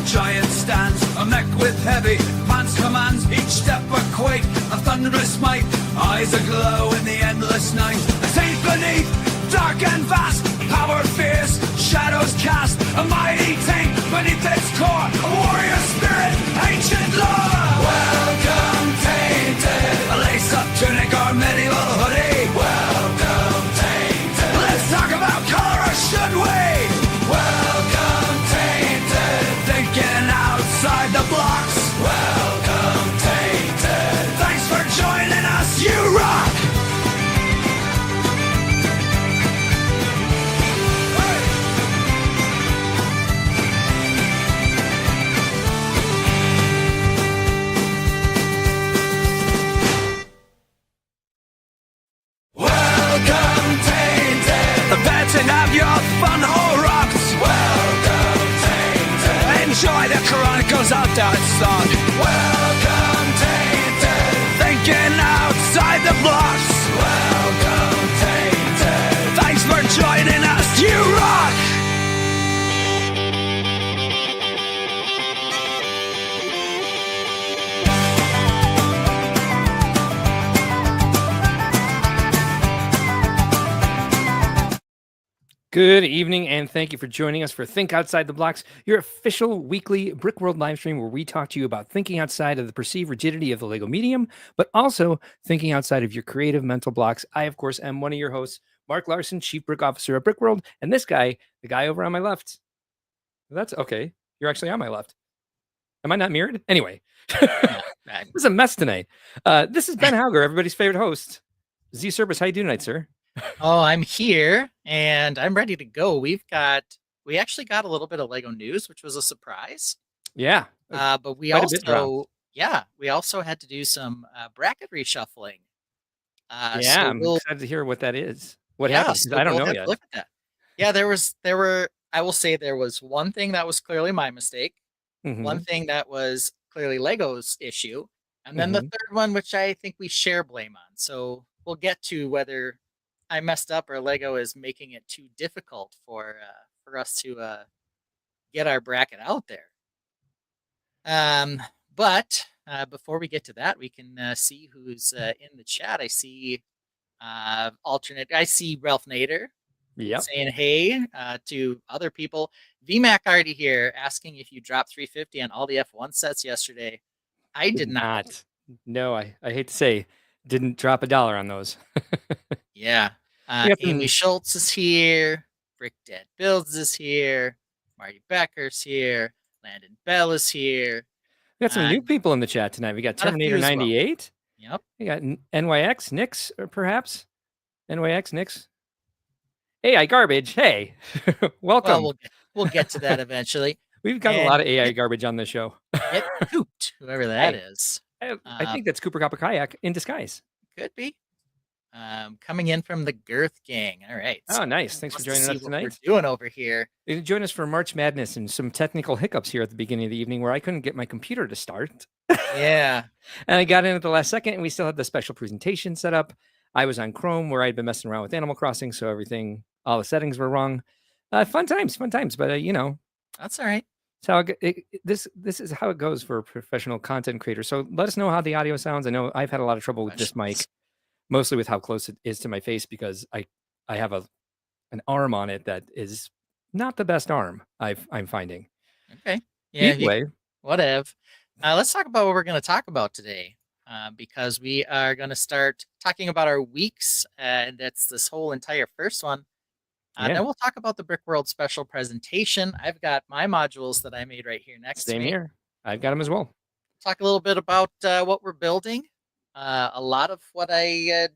a giant stands, a mech with heavy pants commands, each step a quake, a thunderous might, eyes aglow in the endless night. A saint beneath, dark and vast, power fierce, shadows cast, a mighty tank beneath its core, a warrior spirit, ancient lore. Welcome, Tainted, a lace-up tunic or medieval hoodie. Welcome, Tainted, let's talk about color, or should we? Welcome, Tainted, thinking outside the blocks. Welcome, Tainted, thanks for joining us, you rock! Have your fun hole rocks. Welcome, Tainted. Enjoy the chronicles of Dark Song. Welcome, Tainted. Thinking outside the blocks. Welcome, Tainted. Thanks for joining us, you rock! Good evening, and thank you for joining us for Think Outside the Blocks, your official weekly Brickworld live stream where we talk to you about thinking outside of the perceived rigidity of the Lego medium, but also thinking outside of your creative mental blocks. I, of course, am one of your hosts, Mark Larson, Chief Brick Officer at Brickworld, and this guy, the guy over on my left. That's okay. You're actually on my left. Am I not mirrored? Anyway, this is a mess tonight. This is Ben Hauger, everybody's favorite host. Z Service, how you doing tonight, sir? Oh, I'm here and I'm ready to go. We actually got a little bit of Lego news, which was a surprise. Yeah. But we also had to do some bracket reshuffling. I'm excited to hear what that is. What happened? So I don't know yet. Look at that. Yeah, I will say there was one thing that was clearly my mistake. Mm-hmm. One thing that was clearly Lego's issue. And then the third one, which I think we share blame on. So we'll get to whether I messed up or Lego is making it too difficult for us to get our bracket out there. But before we get to that, we can see who's in the chat. I see I see Ralph Nader saying hey to other people. VMAC already here asking if you dropped 350 on all the F1 sets yesterday. I did not. No, I hate to say, didn't drop $1 on those. Yeah. Amy Schultz is here. Brick Dead Builds is here. Marty Becker's here. Landon Bell is here. We got some new people in the chat tonight. We got Terminator 98. Well. Yep. We got NYX Nix, or perhaps NYX Nix. AI garbage. Hey, welcome. Well, we'll get to that eventually. We've got a lot of AI garbage on this show. Get pooped, whoever that is. I think that's Cooper Kappa Kayak in disguise. Could be. Coming in from the Girth Gang. All right. Oh, nice. Thanks for joining us tonight. What we're doing over here. You can join us for March Madness and some technical hiccups here at the beginning of the evening where I couldn't get my computer to start. Yeah. And I got in at the last second and we still had the special presentation set up. I was on Chrome where I'd been messing around with Animal Crossing, so all the settings were wrong. Fun times, but that's all right. So this is how it goes for professional content creators. So let us know how the audio sounds. I know I've had a lot of trouble with this mic. Mostly with how close it is to my face because I have an arm on it that is not the best arm I'm finding. Okay. Yeah. Anyway, whatever. Let's talk about what we're going to talk about today because we are going to start talking about our weeks. And that's this whole entire first one. Then we'll talk about the Brickworld special presentation. I've got my modules that I made right here next to me. Same here. I've got them as well. Talk a little bit about what we're building. A lot of what I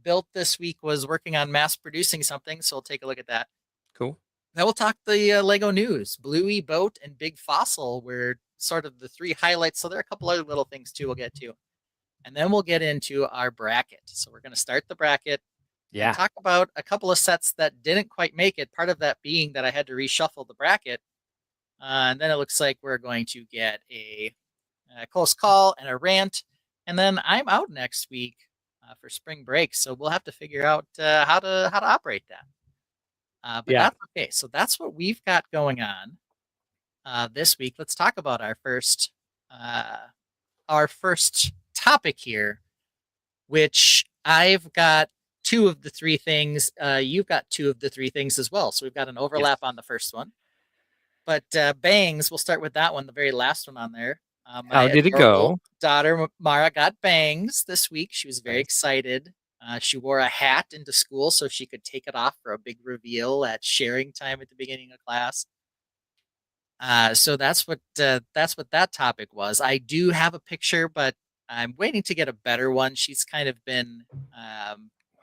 built this week was working on mass producing something, so we'll take a look at that. Cool. Then we'll talk the Lego news. Bluey, Boat, and Big Fossil were sort of the three highlights, so there are a couple other little things too we'll get to. And then we'll get into our bracket. So we're going to start the bracket. Yeah. Talk about a couple of sets that didn't quite make it, part of that being that I had to reshuffle the bracket. And then it looks like we're going to get a close call and a rant. And then I'm out next week for spring break, so we'll have to figure out how to operate that. But that's okay. So that's what we've got going on. this week, let's talk about our first topic here, which I've got 2 of the 3 things. You've got 2 of the 3 things as well. So we've got an overlap on the first one. But bangs, we'll start with that one, the very last one on there. How did it go? Daughter Mara got bangs this week. She was very excited. She wore a hat into school so she could take it off for a big reveal at sharing time at the beginning of class. So that's what that topic was. I do have a picture, but I'm waiting to get a better one. She's kind of been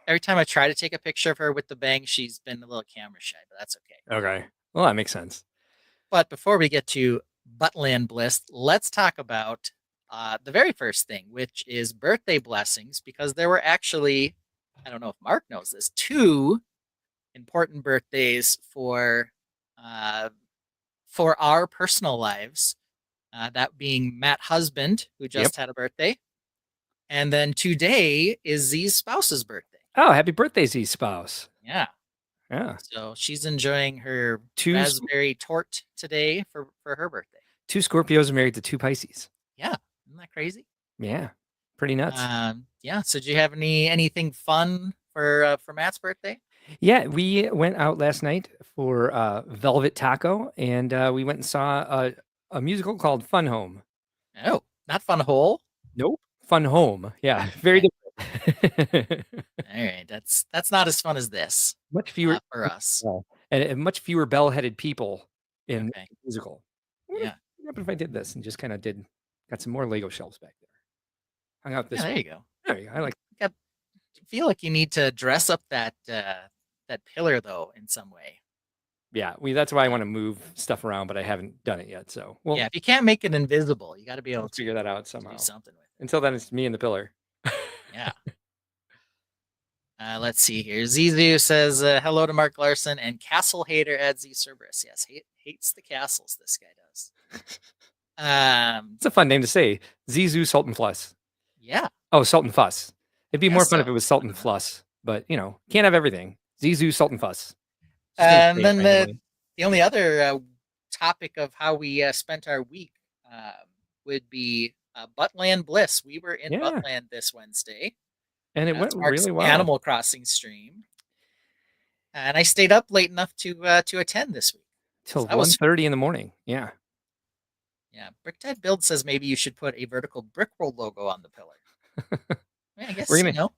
every time I try to take a picture of her with the bangs, she's been a little camera shy, but that's okay. Okay. Well, that makes sense. But before we get to Buttland Bliss, let's talk about the very first thing, which is birthday blessings, because there were actually, I don't know if Mark knows this, 2 important birthdays for our personal lives. That being Matt Husband, who just had a birthday, and then today is Z's spouse's birthday. Oh, happy birthday, Z's spouse. Yeah. Yeah. So she's enjoying her raspberry tort today for her birthday. 2 Scorpios are married to 2 Pisces. Yeah. Isn't that crazy? Yeah. Pretty nuts. Yeah. So do you have anything fun for Matt's birthday? Yeah, we went out last night for Velvet Taco, and we went and saw a musical called Fun Home. Oh, not Fun Hole? Nope. Fun Home. Yeah. Very different. All right. That's not as fun as this. Much fewer for us. And much fewer bell-headed people in Okay. the musical. Yeah. What happened if I did this and just kind of got some more Lego shelves back there? Hung out this Yeah, way. there you go. There you go. I feel like you need to dress up that pillar though in some way. Yeah, that's why I want to move stuff around, but I haven't done it yet. So yeah, if you can't make it invisible, you got to be able to figure that out somehow. Do something with it. Until then, it's me and the pillar. Yeah. Let's see here. Zizu says hello to Mark Larson, and Castle Hater adds Z Cerberus. Yes, hates the castles. This guy does. It's a fun name to say. Zizu Sultan Plus. Yeah. Oh, Sultan Fuss. It'd be more fun if it was Sultan Fluss, but can't have everything. Zizu Sultan Fuss. And then the only other topic of how we spent our week would be Buttland Bliss. We were in Buttland this Wednesday. And it went really well. Animal Crossing stream. And I stayed up late enough to attend this week. Till 1:30 in the morning. Yeah. Yeah. Bricktide Build says maybe you should put a vertical Brickworld logo on the pillar. I guess we're gonna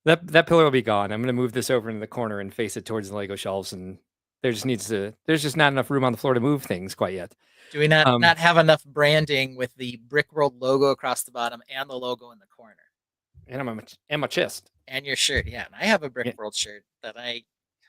that pillar will be gone. I'm gonna move this over into the corner and face it towards the Lego shelves, and there's just not enough room on the floor to move things quite yet. Do we not have enough branding with the Brickworld logo across the bottom and the logo in the corner? And my chest. And your shirt, yeah. And I have a Brickworld shirt that I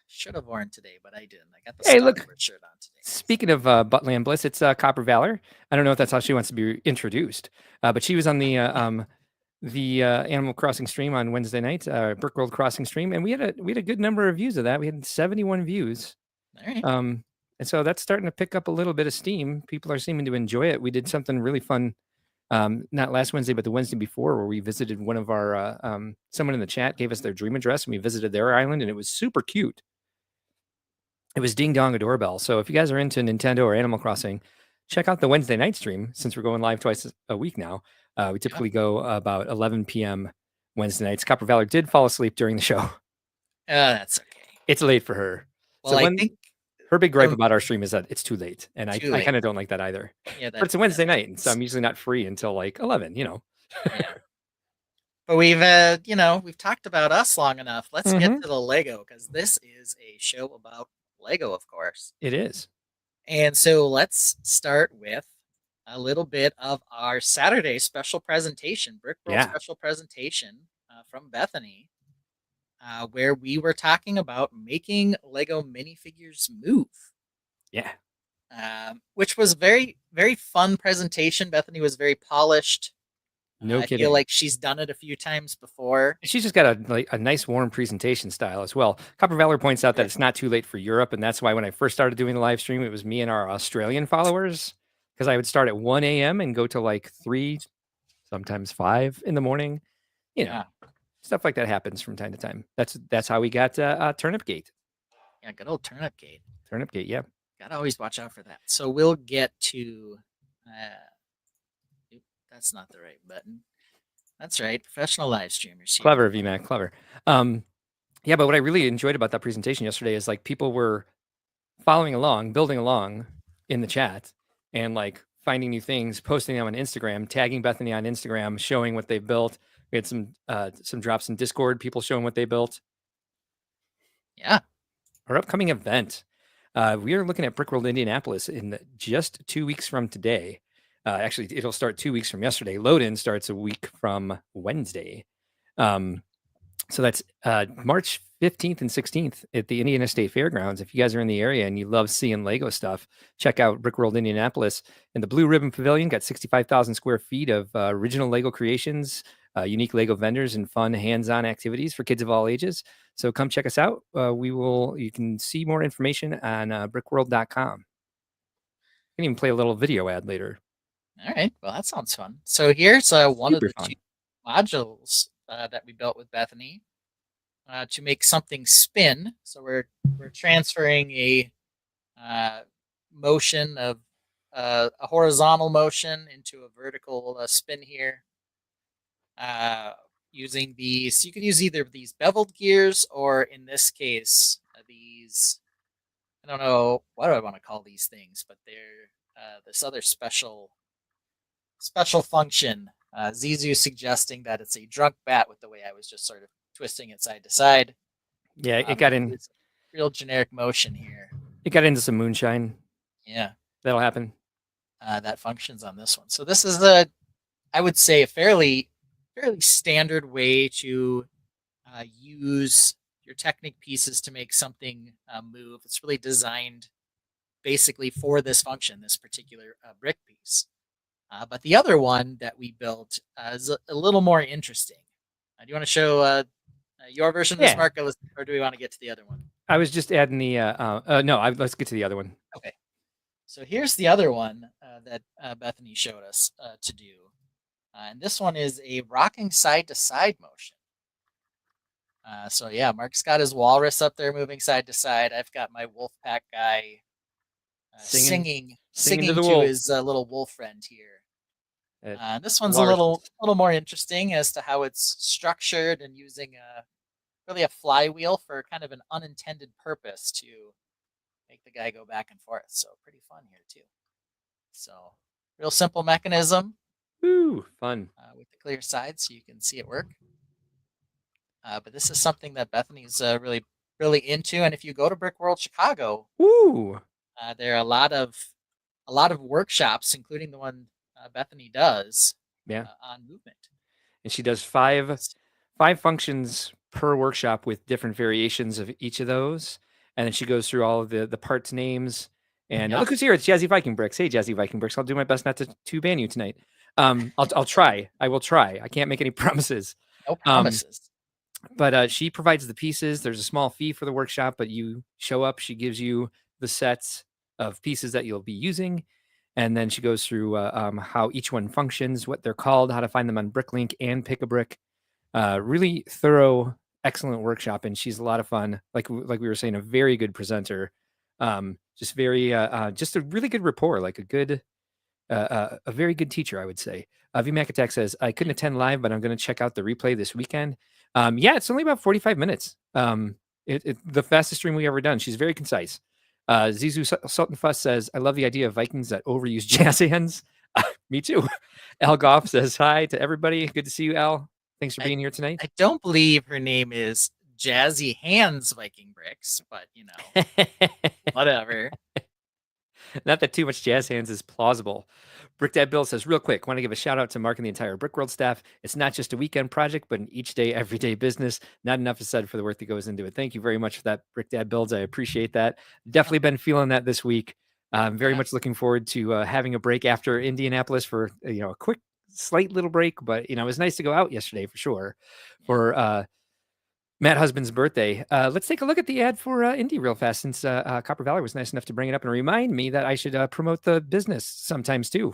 should have worn today, but I didn't. I got the Starboard shirt on today. Speaking of Buttland Bliss, it's Copper Valor. I don't know if that's how she wants to be introduced, but she was on the Animal Crossing stream on Wednesday night, Brickworld Crossing stream, and we had a good number of views of that. We had 71 views. All right. And so that's starting to pick up a little bit of steam. People are seeming to enjoy it. We did something really fun. Not last Wednesday, but the Wednesday before, where we visited one of our someone in the chat gave us their dream address, and we visited their island, and it was super cute. It was Ding Dong a Doorbell. So if you guys are into Nintendo or Animal Crossing, check out the Wednesday night stream. Since we're going live twice a week now, we typically go about 11 p.m. Wednesday nights. Copper Valor did fall asleep during the show. That's okay. It's late for her. Well, so I think her big gripe about our stream is that it's too late, and I kind of don't like that either. Yeah, but it's a Wednesday night, and so I'm usually not free until like 11. Yeah. But we've talked about us long enough. Let's get to the Lego, because this is a show about Lego, of course. It is. And so let's start with a little bit of our Saturday special presentation, Brickworld special presentation from Bethany, where we were talking about making Lego minifigures move. Yeah. Which was very, very fun presentation. Bethany was very polished. No kidding. I feel like she's done it a few times before. She's just got a nice, warm presentation style as well. Copper Valor points out that it's not too late for Europe, and that's why when I first started doing the live stream, it was me and our Australian followers, because I would start at 1 a.m. and go to like 3, sometimes 5 in the morning. Stuff like that happens from time to time. That's how we got Turnip Gate. Yeah, good old Turnip Gate. Turnip Gate, yeah. Gotta always watch out for that. So we'll get to. That's not the right button. That's right. Professional live streamers. Here. Clever, VMAC, clever. Yeah, but what I really enjoyed about that presentation yesterday is like people were following along, building along in the chat, and like finding new things, posting them on Instagram, tagging Bethany on Instagram, showing what they built. We had some drops in Discord, people showing what they built. Yeah. Our upcoming event. We are looking at Brickworld Indianapolis in just 2 weeks from today. Actually, it'll start 2 weeks from yesterday. Load-in starts a week from Wednesday. So that's March 15th and 16th at the Indiana State Fairgrounds. If you guys are in the area and you love seeing Lego stuff, check out Brickworld Indianapolis. In the Blue Ribbon Pavilion, got 65,000 square feet of original Lego creations, unique Lego vendors, and fun hands-on activities for kids of all ages. So come check us out. You can see more information on brickworld.com. You can even play a little video ad later. All right. Well, that sounds fun. So here's one of the two modules that we built with Bethany to make something spin. So we're transferring a motion of a horizontal motion into a vertical spin here. Using these, you could use either of these beveled gears, or in this case, these. I don't know what do I want to call these things, but they're this other special function. Zizu suggesting that it's a drunk bat with the way I was just sort of twisting it side to side. Yeah, it got in real generic motion here. It got into some moonshine. Yeah, that'll happen. That functions on this one. So this is I would say, a fairly standard way to use your Technic pieces to make something move. It's really designed basically for this function, this particular brick piece. But the other one that we built is a little more interesting. Do you want to show your version of this, Mark, or do we want to get to the other one? I was just adding the let's get to the other one. Okay. So here's the other one that Bethany showed us to do. And this one is a rocking side-to-side motion. So yeah, Mark's got his walrus up there moving side to side. I've got my wolf pack guy singing to his little wolf friend here. This one's a little more interesting as to how it's structured, and using really a flywheel for kind of an unintended purpose to make the guy go back and forth. So pretty fun here too. So real simple mechanism. Ooh, fun. With the clear side so you can see it work. But this is something that Bethany's really, really into. And if you go to Brickworld Chicago, there are a lot of workshops, including the one Bethany does on movement. And she does five functions per workshop with different variations of each of those. And then she goes through all of the parts names. And look who's here. It's Jazzy Viking Bricks. Hey, Jazzy Viking Bricks. I'll do my best not to ban you tonight. I'll try. I will try. I can't make any promises. No promises. But she provides the pieces. There's a small fee for the workshop, but you show up. She gives you the sets of pieces that you'll be using. And then she goes through how each one functions, what they're called, how to find them on Bricklink and Pick a Brick. Really thorough, excellent workshop. And she's a lot of fun. Like we were saying, a very good presenter. Just a really good rapport, like a very good teacher, I would say. VMAC Attack says, I couldn't attend live, but I'm going to check out the replay this weekend. It's only about 45 minutes. The fastest stream we ever done. She's very concise. Zizu Sultan Fuss says, I love the idea of Vikings that overuse jazz hands. Me too. Al Goff says, hi to everybody. Good to see you, Al. Thanks for being here tonight. I don't believe her name is Jazzy Hands Viking Bricks, but whatever. Not that too much jazz hands is plausible. Brick Dad Bill says, real quick, want to give a shout out to Mark and the entire Brickworld staff. It's not just a weekend project, but an each day, everyday business. Not enough is said for the work that goes into it. Thank you very much for that, Brick Dad Builds. I appreciate that. Definitely been feeling that this week. I'm very much looking forward to having a break after Indianapolis for a quick, slight little break. But it was nice to go out yesterday for sure. For Matt Husband's birthday. Let's take a look at the ad for Indy real fast, since Copper Valley was nice enough to bring it up and remind me that I should promote the business sometimes too.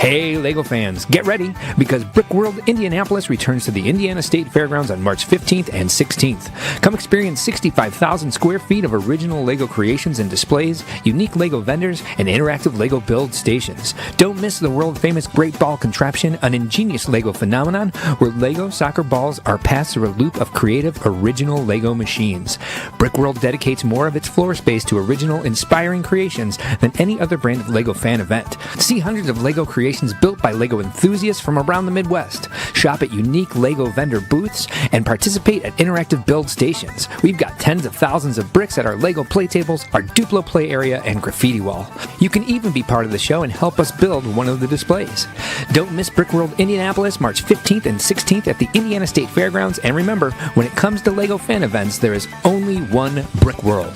Hey, LEGO fans, get ready because Brickworld Indianapolis returns to the Indiana State Fairgrounds on March 15th and 16th. Come experience 65,000 square feet of original LEGO creations and displays, unique LEGO vendors, and interactive LEGO build stations. Don't miss the world-famous Great Ball Contraption, an ingenious LEGO phenomenon where LEGO soccer balls are passed through a loop of creative, original LEGO machines. Brickworld dedicates more of its floor space to original, inspiring creations than any other brand of LEGO fan event. See hundreds of LEGO creations built by LEGO enthusiasts from around the Midwest. Shop at unique LEGO vendor booths and participate at interactive build stations. We've got tens of thousands of bricks at our LEGO play tables, our Duplo play area, and graffiti wall. You can even be part of the show and help us build one of the displays. Don't miss Brickworld Indianapolis March 15th and 16th at the Indiana State Fairgrounds. And remember, when it comes to LEGO fan events, there is only one Brickworld.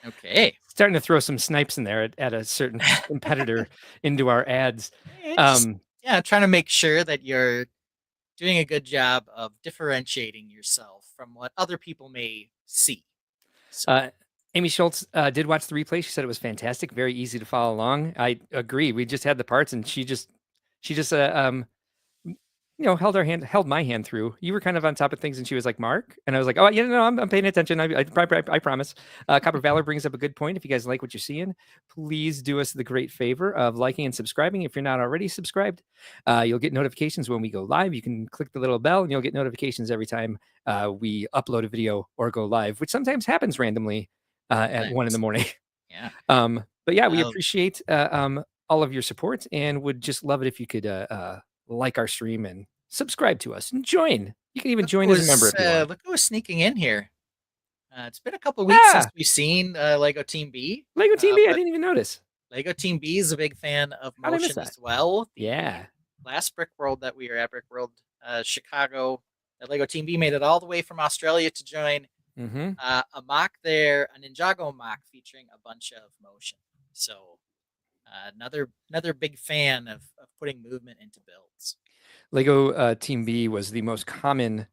Okay. Starting to throw some snipes in there at a certain competitor into our ads. Yeah, trying to make sure that you're doing a good job of differentiating yourself from what other people may see. So, Amy Schultz did watch the replay. She said it was fantastic, very easy to follow along. I agree. We just had the parts, and she just held my hand through. You were kind of on top of things, and she was like, "Mark," and I was like, "Oh, yeah, no, I'm paying attention. I promise." Copper Valor brings up a good point. If you guys like what you're seeing, please do us the great favor of liking and subscribing. If you're not already subscribed, you'll get notifications when we go live. You can click the little bell, and you'll get notifications every time we upload a video or go live, which sometimes happens randomly at 1 a.m. yeah. But yeah, we appreciate all of your support, and would just love it if you could like our stream and subscribe to us and join. You can even join as a member if you want. Look who was sneaking in here. It's been a couple weeks since we've seen Lego Team B. Lego Team B, I didn't even notice. Lego Team B is a big fan of motion as well. Yeah. Last Brickworld that we were at, Brickworld Chicago, Lego Team B made it all the way from Australia to join a mock there, a Ninjago mock featuring a bunch of motion. So another big fan of putting movement into builds. Lego Team B was the most common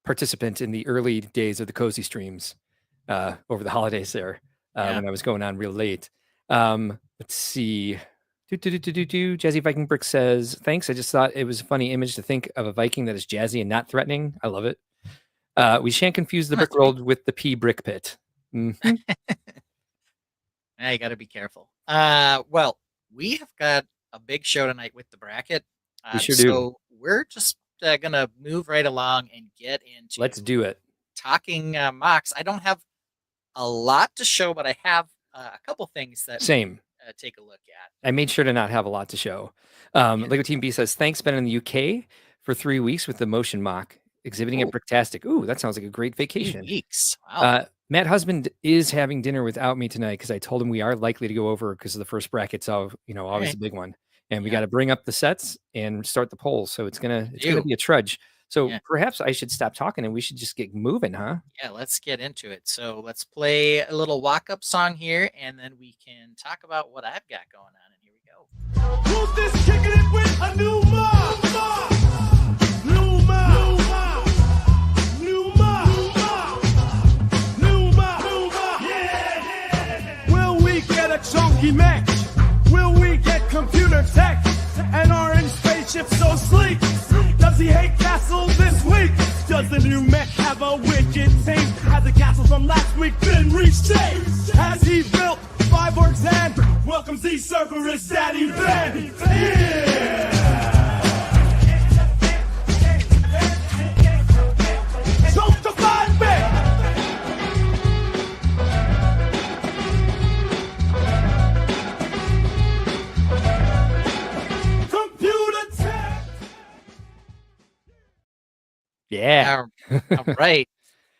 participant in the early days of the Cozy streams over the holidays there when I was going on real late. Let's see. Jazzy Viking Brick says, "Thanks. I just thought it was a funny image to think of a Viking that is jazzy and not threatening. I love it. We shan't confuse the Brickworld with the P Brick Pit." Mm-hmm. Now you got to be careful. Well, we have got a big show tonight with the bracket. We sure do. So we're just gonna move right along and get into. Let's do it. Talking MOCs. I don't have a lot to show, but I have a couple things that same. Take a look at. I made sure to not have a lot to show. Lego Team B says, "Thanks, been in the UK for 3 weeks with the motion mock, exhibiting at Bricktastic." Ooh, that sounds like a great vacation. 3 weeks. Wow. Matt Husband is having dinner without me tonight because I told him we are likely to go over because of the first bracket's always a big one. And we got to bring up the sets and start the polls. So it's gonna be a trudge. So perhaps I should stop talking and we should just get moving, huh? Yeah, let's get into it. So let's play a little walk-up song here, and then we can talk about what I've got going on. And here we go. Who's this kicking it with a new mob? New mob. New mob. New mob. Yeah. Will we get a chunky match? Will we get computer tech? An orange spaceship so sleek? Does he hate castle this week? Does the new mech have a wicked taste? Has the castle from last week been reshaped? Has he built 5 or 10? Welcomes the Cerberus Daddy Ben. Yeah! Choke the 5 men! Yeah. All right.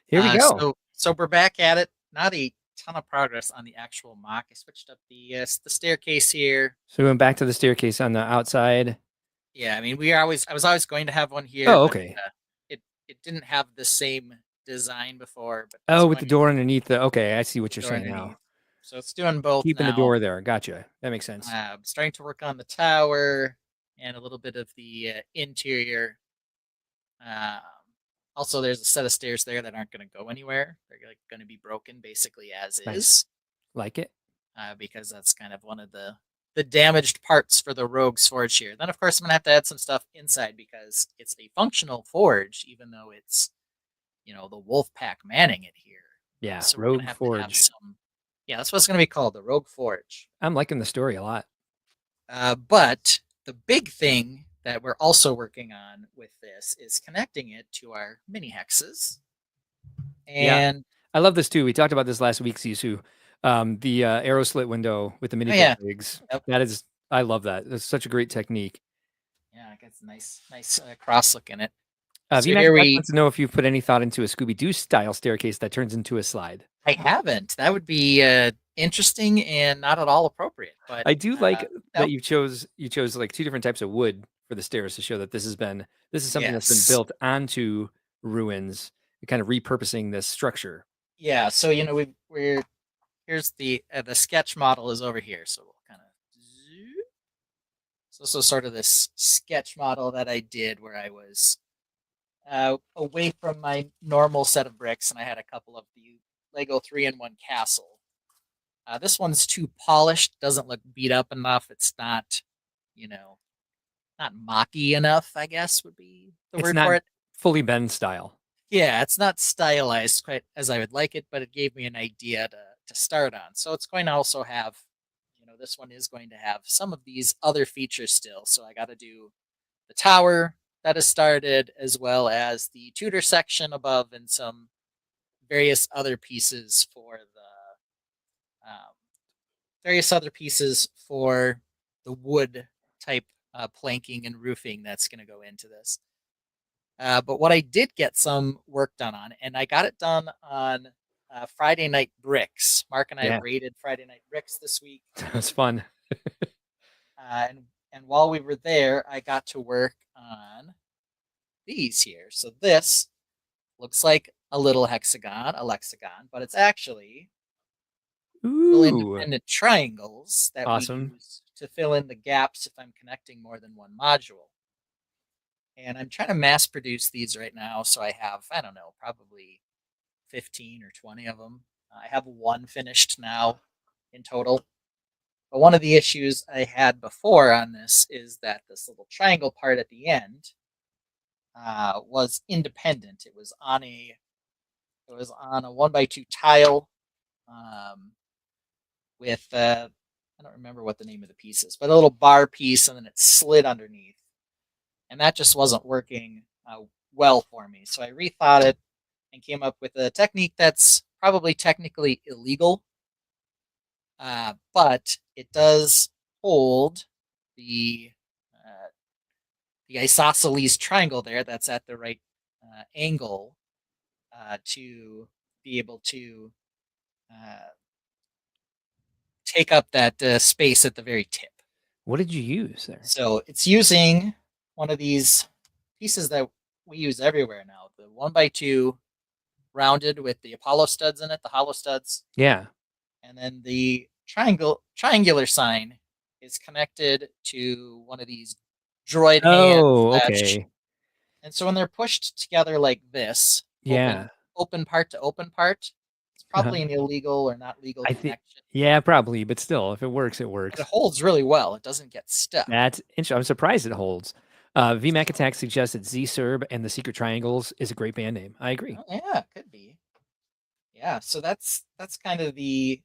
Here we go. So we're back at it. Not a ton of progress on the actual mock. I switched up the staircase here. So we went back to the staircase on the outside. Yeah, I mean, I was always going to have one here. Oh, okay. But, it didn't have the same design before. But with the door underneath the. Okay, I see what you're saying now. So it's doing both. Keeping the door there. Gotcha. That makes sense. Starting to work on the tower and a little bit of the interior. Also, there's a set of stairs there that aren't going to go anywhere. They're going to be broken basically as is. Like it. because that's kind of one of the damaged parts for the Rogue's Forge here. Then, of course, I'm going to have to add some stuff inside because it's a functional forge, even though it's, the Wolfpack manning it here. Yeah, So we're going Rogue to have Forge. to have some. Yeah, that's what it's going to be called, the Rogue Forge. I'm liking the story a lot. But the big thing that we're also working on with this is connecting it to our mini hexes. And I love this too. We talked about this last week, Sisu. The arrow slit window with the mini rigs. Yep. I love that. That's such a great technique. Yeah, it gets a nice cross look in it. So VMAX here wants to know if you've put any thought into a Scooby-Doo style staircase that turns into a slide. I haven't. That would be interesting and not at all appropriate. But I do like that you chose like two different types of wood for the stairs to show that this is something that's been built onto ruins, kind of repurposing this structure. Yeah. So here's the sketch model is over here. So we'll kind of. So this was sort of this sketch model that I did where I was away from my normal set of bricks, and I had a couple of the Lego 3-in-1 castle. This one's too polished, doesn't look beat up enough. It's not, not mocky enough, I guess would be the word for it. Fully Ben style. Yeah, it's not stylized quite as I would like it, but it gave me an idea to start on. So it's going to also have, this one is going to have some of these other features still. So I got to do the tower that is started, as well as the tutor section above and some various other pieces for the wood type planking and roofing that's going to go into this. But what I did get some work done on, and I got it done on Friday Night Bricks. Mark and I raided Friday Night Bricks this week. That's fun. And while we were there, I got to work on these here. So this looks like a little hexagon, a lexagon, but it's actually little independent triangles that we use to fill in the gaps if I'm connecting more than one module. And I'm trying to mass produce these right now. So I have, I don't know, probably 15 or 20 of them. I have one finished now in total. But one of the issues I had before on this is that this little triangle part at the end was independent. It was on a 1x2 tile with I don't remember what the name of the piece is, but a little bar piece, and then it slid underneath, and that just wasn't working well for me. So I rethought it and came up with a technique that's probably technically illegal, but it does hold the isosceles triangle there that's at the right angle to be able to take up that space at the very tip. What did you use there? So it's using one of these pieces that we use everywhere now, the 1x2 rounded with the Apollo studs in it, the hollow studs. Yeah. And then the triangular sign is connected to one of these droid hands. Oh, okay. And so when they're pushed together like this, open part to open part, it's probably an illegal or not legal connection. Yeah, probably, but still, if it works, it works. But it holds really well. It doesn't get stuck. That's interesting. I'm surprised it holds. VMAC Attack suggests that Z-Serb and the Secret Triangles is a great band name. I agree. Oh, yeah, it could be. Yeah, so that's kind of the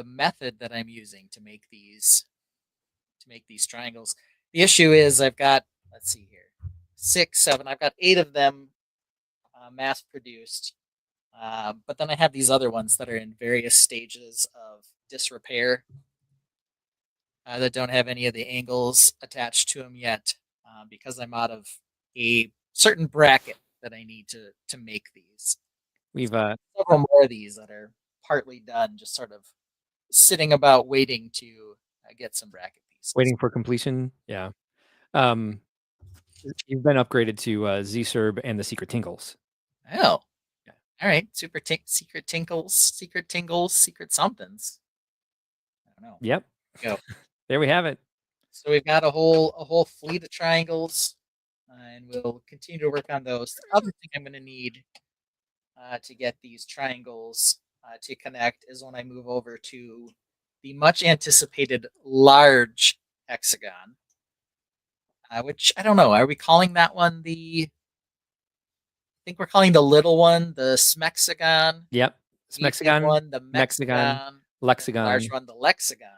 method that I'm using to make these triangles. The issue is I've got, let's see here, 6, 7. I've got 8 of them mass produced, but then I have these other ones that are in various stages of disrepair that don't have any of the angles attached to them yet, because I'm out of a certain bracket that I need to make these. We've several more of these that are partly done, just sort of sitting about waiting to get some bracket pieces. Waiting for completion. Yeah. You've been upgraded to Z-Serb and the Secret Tingles. Oh. Yeah. All right. Secret Tingles, Secret somethings. I don't know. Yep. Go. There we have it. So we've got a whole fleet of triangles, and we'll continue to work on those. The other thing I'm going to need to get these triangles to connect is when I move over to the much anticipated large hexagon, which I don't know. Are we calling that one I think we're calling the little one the smexagon. Yep. Medium Smexagon, one, the Mexagon, mexagon, Lexagon. large one, the lexagon.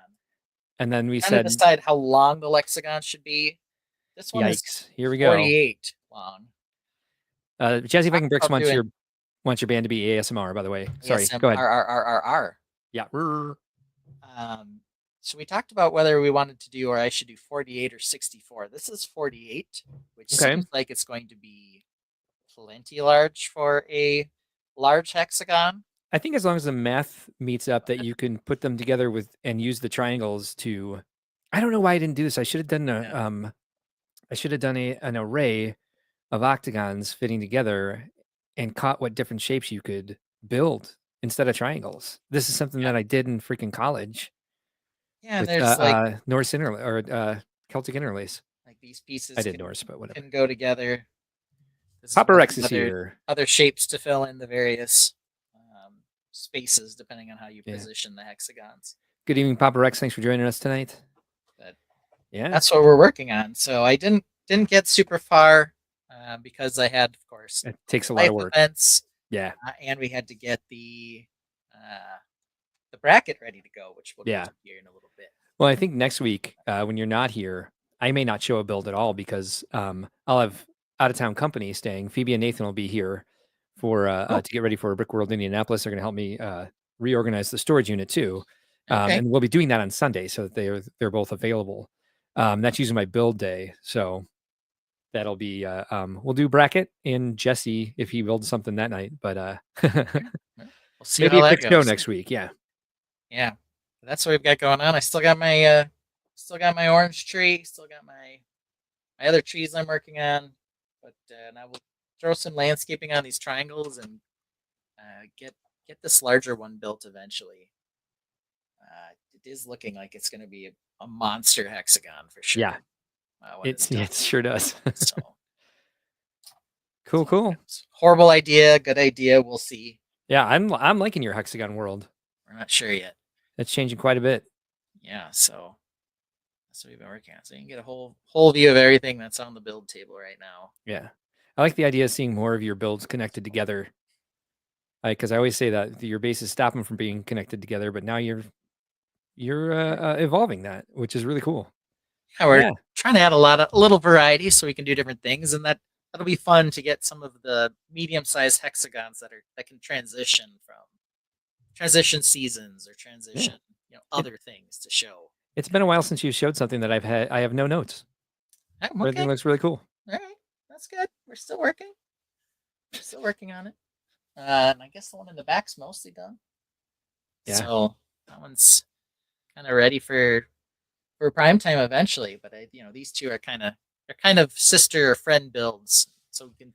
And then we Trying said, to decide how long the lexagon should be. This one yikes, is here we go. 48 long. Jesse Viking Bricks about wants your band to be ASMR, by the way. Sorry, ASMR, go ahead. R. Yeah. So we talked about whether we wanted to do, or I should do 48 or 64. This is 48, which Okay. seems like it's going to be plenty large for a large hexagon. I think as long as the math meets up, that you can put them together with and use the triangles to. I don't know why I didn't do this. I should have done an array of octagons fitting together and caught what different shapes you could build instead of triangles. This is something that I did in freaking college. Yeah, with, there's like Norse interlace or Celtic interlace. like these pieces I did Norse, but whatever. can go together. Papa Rex is here. Other shapes to fill in the various spaces depending on how you position the hexagons. Good evening, Papa Rex. Thanks for joining us tonight. But yeah, that's what we're working on. So I didn't get super far because I had, of course, it takes a lot of work. Events, yeah, and we had to get the bracket ready to go, which we'll get to here in a little bit. Well, I think next week when you're not here, I may not show a build at all because I'll have out of town company staying. Phoebe and Nathan will be here for to get ready for Brickworld Indianapolis. They're going to help me reorganize the storage unit too, and we'll be doing that on Sunday so that they're both available. That's usually my build day, so that'll be we'll do bracket and Jesse if he builds something that night. But we'll see maybe how a that quick goes. show next week. Yeah, that's what we've got going on. I still got my orange tree. Still got my other trees I'm working on. But now we'll throw some landscaping on these triangles and get this larger one built eventually. It is looking like it's going to be a monster hexagon for sure. Yeah, it sure does. So cool. Horrible idea, good idea. We'll see. Yeah, I'm liking your hexagon world. We're not sure yet. It's changing quite a bit. Yeah, so that's what we've been working on. So you can get a whole view of everything that's on the build table right now. Yeah, I like the idea of seeing more of your builds connected together. Because I always say that your bases stop them from being connected together, but now you're evolving that, which is really cool. Yeah, we're trying to add a little variety so we can do different things, and that'll be fun to get some of the medium-sized hexagons that can transition seasons or transition other things to show. It's been a while since you showed something that I have no notes. Okay. Everything looks really cool. All right, that's good. We're still working. On it. And I guess the one in the back's mostly done. Yeah. So that one's kind of ready for prime time eventually. But these two are kind of sister or friend builds, so we'll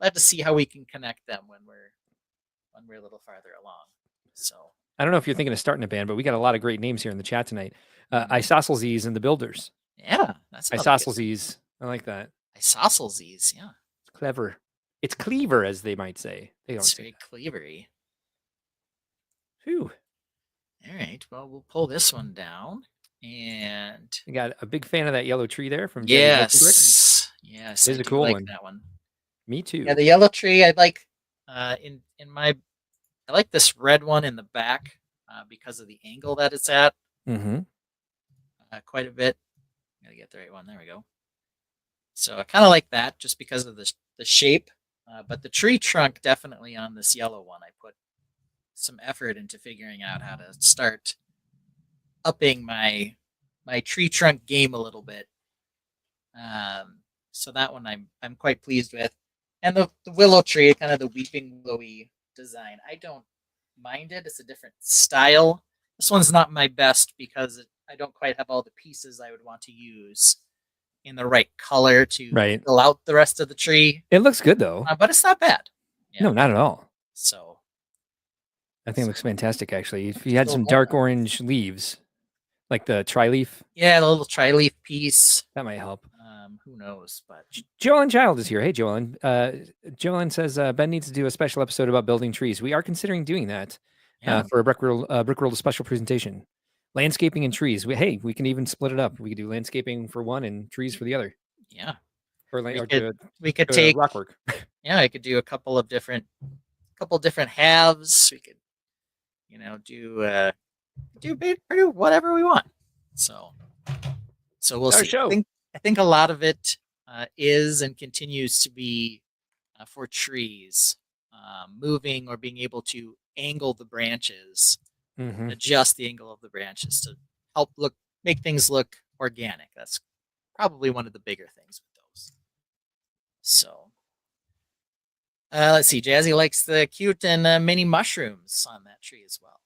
have to see how we can connect them when we're a little farther along. So I don't know if you're thinking of starting a band, but we got a lot of great names here in the chat tonight. Isosceles and the Builders. Yeah, that's Isosceles. I like that. Isosceles, yeah. It's clever. It's cleaver, as they might say. They don't it's say very cleavery. Whew. All right. Well, we'll pull this one down, and you got a big fan of that yellow tree there from yes, it's a cool one. That one. Me too. Yeah, the yellow tree. I like I like this red one in the back because of the angle that it's at. Mm-hmm. Quite a bit. Gotta get the right one. There we go. So I kind of like that just because of the shape. But the tree trunk definitely on this yellow one, I put some effort into figuring out how to start upping my tree trunk game a little bit. So that one I'm quite pleased with. And the willow tree, kind of the weeping willowy design, I don't mind it. It's a different style. This one's not my best because I don't quite have all the pieces I would want to use in the right color to fill out the rest of the tree. It looks good though, but it's not bad. Yeah. No, not at all. So I think it looks fantastic. Actually, if you had some dark orange leaves, like the tri-leaf, the little tri-leaf piece, that might help. Who knows? But Joellen Child is here. Hey, Joellen. Joellen says Ben needs to do a special episode about building trees. We are considering doing that. for a Brickworld special presentation. Landscaping and trees. We can even split it up. We could do landscaping for one and trees for the other. Yeah. Or We could take rock work. Yeah, I could do a couple different halves. We could, do whatever we want. So we'll Our see. show. I think a lot of it is and continues to be for trees, moving or being able to angle the branches, adjust the angle of the branches to help make things look organic. That's probably one of the bigger things with those. So let's see. Jazzy likes the cute and mini mushrooms on that tree as well.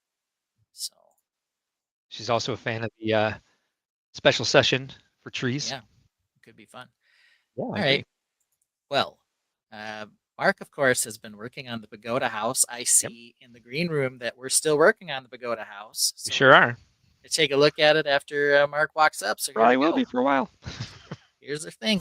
So she's also a fan of the special session for trees. Yeah, it could be fun. Yeah, all right. Well, Mark, of course, has been working on the pagoda house. I see in the green room that we're still working on the pagoda house. So we sure are. Let's take a look at it after Mark walks up. So probably will be for a while. Here's the thing.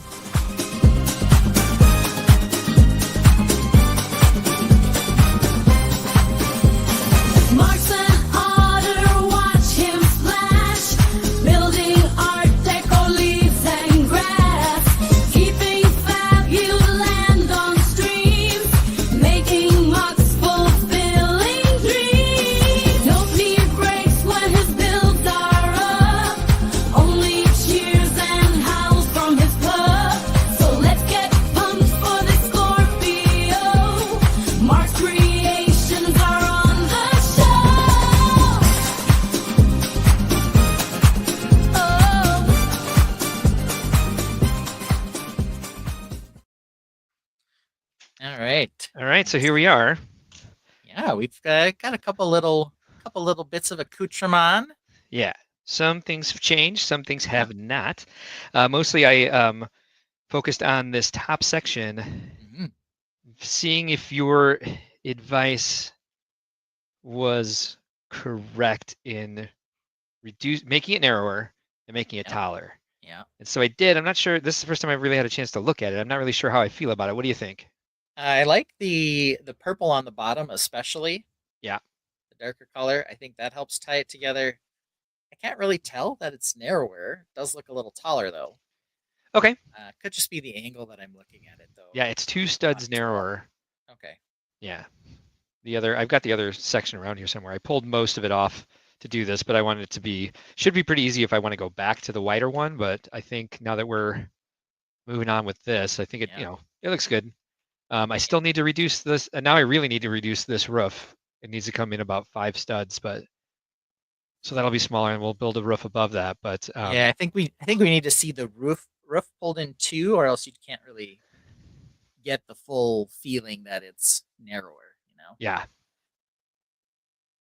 Mark's an otter, watch him splash, building art deco, leaves and grass, keeping fab, you land on streams, making MOCs, fulfilling dreams. No fear breaks when his builds are up, only cheers and howls from his club. So let's get pumped for the Scorpio. Mark's creations are on the show. All right. So here we are. Yeah, we've got a couple little bits of accoutrement. Yeah. Some things have changed. Some things have not. Mostly I focused on this top section, seeing if your advice was correct in making it narrower and making it taller. Yeah. And so I did. I'm not sure. This is the first time I've really had a chance to look at it. I'm not really sure how I feel about it. What do you think? I like the purple on the bottom, especially. Yeah. The darker color. I think that helps tie it together. I can't really tell that it's narrower. It does look a little taller, though. Okay. Could just be the angle that I'm looking at it, though. Yeah, it's 2 studs narrower. Okay. Yeah. I've got the other section around here somewhere. I pulled most of it off to do this, but I wanted it to should be pretty easy if I want to go back to the wider one. But I think now that we're moving on with this, I think it looks good. I still need to reduce this, and now I really need to reduce this roof. It needs to come in about 5 studs, so that'll be smaller, and we'll build a roof above that. But yeah, I think we need to see the roof pulled in too, or else you can't really get the full feeling that it's narrower. Yeah.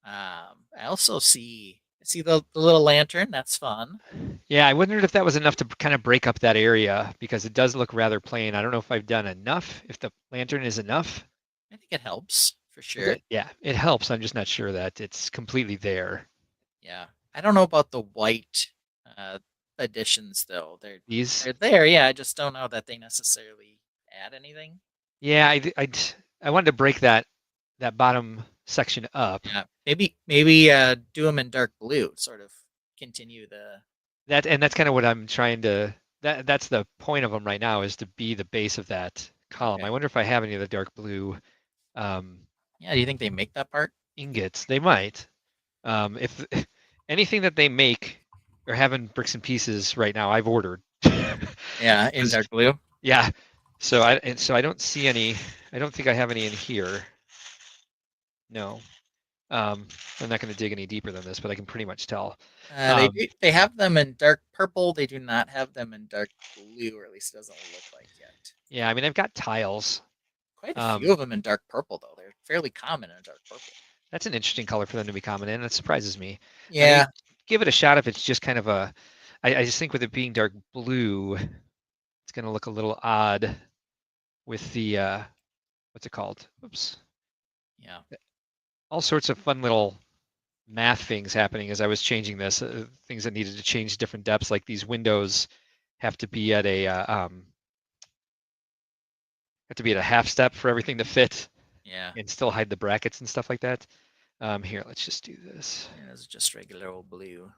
I also see the little lantern. That's fun. Yeah, I wondered if that was enough to kind of break up that area, because it does look rather plain. I don't know if I've done enough, if the lantern is enough. I think it helps for sure. Yeah, it helps. I'm just not sure that it's completely there. Yeah. I don't know about the white additions, though. They're there. Yeah, I just don't know that they necessarily add anything. Yeah, I wanted to break that bottom section up. Yeah, maybe do them in dark blue, sort of continue that's kind of what I'm trying to. That's the point of them right now, is to be the base of that column. Okay. I wonder if I have any of the dark blue. Yeah, do you think they make that part? Ingots, they might. If anything that they make or have in bricks and pieces right now, I've ordered. Yeah, in dark blue. Yeah, so I don't see any. I don't think I have any in here. No. I'm not going to dig any deeper than this, but I can pretty much tell. They have them in dark purple. They do not have them in dark blue, or at least it doesn't look like yet. Yeah, I mean, I've got tiles. Quite a few of them in dark purple, though. They're fairly common in dark purple. That's an interesting color for them to be common in. It surprises me. Yeah. I mean, give it a shot if it's just kind of I just think with it being dark blue, it's going to look a little odd with the, what's it called? Oops. Yeah. All sorts of fun little math things happening as I was changing this, things that needed to change different depths, like these windows have to be at a half step for everything to fit. Yeah. And still hide the brackets and stuff like that. Here, let's just do this. Yeah, it's just regular old blue.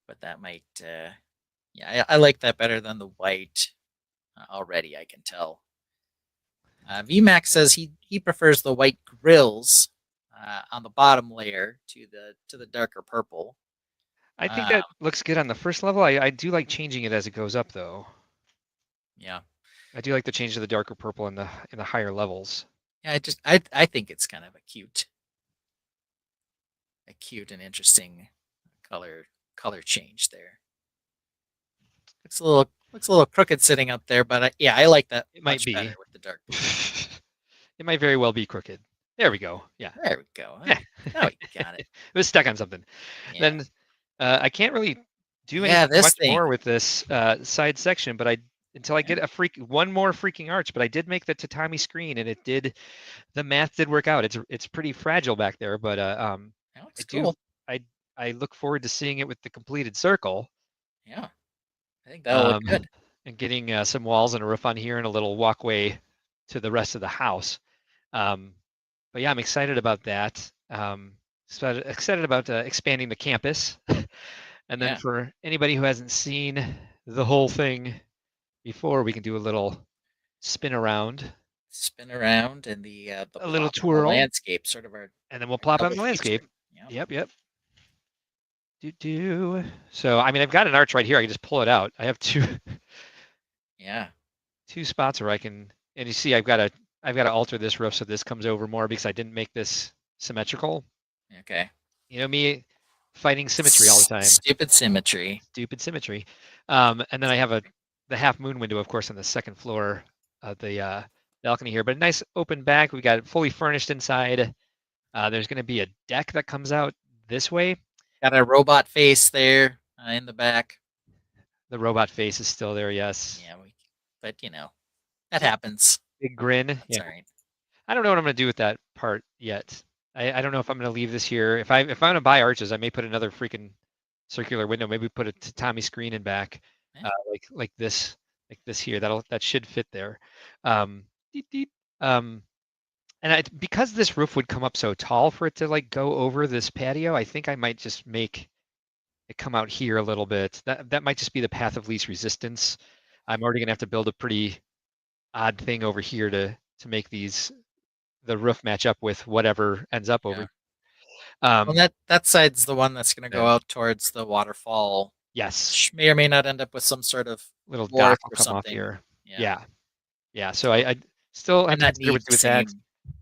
But that might, yeah, I like that better than the white already, I can tell. VMAX says he prefers the white grills on the bottom layer to the darker purple. I think that looks good on the first level. I do like changing it as it goes up, though. Yeah, I do like the change to the darker purple in the higher levels. yeah. I think it's kind of a cute and interesting color change there. Looks a little crooked sitting up there, but yeah, I like that It might much be. better with the dark blue. It might very well be crooked. There we go. Yeah. There we go. Yeah. Now we got it. It was stuck on something. Yeah. Then I can't really do Yeah, anything this much thing. more with this side section, but until I get one more freaking arch. But I did make the tatami screen, and the math did work out. It's pretty fragile back there, but That looks cool. I look forward to seeing it with the completed circle. Yeah, I think that'll look good. And getting some walls and a roof on here and a little walkway to the rest of the house. But yeah, I'm excited about that. Excited about expanding the campus. And then Yeah. for anybody who hasn't seen the whole thing before, we can do a little spin around. Spin around and the A little plop on the twirl. landscape, sort of our. And then we'll plop on double the landscape. feature. Yep. So, I mean, I've got an arch right here. I can just pull it out. I have two spots where I can, and you see, I've got to alter this roof so this comes over more because I didn't make this symmetrical. Okay. You know me fighting symmetry all the time. Stupid symmetry. And then I have the half moon window, of course, on the second floor of the balcony here. But a nice open back. We got it fully furnished inside. There's going to be a deck that comes out this way. Got a robot face there in the back. The robot face is still there, yes. Yeah, but that happens. Big grin. That's all right. I don't know what I'm going to do with that part yet. I don't know if I'm going to leave this here. If I'm going to buy arches, I may put another freaking circular window. Maybe put a tatami screen in back, like this here. That should fit there. And because this roof would come up so tall for it to like go over this patio, I think I might just make it come out here a little bit. That might just be the path of least resistance. I'm already gonna have to build a pretty odd thing over here to make the roof match up with whatever ends up over. Well, that side's the one that's gonna go out towards the waterfall. Yes. Which may or may not end up with some sort of little dock will come something. off here. Yeah. So I still I'm not sure what to do with that.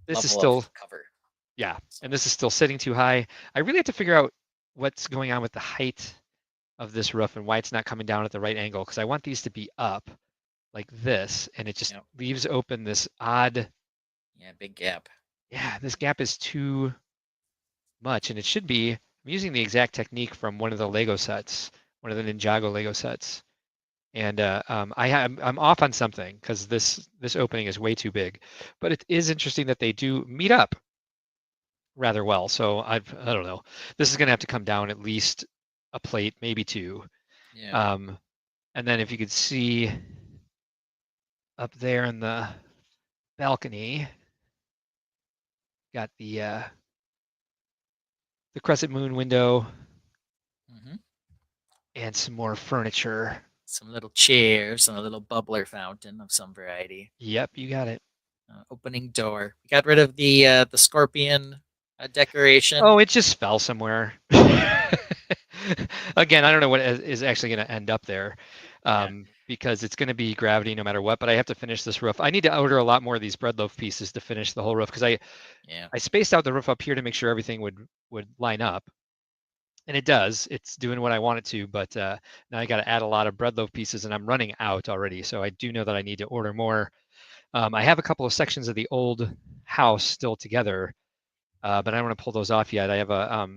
This is still cover. Yeah, and this is still sitting too high. I really have to figure out what's going on with the height of this roof and why it's not coming down at the right angle, because I want these to be up like this, and it just leaves open this odd. Yeah, big gap. Yeah, this gap is too much, and it should be. I'm using the exact technique from one of the Lego sets, one of the Ninjago Lego sets, and I'm off on something because this opening is way too big, but it is interesting that they do meet up rather well. So I don't know. This is going to have to come down at least a plate, maybe two. Yeah. And then if you could see up there in the balcony, got the crescent moon window and some more furniture. Some little chairs and a little bubbler fountain of some variety. Yep, you got it. Opening door. We got rid of the scorpion decoration. Oh, it just fell somewhere. Again, I don't know what is actually going to end up there, because it's going to be gravity no matter what. But I have to finish this roof. I need to order a lot more of these bread loaf pieces to finish the whole roof, because I spaced out the roof up here to make sure everything would line up. And it does. It's doing what I want it to, but now I got to add a lot of bread loaf pieces, and I'm running out already. So I do know that I need to order more. I have a couple of sections of the old house still together, but I don't want to pull those off yet. I have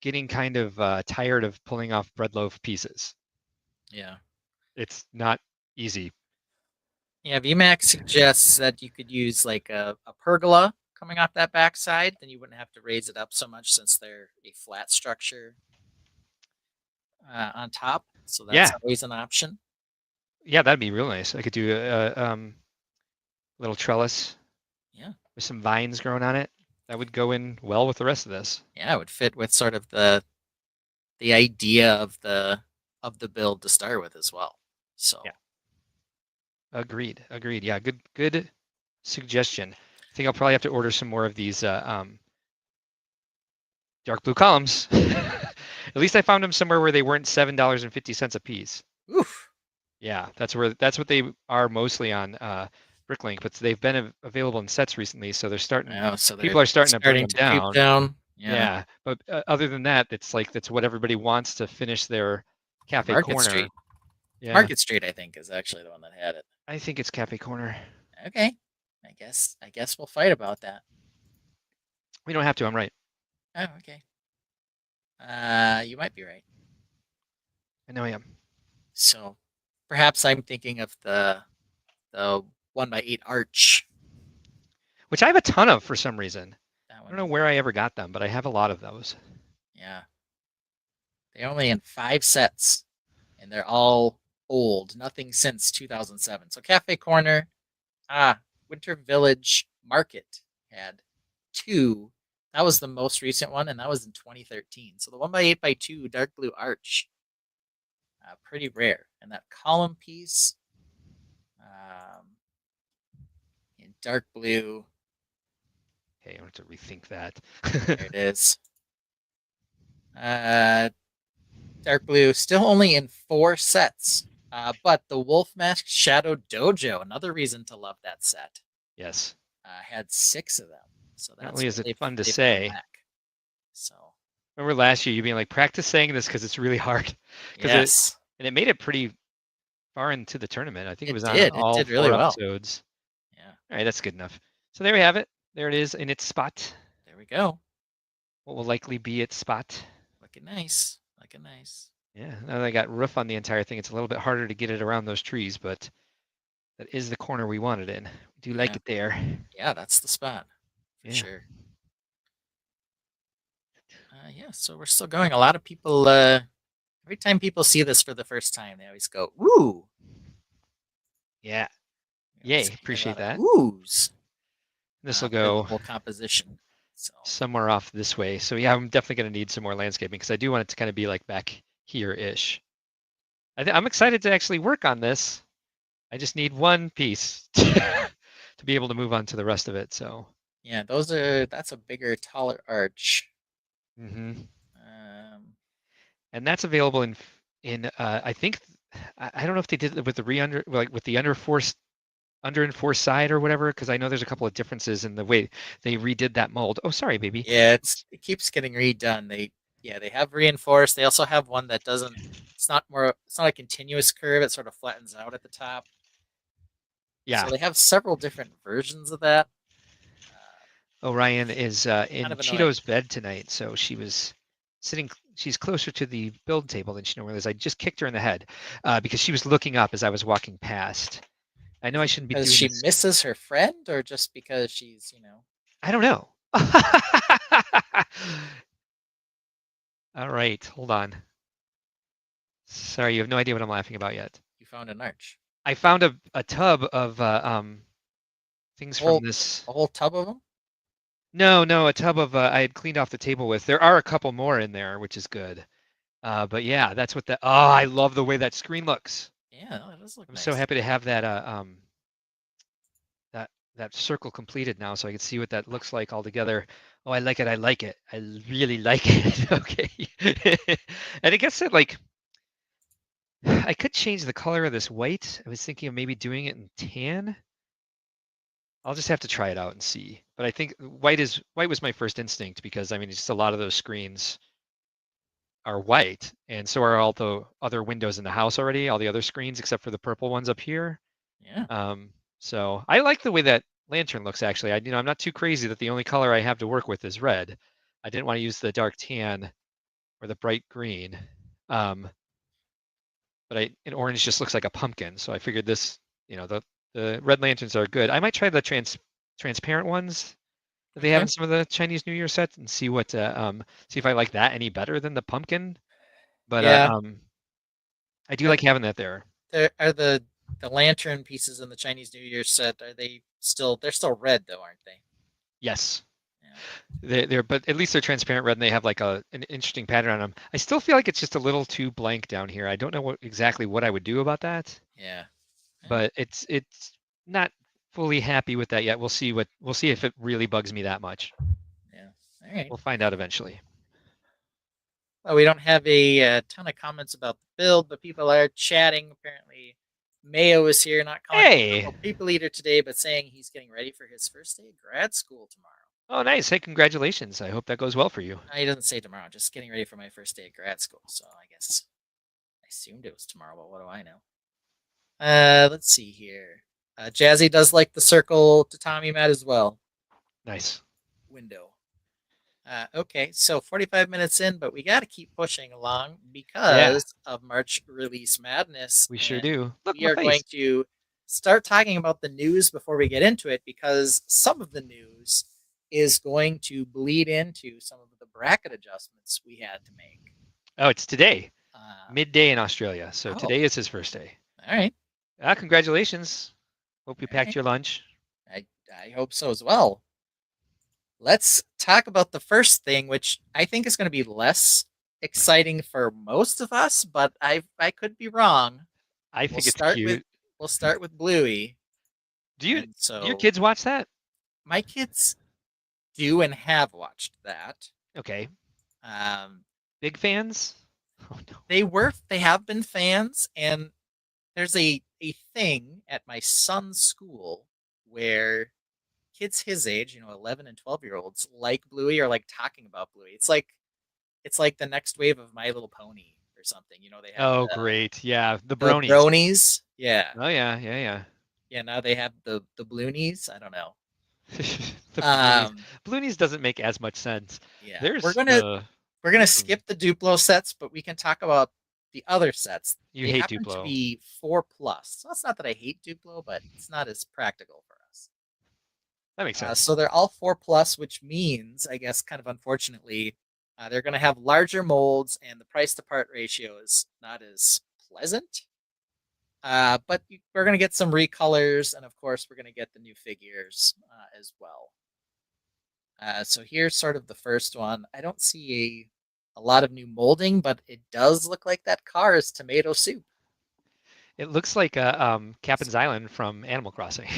getting kind of tired of pulling off bread loaf pieces. Yeah. It's not easy. Yeah, VMAX suggests that you could use like a pergola coming off that backside, then you wouldn't have to raise it up so much since they're a flat structure on top. So that's always an option. Yeah, that'd be real nice. I could do a little trellis. Yeah. With some vines growing on it. That would go in well with the rest of this. Yeah, it would fit with sort of the idea of the build to start with as well. So Yeah. Agreed. Yeah, good suggestion. I think I'll probably have to order some more of these dark blue columns. At least I found them somewhere where they weren't $7.50 a piece. oof. Yeah, that's what they are mostly on Bricklink, but they've been available in sets recently, so they're starting. Oh, so People are starting to bring them creep down. down. Yeah, but other than that, that's what everybody wants to finish their cafe Market corner. Street. Yeah, Market Street, I think, is actually the one that had it. I think it's cafe corner. Okay. I guess we'll fight about that. We don't have to. I'm right. Oh, okay. You might be right. I know I am. So perhaps I'm thinking of the 1x8 arch. Which I have a ton of for some reason. That I one. don't know where I ever got them, but I have a lot of those. Yeah. They're only in 5 sets, and they're all old. Nothing since 2007. So Cafe Corner, Winter Village Market had 2. That was the most recent one, and that was in 2013. So the 1x8x2 dark blue arch, pretty rare. And that column piece, in dark blue. Okay, I have to rethink that. There it is. Dark blue, still only in 4 sets. But the Wolf Mask Shadow Dojo, another reason to love that set, Yes. had 6 of them. So that's Not only is it really fun to they've come say. back. So Remember last year you being like, practice saying this because it's really hard. yes, And it made it pretty far into the tournament. I think it was on did. all It did 4 really well. episodes. Yeah, All right, that's good enough. So there we have it. There it is in its spot. there we go. What will likely be its spot. Looking nice. Looking nice. Yeah, now that I got roof on the entire thing, it's a little bit harder to get it around those trees, but that is the corner we wanted in. We do like Yeah. it there. Yeah, that's the spot for Yeah. sure. Yeah, so we're still going. A lot of people, every time people see this for the first time, they always go, "Ooh!" Yeah. We always Yay, get a appreciate lot of that. Oohs. This will For go the whole composition. So somewhere off this way. So yeah, I'm definitely going to need some more landscaping because I do want it to kind of be like back here-ish. I'm excited to actually work on this. I just need one piece to be able to move on to the rest of it. So yeah, that's a bigger, taller arch. and that's available in I think I don't know if they did it with the with the under-enforced side or whatever, because I know there's a couple of differences in the way they redid that mold. Oh, sorry, baby. Yeah, it keeps getting redone. They have reinforced. They also have one that doesn't. It's not a continuous curve. It sort of flattens out at the top. Yeah. So they have several different versions of that. Orion is in kind of Cheeto's bed tonight, so she was sitting. She's closer to the build table than she normally is. I just kicked her in the head because she was looking up as I was walking past. I know I shouldn't be doing Because she this. misses her friend, or just because she's, I don't know. All right, hold on. Sorry, you have no idea what I'm laughing about yet. You found an arch. I found a tub of things from this. A whole tub of them? No, a tub of I had cleaned off the table with. There are a couple more in there, which is good. But yeah, that's what oh, I love the way that screen looks. Yeah, that does look I'm nice. so happy to have that that circle completed now, so I can see what that looks like all together. Oh, I like it. I like it. I really like it. Okay. And I guess that like I could change the color of this white. I was thinking of maybe doing it in tan. I'll just have to try it out and see. But I think white was my first instinct because I mean just a lot of those screens are white, and so are all the other windows in the house already, all the other screens except for the purple ones up here. Yeah. So I like the way that lantern looks actually. I'm not too crazy that the only color I have to work with is red. I didn't want to use the dark tan or the bright green. But an orange just looks like a pumpkin, so I figured this, the red lanterns are good. I might try the transparent ones that they have in some of the Chinese New Year sets and see what see if I like that any better than the pumpkin. But Yeah. I do like having that there. Are the lantern pieces in the Chinese New Year set, they're still red though, aren't they? Yes. Yeah, But at least they're transparent red and they have like an interesting pattern on them. I still feel like it's just a little too blank down here. I don't know exactly what I would do about that, Yeah. but it's not fully happy with that yet. We'll see if it really bugs me that much. Yeah. All right. We'll find out eventually. Well, we don't have a ton of comments about the build, but people are chatting. Apparently, Mayo is here, not calling Hey. himself a people eater today, but saying he's getting ready for his first day of grad school tomorrow. Oh, nice. Hey, congratulations. I hope that goes well for you. He doesn't say tomorrow, just getting ready for my first day of grad school. So I guess I assumed it was tomorrow, but what do I know? Let's see here. Jazzy does like the circle tatami mat as well. Nice. Window. Okay, so 45 minutes in, but we got to keep pushing along because of March Release Madness. We sure and do. Look, we my are face. going to start talking about the news before we get into it because some of the news is going to bleed into some of the bracket adjustments we had to make. Oh, it's today. Uh, Midday in Australia. So oh. today is his first day. all right. Congratulations. Hope you packed right. your lunch. I hope so as well. Let's talk about the first thing, which I think is going to be less exciting for most of us, but I could be wrong. I think it's cute. We'll start with Bluey. Do your so kids watch that? My kids do and have watched that. Okay. Big fans? Oh no. They have been fans, and there's a thing at my son's school where kids his age, 11 and 12-year-olds like Bluey or like talking about Bluey. It's like the next wave of My Little Pony or something. They have great. Yeah, the the bronies. bronies. Yeah. Oh yeah. Yeah, now they have the bloonies. I don't know. The Bloonies. Bloonies doesn't make as much sense. Yeah. We're gonna skip the Duplo sets, but we can talk about the other sets. You they hate happen Duplo. To be 4+. So it's not that I hate Duplo, but it's not as practical for us. That makes sense. So they're all 4+, which means, I guess, kind of unfortunately, they're going to have larger molds, and the price to part ratio is not as pleasant. But we're going to get some recolors, and of course, we're going to get the new figures as well. So here's sort of the first one. I don't see a lot of new molding, but it does look like that car is tomato soup. It looks like Captain's Island from Animal Crossing.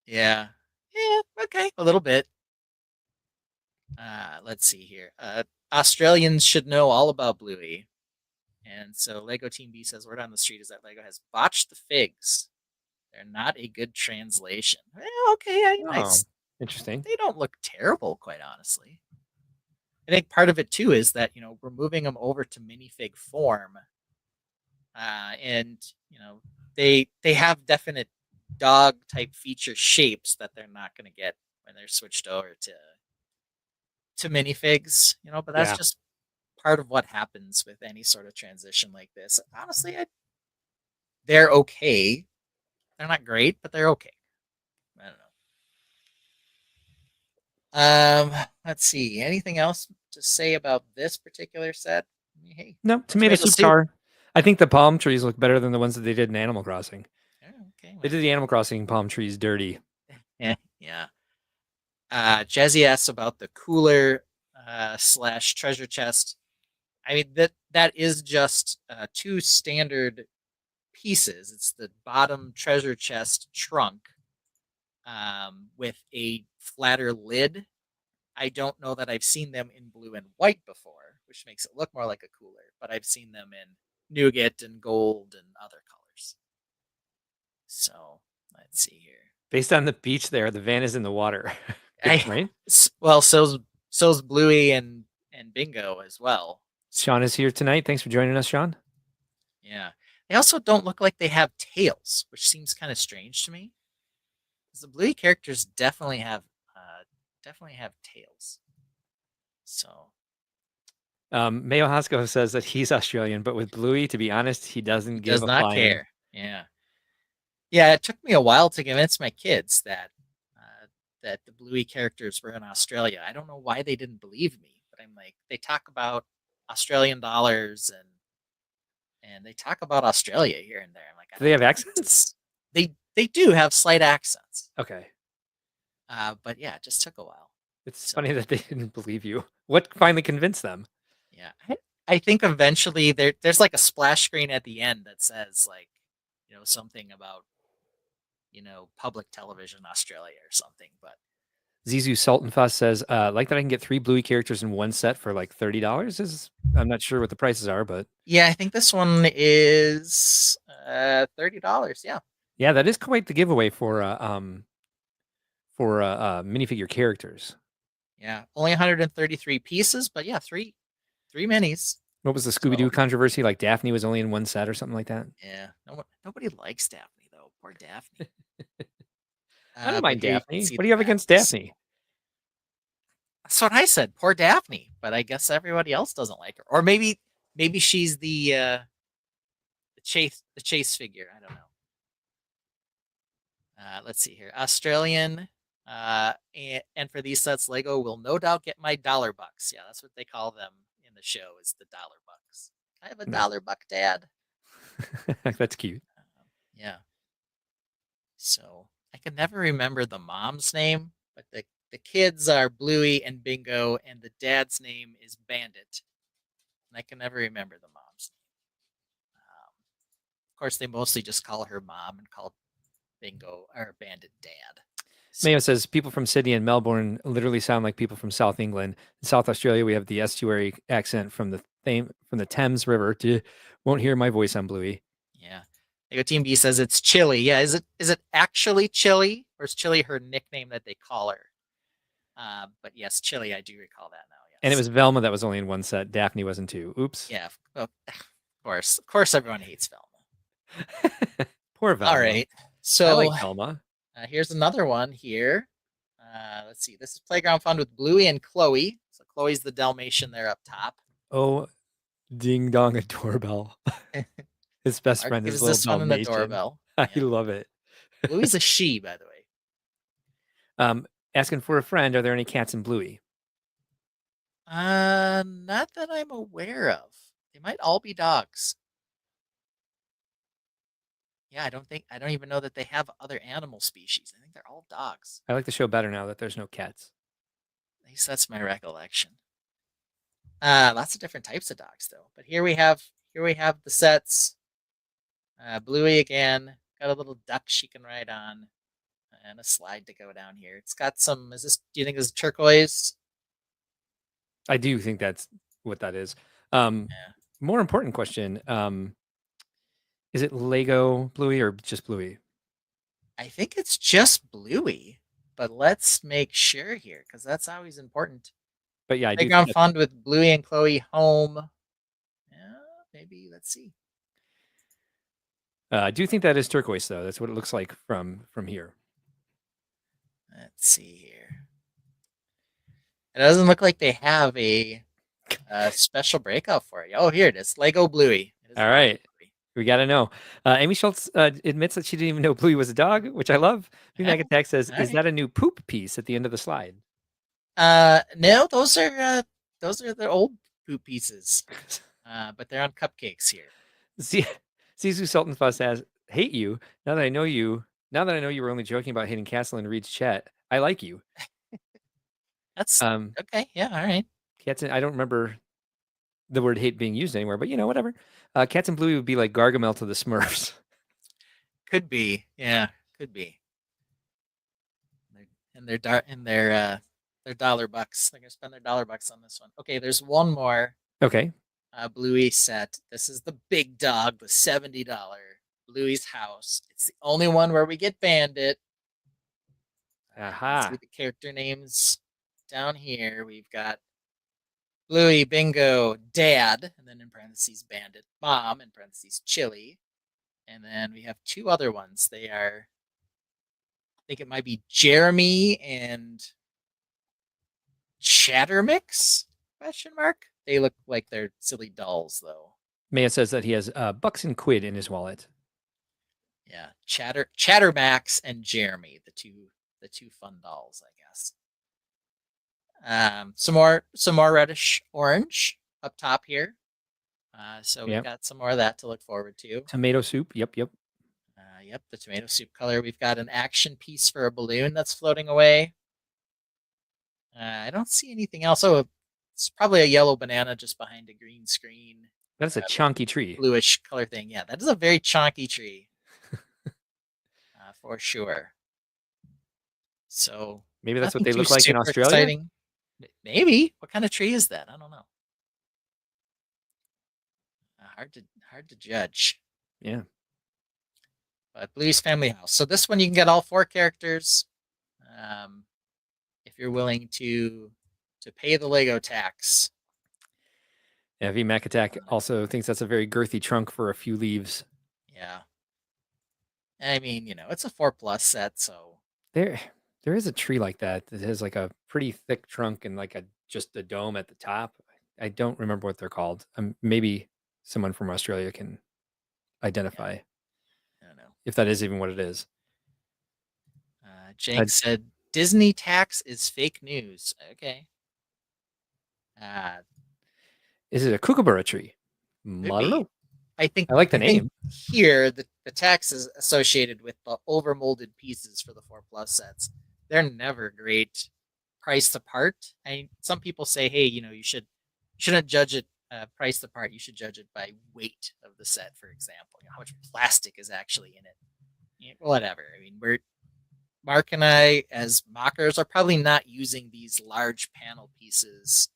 Yeah, okay, a little bit. Let's see here. Australians should know all about Bluey. And so Lego Team B says, word on the street is that Lego has botched the figs. They're not a good translation. Okay, nice. Interesting. They don't look terrible, quite honestly. I think part of it, too, is that, we're moving them over to minifig form. And, they have definite dog-type feature shapes that they're not going to get when they're switched over to minifigs, but that's just part of what happens with any sort of transition like this. Honestly, they're okay. They're not great, but they're okay. I don't know. Let's see. Anything else to say about this particular set? Hey, no, tomato soup car. I think the palm trees look better than the ones that they did in Animal Crossing. Okay. They did the Animal Crossing palm trees dirty. Yeah. Jazzy asks about the cooler / treasure chest. I mean, that is just 2 standard pieces. It's the bottom treasure chest trunk with a flatter lid. I don't know that I've seen them in blue and white before, which makes it look more like a cooler, but I've seen them in nougat and gold and other colors. So let's see here. Based on the beach there, the van is in the water. Right? Well, so's Bluey and Bingo as well. Sean is here tonight. Thanks for joining us, Sean. Yeah. They also don't look like they have tails, which seems kind of strange to me. Because the Bluey characters definitely have tails. So Mayo Hosko says that he's Australian, but with Bluey, to be honest, he does not care. Yeah, it took me a while to convince my kids that the Bluey characters were in Australia. I don't know why they didn't believe me, but I'm like, they talk about Australian dollars and they talk about Australia here and there. I'm like, do they have accents? They do have slight accents. Okay. But yeah, it just took a while. It's So- funny that they didn't believe you. What finally convinced them? Yeah, I think eventually there's like a splash screen at the end that says like, something about, public television Australia or something. But Zizu Sultanfuss says, like that I can get 3 Bluey characters in one set for like $30. I'm not sure what the prices are, but yeah, I think this one is $30. Yeah. yeah, that is quite the giveaway for minifigure characters. Yeah, only 133 pieces, but yeah, three minis. What was the Scooby Doo controversy? Like Daphne was only in one set or something like that. Yeah, nobody likes Daphne though. Poor Daphne. I don't mind but here you can Daphne. see What do the you have against backs. Daphne? That's what I said. Poor Daphne, but I guess everybody else doesn't like her, or maybe she's the chase figure. I don't know. Let's see here. Australian, and for these sets, Lego will no doubt get my $1 bucks. Yeah, that's what they call them in the show, is the $1 bucks. I have a $1 buck, Dad. That's cute. Yeah. So I can never remember the mom's name, but the kids are Bluey and Bingo, and the dad's name is Bandit. And I can never remember the mom's name. Of course, they mostly just call her mom and call Bingo or Bandit dad. So, Mayo says people from Sydney and Melbourne literally sound like people from South England. In South Australia, we have the estuary accent from the Thames River. Won't hear my voice on Bluey. yeah. Lego Team B says it's Chili. Yeah, is it actually Chili, or is Chili her nickname that they call her? But yes, Chili, I do recall that now. Yes. And it was Velma that was only in one set. Daphne wasn't two. Oops. Yeah, of course, everyone hates Velma. Poor Velma. All right, I so like Velma. here's another one here. Let's see. This is Playground Fun with Bluey and Chloe. So Chloe's the Dalmatian there up top. Oh, ding dong, a doorbell. His best Mark friend gives is little this one in the Dalmatian. doorbell. I Yeah. love it. Bluey's a she, by the way. Asking for a friend. Are there any cats in Bluey? Not that I'm aware of. They might all be dogs. Yeah, I don't even know that they have other animal species. I think they're all dogs. I like the show better now that there's no cats. At least that's my recollection. Lots of different types of dogs though. But here we have the sets. Bluey again, got a little duck she can ride on, and a slide to go down here. It's got some. Do you think this is turquoise? I do think that's what that is. Yeah. More important question. Is it Lego Bluey or just Bluey? I think it's just Bluey, but let's make sure here because that's always important. But yeah, I do. Playground Fun with Bluey and Chloe home. Yeah, maybe. Let's see. I do think that is turquoise, though. That's what it looks like from here. Let's see here. It doesn't look like they have a special breakout for it. Oh, here it is. Lego Bluey. It is All Lego right. Bluey. We got to know. Amy Schultz admits that she didn't even know Bluey was a dog, which I love. Mag Attack says, All "Is right. that a new poop piece at the end of the slide?" No, those are the old poop pieces. But they're on cupcakes here. Zizu Sultan Fuss says, "Hate you. Now that I know you were only joking about hating Castle and Reed's chat. I like you." That's okay. Yeah, all right. Cats. I don't remember the word hate being used anywhere, but whatever. Cats and Bluey would be like Gargamel to the Smurfs. Could be. Yeah, could be. And they're $1. They're gonna spend their $1 on this one. Okay, there's one more Okay. Bluey set. This is the big dog, the $70 Bluey's house. It's the only one where we get Bandit. Aha. See the character names down here. We've got Bluey, Bingo, Dad, and then in parentheses Bandit, Mom, in parentheses Chili, and then we have two other ones. They are, I think it might be Jeremy and Chattermix? Question mark. They look like they're silly dolls, though. Maya says that he has bucks and quid in his wallet. Yeah, Chattermax and Jeremy, the two fun dolls, I guess. Some more reddish orange up top here. So we've got some more of that to look forward to. Tomato soup. Yep. Yep, the tomato soup color. We've got an action piece for a balloon that's floating away. I don't see anything else. Oh, it's probably a yellow banana just behind a green screen. That's a chunky tree. Bluish color thing. Yeah, that is a very chunky tree. For sure. So Maybe that's what nothing they too look like in super Australia. exciting. Maybe. What kind of tree is that? I don't know. Hard to judge. Yeah. But Bluey's Family House. So this one you can get all 4 characters. If you're willing to pay the Lego tax. Yeah, V Mac Attack also thinks that's a very girthy trunk for a few leaves. Yeah. I mean, it's a 4+ set, so There is a tree like that has like a pretty thick trunk and like just a dome at the top. I don't remember what they're called. Maybe someone from Australia can identify I don't know. if that is even what it is. Jank said Disney tax is fake news. Okay. Is it a kookaburra tree? I don't know. I think I like the name. Here, the tax is associated with the overmolded pieces for the 4+ sets. They're never great priced apart. Some people say, hey, you shouldn't judge it priced apart. You should judge it by weight of the set, for example. How much plastic is actually in it. Whatever. I mean, Mark and I, as mockers, are probably not using these large panel pieces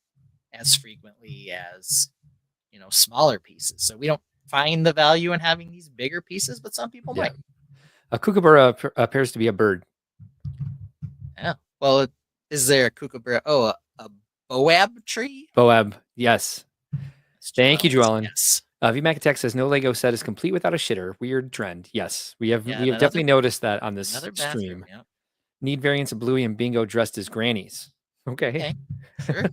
as frequently as smaller pieces. So we don't find the value in having these bigger pieces, but some people might. A kookaburra appears to be a bird. Yeah. Well, is there a kookaburra? Oh, a boab tree? Boab, yes. Thank you, Joellen. Yes. VMAC Attack says no Lego set is complete without a shitter. Weird trend. Yes, we have definitely noticed that on this stream. Yep. Need variants of Bluey and Bingo dressed as grannies. Okay. Sure.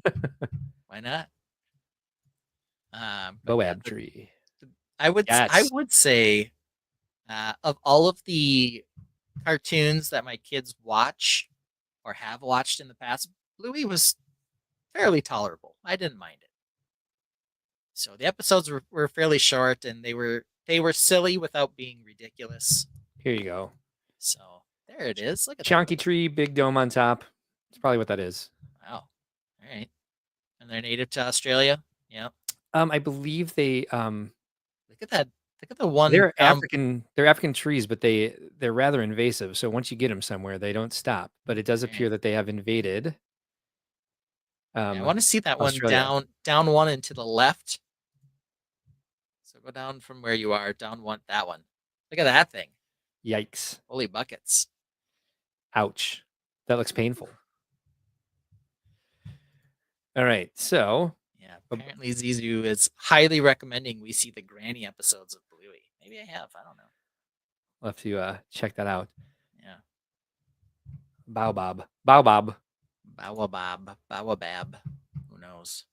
Why not? Boab tree. I would say of all of the cartoons that my kids watch or have watched in the past, Bluey was fairly tolerable. I didn't mind it. So the episodes were fairly short and they were silly without being ridiculous. Here you go. So there it is. Look at chunky tree, big dome on top. That's probably what that is. Wow. All right. And they're native to Australia. Yeah. I believe they look at that. Look at the one. They're African trees, but they're rather invasive. So once you get them somewhere, they don't stop. But it does appear that they have invaded. I want to see that Australia. one down one and to the left. So go down from where you are, down one, that one. Look at that thing. Yikes. Holy buckets. Ouch. That looks painful. All right. So yeah, apparently Zizu is highly recommending we see the granny episodes of Bluey. Maybe I have. I don't know. We'll have to check that out. Yeah. Baobab. Who knows?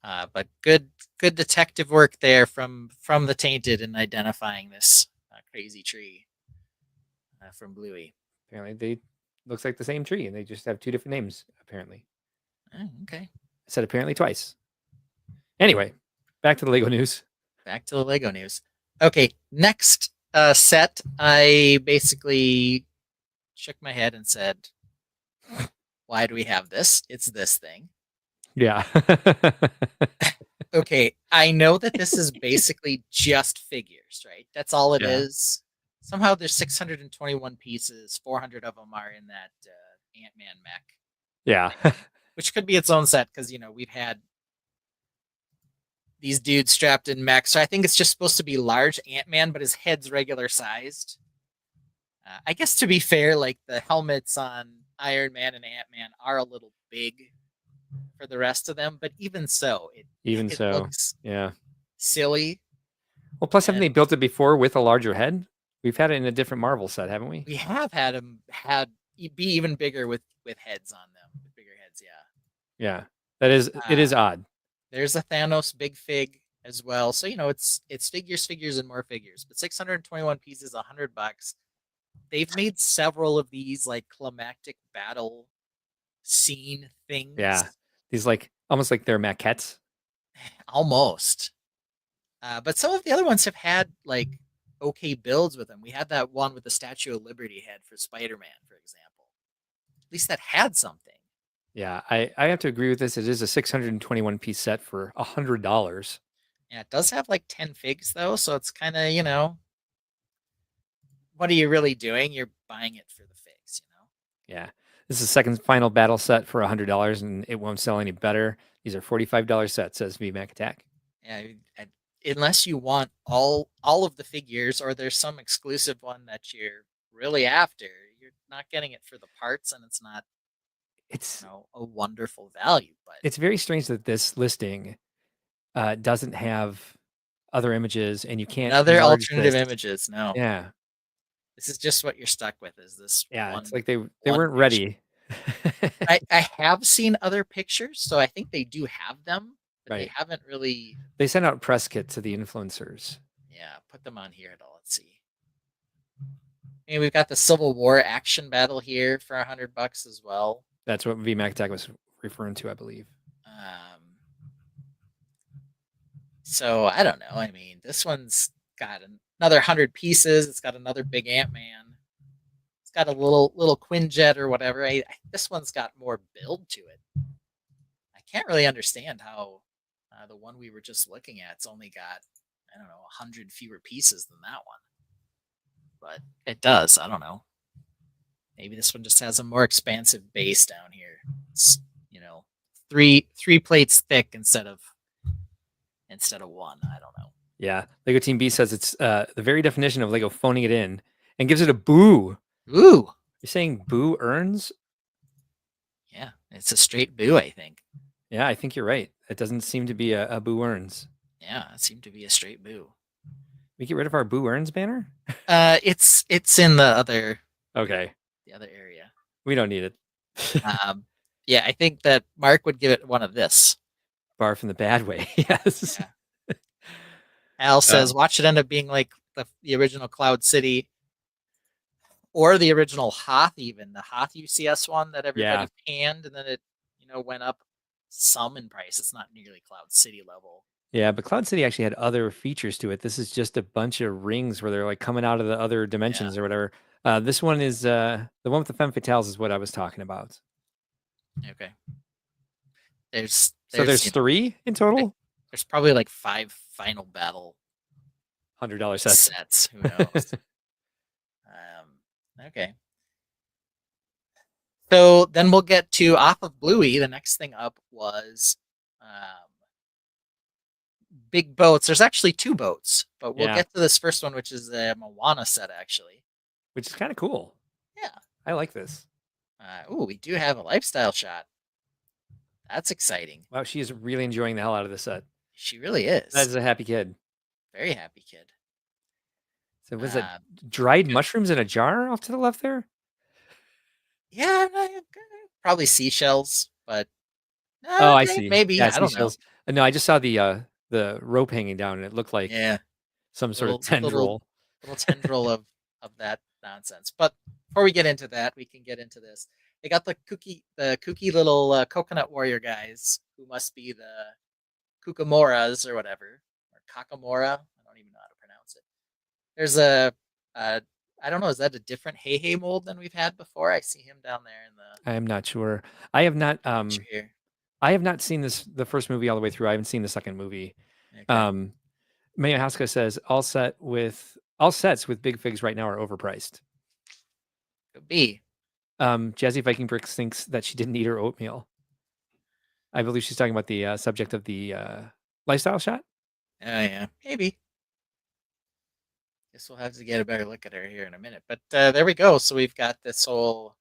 But good detective work there from the Tainted in identifying this crazy tree from Bluey. Apparently, they looks like the same tree, and they just have 2 different names. Apparently. Oh, okay. I said apparently twice. Anyway, back to the Lego news. Okay, next set, I basically shook my head and said, why do we have this? It's this thing. Yeah. Okay, I know that this is basically just figures, right? That's all it is. Somehow there's 621 pieces, 400 of them are in that Ant-Man mech. Yeah. Which could be its own set, because, we've had these dudes strapped in mechs. So I think it's just supposed to be large Ant-Man, but his head's regular sized. I guess to be fair, like the helmets on Iron Man and Ant-Man are a little big for the rest of them, but even so, it looks silly. Well, plus haven't they built it before with a larger head? We've had it in a different Marvel set, haven't we? We have had them be even bigger with heads on them, with bigger heads. Yeah, that is it is odd. There's a Thanos big fig as well, so it's figures, and more figures. But 621 pieces, $100. They've made several of these like climactic battle scene things. Yeah, these almost like they're maquettes. Almost. But some of the other ones have had like okay builds with them. We had that one with the Statue of Liberty head for Spider-Man, for example. At least that had something. Yeah, I have to agree with this. It is a 621 piece set for $100. Yeah, it does have like 10 figs though, so it's kind of, what are you really doing? You're buying it for the figs, Yeah. This is the second final battle set for $100, and it won't sell any better. These are $45 sets, says VMAC Attack. Yeah, unless you want all of the figures, or there's some exclusive one that you're really after, you're not getting it for the parts, and it's not It's a wonderful value. But it's very strange that this listing doesn't have other images, and you can't other enlarge alternative this. images, no. Yeah, This is just what you're stuck with. Is this yeah. one? It's like they one weren't picture. ready. I have seen other pictures, so I think they do have them, but they Right. haven't really. They sent out press kit to the influencers. Yeah, put them on here at all. Let's see. And we've got the Civil War action battle here for $100 as well. That's what VMAC Attack was referring to, I believe. So I don't know. I mean, this one's got another 100 pieces. It's got another big Ant-Man. It's got a little Quinjet or whatever. This one's got more build to it. I can't really understand how the one we were just looking at, it's only got, I don't know, 100 fewer pieces than that one. But it does. I don't know. Maybe this one just has a more expansive base down here. It's, three plates thick instead of one. I don't know. Yeah. Lego Team B says it's the very definition of Lego phoning it in and gives it a boo. Ooh. You're saying boo earns? Yeah, it's a straight boo, I think. Yeah, I think you're right. It doesn't seem to be a boo earns. Yeah, it seemed to be a straight boo. We get rid of our boo earns banner? It's in the other Okay. the other area. We don't need it. Yeah, I think that Mark would give it one of this. Barf in the bad way. Yes. Yeah. Al says, watch it end up being like the original Cloud City or the original Hoth, even the Hoth UCS one that everybody panned, and then it went up some in price. It's not nearly Cloud City level. Yeah, but Cloud City actually had other features to it. This is just a bunch of rings where they're like coming out of the other dimensions or whatever. This one is the one with the femme fatales is what I was talking about. Okay. There's there's 3 in total. There's probably like 5 final battle $100 sets. Who knows? Okay. So then we'll get to off of Bluey. The next thing up was big boats. There's actually 2 boats, but we'll get to this first one, which is a Moana set, actually. Which is kind of cool. Yeah. I like this. We do have a lifestyle shot. That's exciting. Wow, she is really enjoying the hell out of this set. She really is. That is a happy kid. Very happy kid. So was it dried mushrooms in a jar off to the left there? Yeah, probably seashells, but I see. Maybe Yeah, I don't know. No, I just saw the rope hanging down, and it looked like some sort of tendril. Little tendril of that nonsense. But before we get into that, we can get into this. They got the kooky little coconut warrior guys, who must be the Kukamoras or whatever, or Kakamora. I don't even know how to pronounce it. There's I don't know, is that a different Hey mold than we've had before? I see him down there in the. I am not sure. I have not. Here. I have not seen the first movie all the way through. I haven't seen the second movie. Okay. Maya Haska says all sets with big figs right now are overpriced. Could be. Jazzy Viking Bricks thinks that she didn't eat her oatmeal. I believe she's talking about the subject of the lifestyle shot. Oh yeah, maybe. Guess we'll have to get a better look at her here in a minute. But there we go. So we've got this whole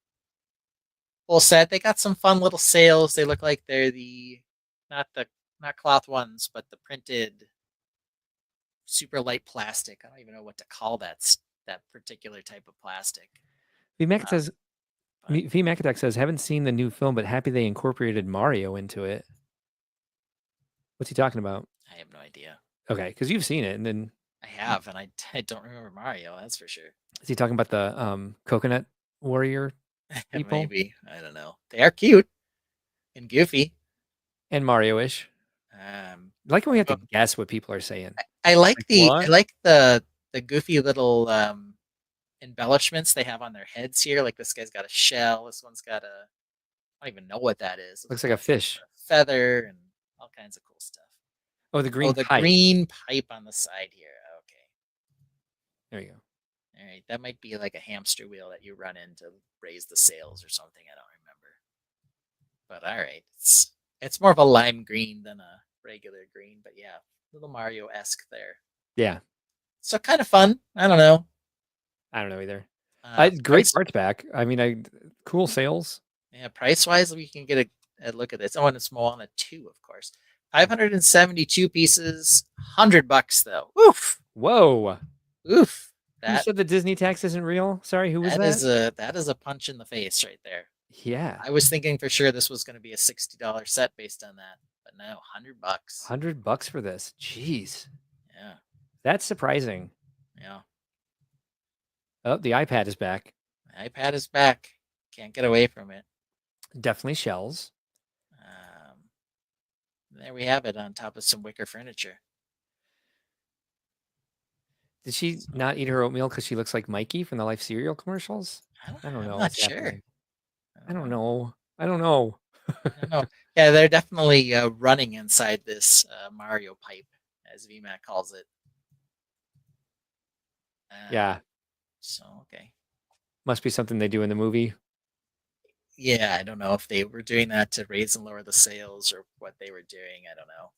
set. They got some fun little sails. They look like they're not cloth ones, but the printed super light plastic. I don't even know what to call that particular type of plastic. VMAC says, haven't seen the new film, but happy they incorporated Mario into it. What's he talking about? I have no idea. Okay, because you've seen it, and then I have, and I don't remember Mario. That's for sure. Is he talking about the coconut warrior people? Maybe. I don't know. They are cute and goofy and Mario-ish. I like when we have to guess what people are saying. I like the the goofy little embellishments they have on their heads here. Like this guy's got a shell. This one's got a, I don't even know what that is. Looks like a fish. Feather and all kinds of cool stuff. Oh, the green the pipe. green pipe on the side here. Okay. There you go. All right. That might be like a hamster wheel that you run in to raise the sails or something. I don't remember. But all right. It's more of a lime green than a regular green. But yeah, little Mario-esque there. Yeah. So kind of fun. I don't know. I don't know either. Great parts back. I mean, cool sales. Yeah, price-wise, we can get a look at this. Oh, and it's Moana 2, of course. 572 pieces, $100 though. Oof. Whoa. Oof. Who said the Disney tax isn't real? Sorry, who was that? That is a punch in the face right there. Yeah. I was thinking for sure this was going to be a $60 set based on that, but no, $100. $100 for this. Jeez. Yeah. That's surprising. Yeah. Oh, the iPad is back. The iPad is back. Can't get away from it. Definitely shells. There we have it on top of some wicker furniture. Did she not eat her oatmeal because she looks like Mikey from the Life cereal commercials? I don't know. I'm not sure. I don't know. I don't know. Yeah, they're definitely running inside this Mario pipe, as VMAC calls it. Yeah. So, okay. Must be something they do in the movie. Yeah, I don't know if they were doing that to raise and lower the sales or what they were doing. I don't know.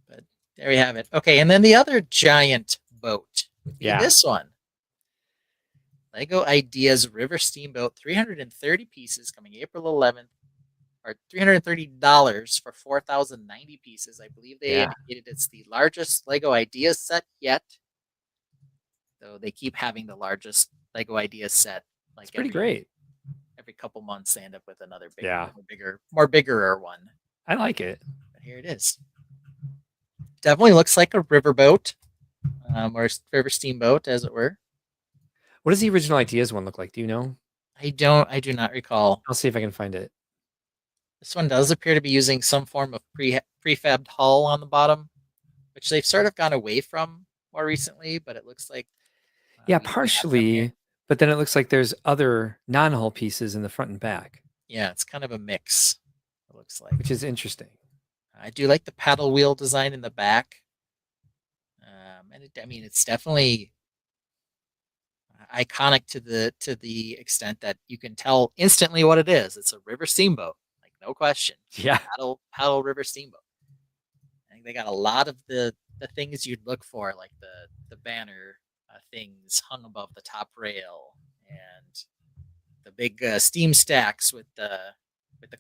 But there we have it. Okay, and then the other giant boat. Yeah. This one. Lego Ideas River Steamboat, 330 pieces coming April 11th, or $330 for 4,090 pieces. I believe they indicated it's the largest Lego Ideas set yet. Though they keep having the largest Lego Ideas set. Like it's pretty great. Every couple months, they end up with another more bigger one. I like it. But here it is. Definitely looks like a riverboat, or river steamboat, as it were. What does the original Ideas one look like? Do you know? I do not recall. I'll see if I can find it. This one does appear to be using some form of prefabbed hull on the bottom, which they've sort of gone away from more recently, but it looks like yeah, partially. But then it looks like there's other non-hull pieces in the front and back. Yeah, it's kind of a mix, it looks like. Which is interesting. I do like the paddle wheel design in the back. And it's definitely iconic to the extent that you can tell instantly what it is. It's a river steamboat, like no question. Yeah. Paddle river steamboat. I think they got a lot of the things you'd look for, like the banner things hung above the top rail and the big steam stacks with the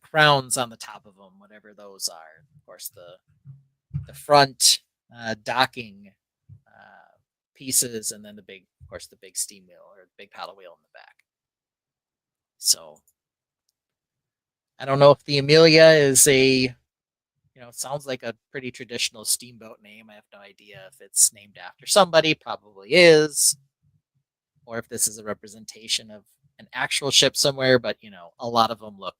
crowns on the top of them, whatever those are. Of course, the front docking pieces, and then the big steam wheel or the big paddle wheel in the back. So I don't know if the Amelia is it sounds like a pretty traditional steamboat name. I have no idea if it's named after somebody, probably is, or if this is a representation of an actual ship somewhere, but a lot of them look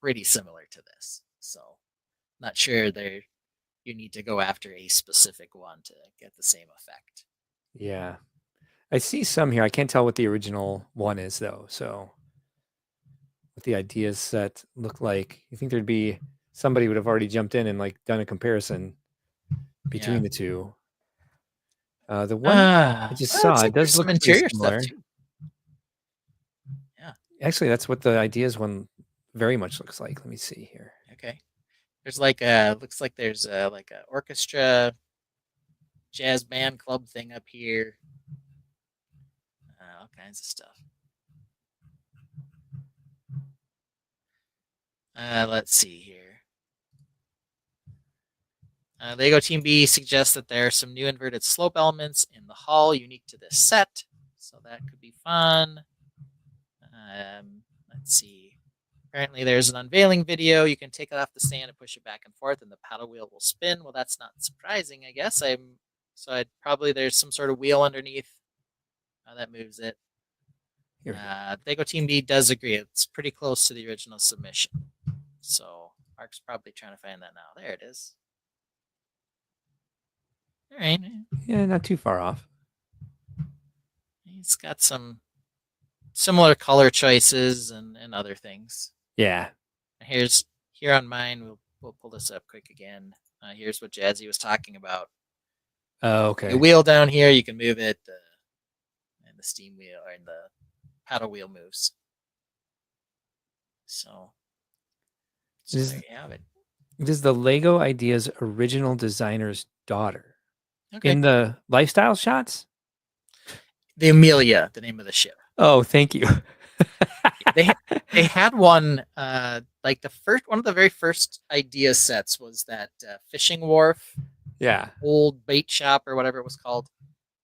pretty similar to this. So not sure you need to go after a specific one to get the same effect. Yeah. I see some here. I can't tell what the original one is though. So what the Ideas set look like. You think there'd be somebody would have already jumped in and done a comparison between the two. The one I just saw, it does look interior similar. Stuff too. Yeah. Actually, that's what the Ideas one very much looks like. Let me see here. Okay. There's looks like there's a orchestra, jazz band club thing up here. All kinds of stuff. Let's see here. Lego Team B suggests that there are some new inverted slope elements in the hull unique to this set, so that could be fun. Let's see. Apparently there's an unveiling video. You can take it off the stand and push it back and forth, and the paddle wheel will spin. Well, that's not surprising, I guess. There's some sort of wheel underneath that moves it. Lego Team B does agree. It's pretty close to the original submission. So Mark's probably trying to find that now. There it is. All right. Yeah, not too far off. He's got some similar color choices and other things. Yeah. Here on mine. We'll pull this up quick again. Here's what Jazzy was talking about. Oh, okay. The wheel down here, you can move it, and the steam wheel or the paddle wheel moves. So there you have it. This is the Lego Ideas original designer's daughter. Okay. In the lifestyle shots? The Amelia, the name of the ship. Oh, thank you. They had one like one of the very first idea sets was that fishing wharf, Yeah. old bait shop or whatever it was called,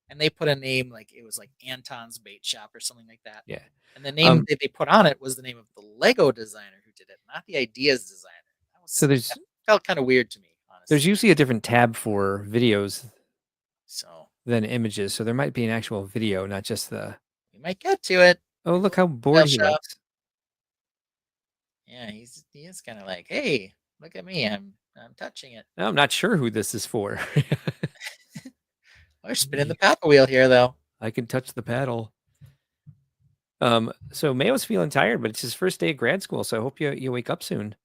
and they put a name like it was like Anton's Bait Shop or something like that. Yeah. And the name that they put on it was the name of the Lego designer who did it, not the ideas designer. That felt kind of weird to me, honestly. There's usually a different tab for videos so than images, so there might be an actual video, not just the. we might get to it. Oh, look how bored he shop. looks. Yeah, he is kind of like, hey, look at me, I'm touching it. I'm not sure who this is for. We're spinning the paddle wheel here, though. I can touch the paddle. So Mayo's feeling tired, but it's his first day of grad school, so I hope you wake up soon.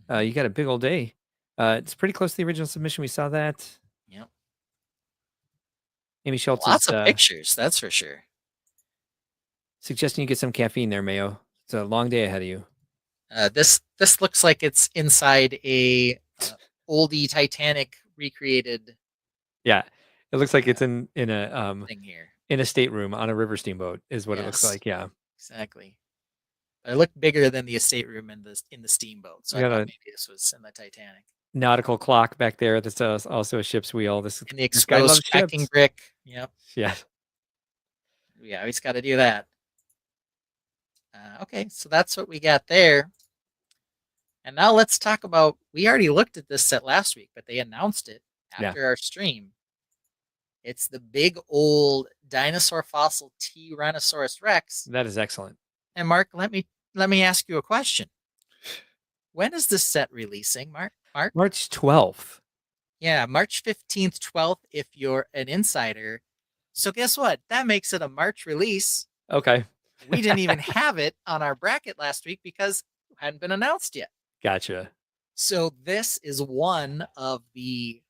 You got a big old day. It's pretty close to the original submission. We saw that. Yep. Amy Schultz Lots is of pictures, that's for sure. suggesting you get some caffeine there, Mayo. It's a long day ahead of you. This looks like it's inside a oldie Titanic recreated. Yeah, it looks like it's in a thing here in a stateroom on a river steamboat is what it looks like. Yeah, exactly. But it looked bigger than the estate room in the steamboat, so I thought maybe this was in the Titanic. Nautical clock back there. That's also a ship's wheel. This and the exposed packing brick. Yep. Yeah. We always got to do that. Okay, so that's what we got there. And now let's talk about, we already looked at this set last week, but they announced it after our stream. It's the big old dinosaur fossil Tyrannosaurus Rex. That is excellent. And Mark, let me ask you a question. When is this set releasing, Mark? March 12th. Yeah, March 15th, 12th, if you're an insider. So guess what? That makes it a March release. Okay. We didn't even have it on our bracket last week because it hadn't been announced yet. Gotcha. So this is one of the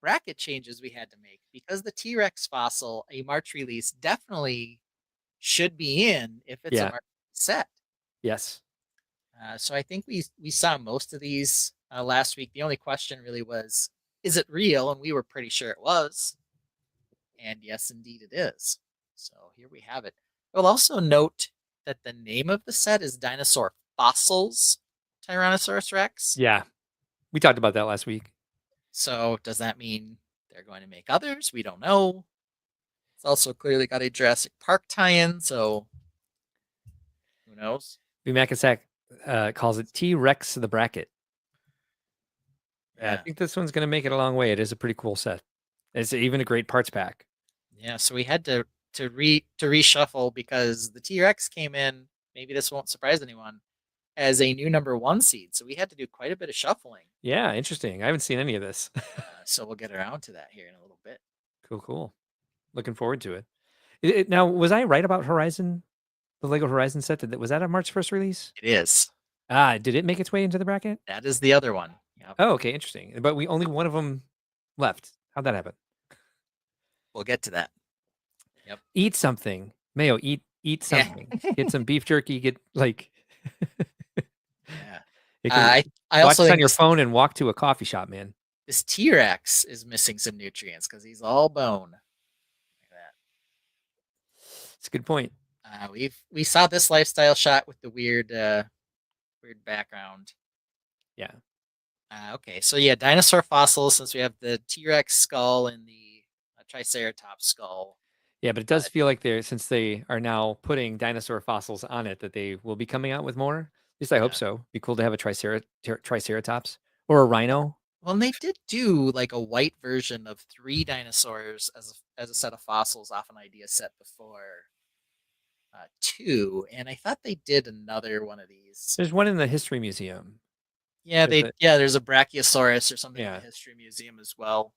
bracket changes we had to make because the T-Rex fossil, a March release, definitely should be in if it's a March set. Yes. So I think we saw most of these last week. The only question really was, is it real? And we were pretty sure it was. And yes, indeed it is. So here we have it. We'll also note that the name of the set is Dinosaur Fossils Tyrannosaurus Rex. Yeah. We talked about that last week. So does that mean they're going to make others? We don't know. It's also clearly got a Jurassic Park tie-in, so who knows? B. Macasack calls it T-Rex the bracket. Yeah, I think this one's going to make it a long way. It is a pretty cool set. It's even a great parts pack. Yeah, so we had to reshuffle because the T-Rex came in, maybe this won't surprise anyone, as a new #1 seed. So we had to do quite a bit of shuffling. Yeah, interesting. I haven't seen any of this. So we'll get around to that here in a little bit. Cool. Looking forward to it. Now, was I right about Horizon? The Lego Horizon set? Was that a March 1st release? It is. Did it make its way into the bracket? That is the other one. Yep. Oh, okay, interesting. But we only one of them left. How'd that happen? We'll get to that. Yep. Eat something. Mayo, eat something. Get some beef jerky, get like I watch also this think on your phone and walk to a coffee shop, man. This T-Rex is missing some nutrients because he's all bone. Like that. It's a good point. We saw this lifestyle shot with the weird background. Yeah. Okay, so yeah, dinosaur fossils. Since we have the T-Rex skull and the Triceratops skull. Yeah, but it does feel like since they are now putting dinosaur fossils on it, that they will be coming out with more. At least I hope so. Be cool to have a Triceratops or a rhino. Well, and they did do like a white version of 3 dinosaurs as a set of fossils off an idea set before 2, and I thought they did another one of these. There's one in the History Museum. Yeah, there's a Brachiosaurus or something in the History Museum as well.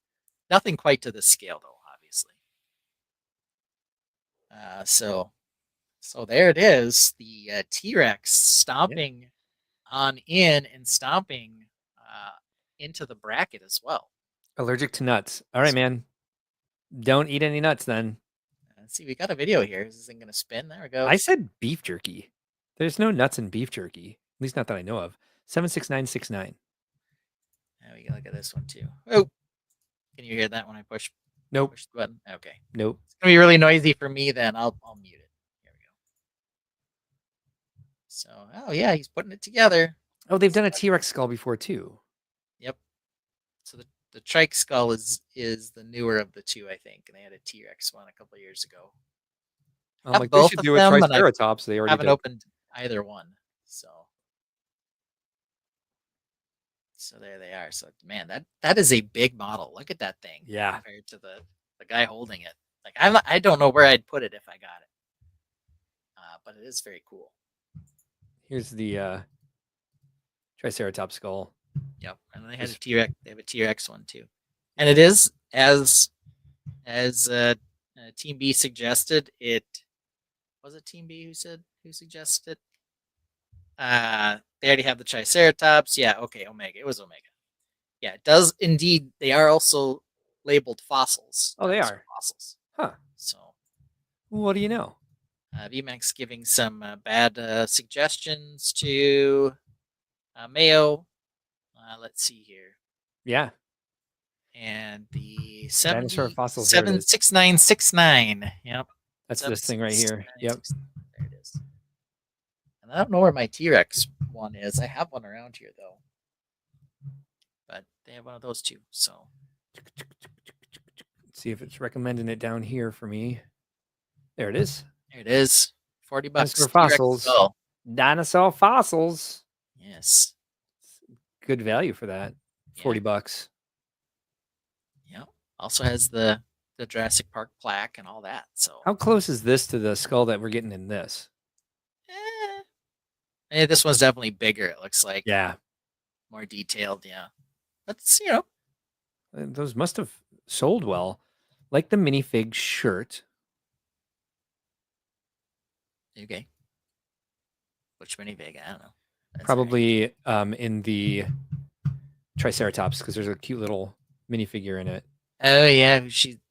Nothing quite to this scale, though, obviously. So there it is. The T-Rex stomping on in and stomping into the bracket as well. Allergic to nuts. All right, man. Don't eat any nuts then. Let's see, we got a video here. Is this thing going to spin? There we go. I said beef jerky. There's no nuts in beef jerky. At least not that I know of. 76969. There we go. Look at this one too. Oh, can you hear that when I push Nope. the button? Okay. Nope. It's going to be really noisy for me then. I'll mute it. Here we go. So, oh yeah, he's putting it together. Oh, they've done a T-Rex skull before too. Yep. So the trike skull is the newer of the two, I think, and they had a T-Rex one a couple of years ago. I'm Have like, they both should of do a them, and I Triceratops. They already haven't did. opened either one. So there they are. So man, that is a big model. Look at that thing. Yeah. Compared to the guy holding it. Like I don't know where I'd put it if I got it. But it is very cool. Here's the Triceratops skull. Yep. And they had a T-Rex. They have a T-Rex one too. And it is as Team B suggested. It was it Team B who suggested it. They already have the Triceratops. Yeah, okay, Omega. It was Omega. Yeah, it does indeed. They are also labeled fossils. Oh, they are fossils. Huh. So, what do you know? VMAX giving some bad suggestions to Mayo. Let's see here. Yeah. And the Dinosaur fossils. There it is. 76969. Yep. That's this thing right here. Yep. There it is. And I don't know where my T-Rex one is. I have one around here though. But they have one of those too. So let's see if it's recommending it down here for me. There it is. There it is. $40. Dinosaur fossils. Skull. Dinosaur fossils. Yes. Good value for that. $40. Yeah. Also has the Jurassic Park plaque and all that. So how close is this to the skull that we're getting in this? This one's definitely bigger, it looks like. Yeah. More detailed, yeah. That's, those must have sold well. Like the minifig shirt. Okay. Which minifig? I don't know. That's probably in the Triceratops, because there's a cute little minifigure in it. Oh yeah,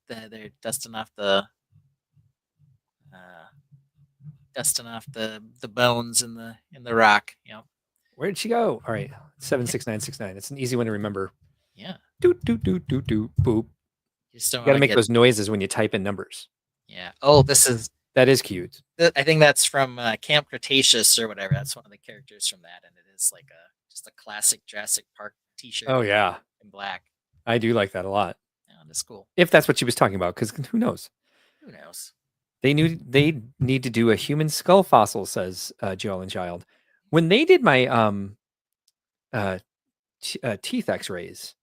they're dusting off the bones in the rock. Yeah. Where did she go? All right, 76969. It's an easy one to remember. Yeah. Doot doot doot doot doot boop. You just don't gotta make those noises when you type in numbers. Yeah. Oh, that is cute. I think that's from Camp Cretaceous or whatever. That's one of the characters from that, and it is like just a classic Jurassic Park T-shirt. Oh yeah, in black. I do like that a lot. Yeah, that's cool. If that's what she was talking about, because who knows? Who knows? They need to do a human skull fossil, says Joel and Child. When they did my teeth X-rays,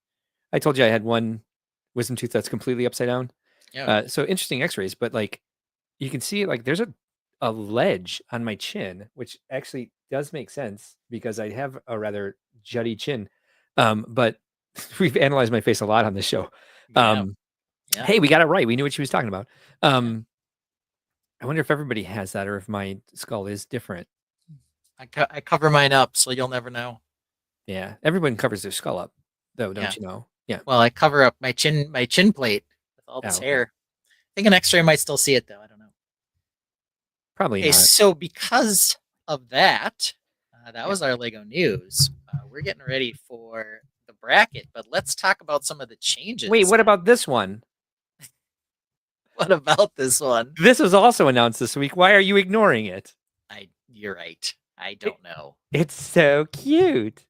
I told you I had one wisdom tooth that's completely upside down. Yeah. So interesting X-rays, but like you can see, like there's a ledge on my chin, which actually does make sense because I have a rather jutty chin. But we've analyzed my face a lot on this show. Yeah. Hey, we got it right. We knew what she was talking about. I wonder if everybody has that or if my skull is different. I cover mine up, so you'll never know. Yeah, everyone covers their skull up, though, don't you know? Yeah. Well, I cover up my chin plate with all this hair. I think an X-ray might still see it, though. I don't know. Probably not. So because of that, that was our Lego news. We're getting ready for the bracket, but let's talk about some of the changes. Wait, what about this one? What about this one? This was also announced this week. Why are you ignoring it? You're right. I don't know. It's so cute.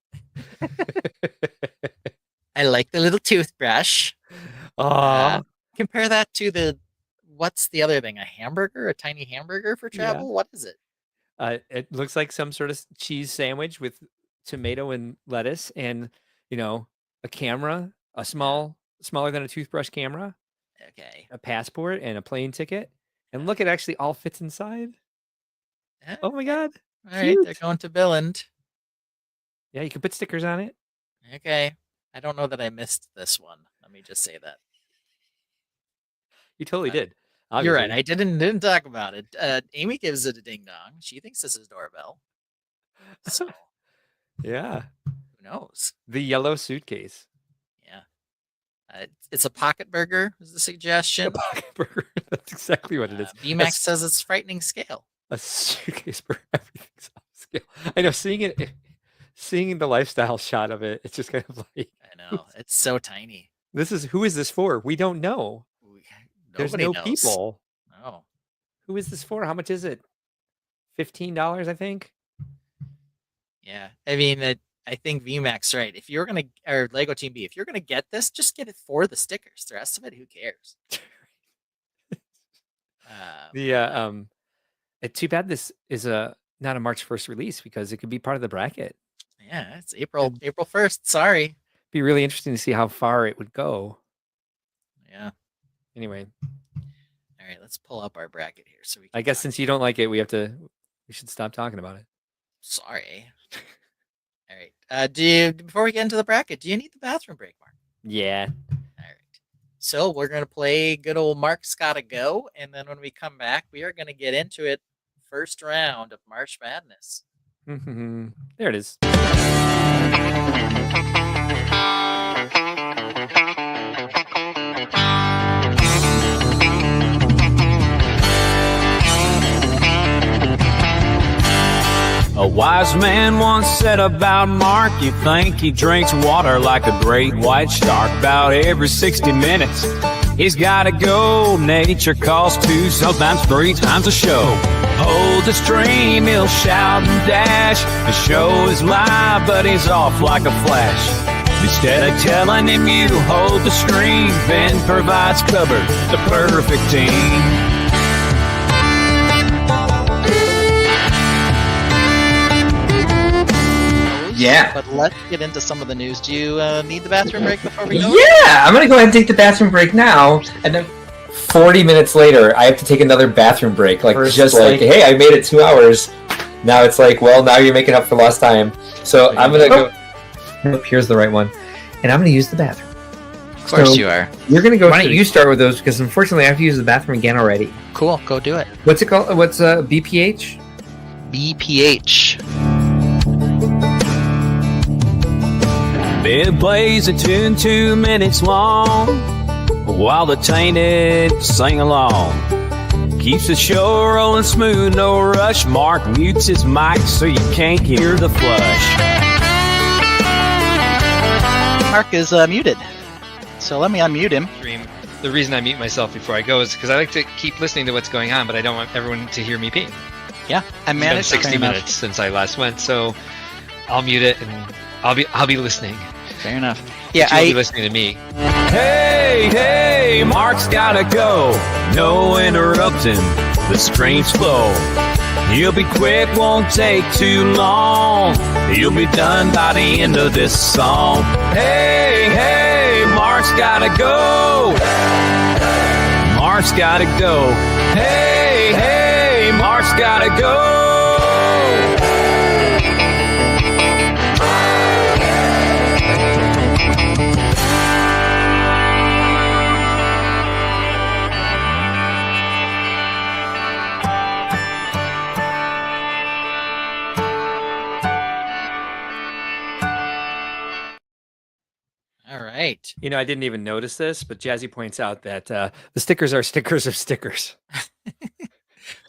I like the little toothbrush. Compare that to what's the other thing? A hamburger? A tiny hamburger for travel? Yeah. What is it? It looks like some sort of cheese sandwich with tomato and lettuce and, a camera, smaller than a toothbrush camera. Okay. A passport and a plane ticket. And look, it actually all fits inside. Oh my God. All right, they're going to Billund. Yeah, you can put stickers on it. Okay. I don't know that I missed this one. Let me just say that. You totally did. You're right. Obviously. I didn't talk about it. Amy gives it a ding dong. She thinks this is doorbell. So Yeah. who knows? The yellow suitcase. Yeah. It's a pocket burger. Is the suggestion? A pocket burger. That's exactly what it is. VMAX says it's frightening scale. A suitcase for everything's off scale. I know. Seeing the lifestyle shot of it, it's just kind of like, I know it's so tiny. who is this for? We don't know. There's Nobody no knows. people. No. Who is this for? How much is it? $15, I think. Yeah. I mean, I think VMAX right. If you're gonna or Lego Team B, if you're gonna get this, just get it for the stickers. The rest of it, who cares? It's too bad this is not a March 1st release because it could be part of the bracket. Yeah, it's April 1st. Sorry. Be really interesting to see how far it would go. Yeah. Anyway, all right, let's pull up our bracket here. So I guess since you don't like it, we should stop talking about it. Sorry. All right. Before we get into the bracket, do you need the bathroom break, Mark? Yeah. All right. So we're gonna play good old Mark's Gotta Go, and then when we come back, we are gonna get into it. First round of March Madness. There it is. A wise man once said about Mark, you think he drinks water like a great white shark. About every 60 minutes, he's gotta go. Nature calls 2, sometimes 3 times a show. Hold the stream, he'll shout and dash. The show is live, but he's off like a flash. Instead of telling him you hold the screen, Ben provides cover, the perfect team. Yeah. But let's get into some of the news. Do you need the bathroom break before we go? Yeah, I'm gonna go ahead and take the bathroom break now, and then 40 minutes later, I have to take another bathroom break. Like, hey, I made it 2 hours. Now it's like, well, now you're making up for lost time. So I'm gonna go. Nope, here's the right one, and I'm gonna use the bathroom. Of course you are. You're gonna go. Why don't you start with those? Because unfortunately, I have to use the bathroom again already. Cool, go do it. What's it called? What's BPH? BPH. It plays a tune 2 minutes long while the Tainted sing along. Keeps the show rolling smooth, no rush. Mark mutes his mic so you can't hear the flush. Mark is muted, so let me unmute him. The reason I mute myself before I go is because I like to keep listening to what's going on, but I don't want everyone to hear me pee. Yeah, I managed 60 minutes since I last went, so I'll mute it and I'll be listening. Fair enough. Yeah, I'll be listening to me. Hey, Mark's gotta go. No interrupting the strange flow. He'll be quick, won't take too long. He'll be done by the end of this song. Hey, Mark's gotta go. Mark's gotta go. Hey, Mark's gotta go. Right. You know, I didn't even notice this, but Jazzy points out that the stickers are stickers of stickers.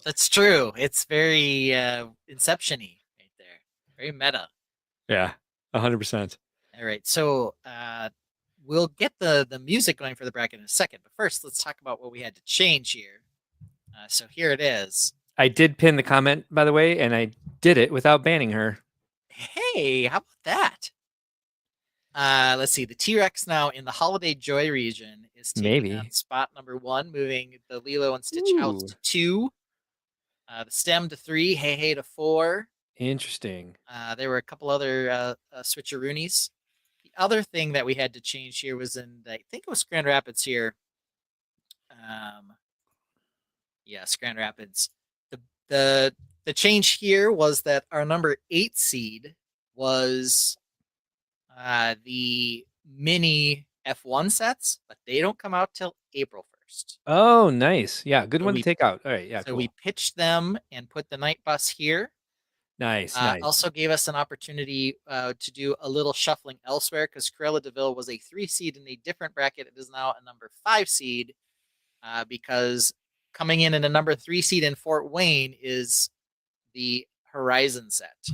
That's true. It's very Inception-y right there. Very meta. Yeah, 100%. All right. So we'll get the music going for the bracket in a second. But first, let's talk about what we had to change here. So here it is. I did pin the comment, by the way, and I did it without banning her. Hey, how about that? Let's see. The T-Rex now in the Holiday Joy region is taking on spot number 1, moving the Lilo and Stitch house to 2. The Stem to 3, Hey to 4. Interesting. There were a couple other switcheroonies. The other thing that we had to change here was I think it was Grand Rapids here. Yes, Grand Rapids. The change here was that our number 8 seed was the mini F1 sets, but they don't come out till April first. Oh, nice. Yeah, good So one to we- take out. All right, yeah, So cool. we pitched them and put the night bus here. Nice. Also gave us an opportunity to do a little shuffling elsewhere because Cruella de Vil was a 3 seed in a different bracket. It is now a number 5 seed because coming in a number 3 seed in Fort Wayne is the Horizon set.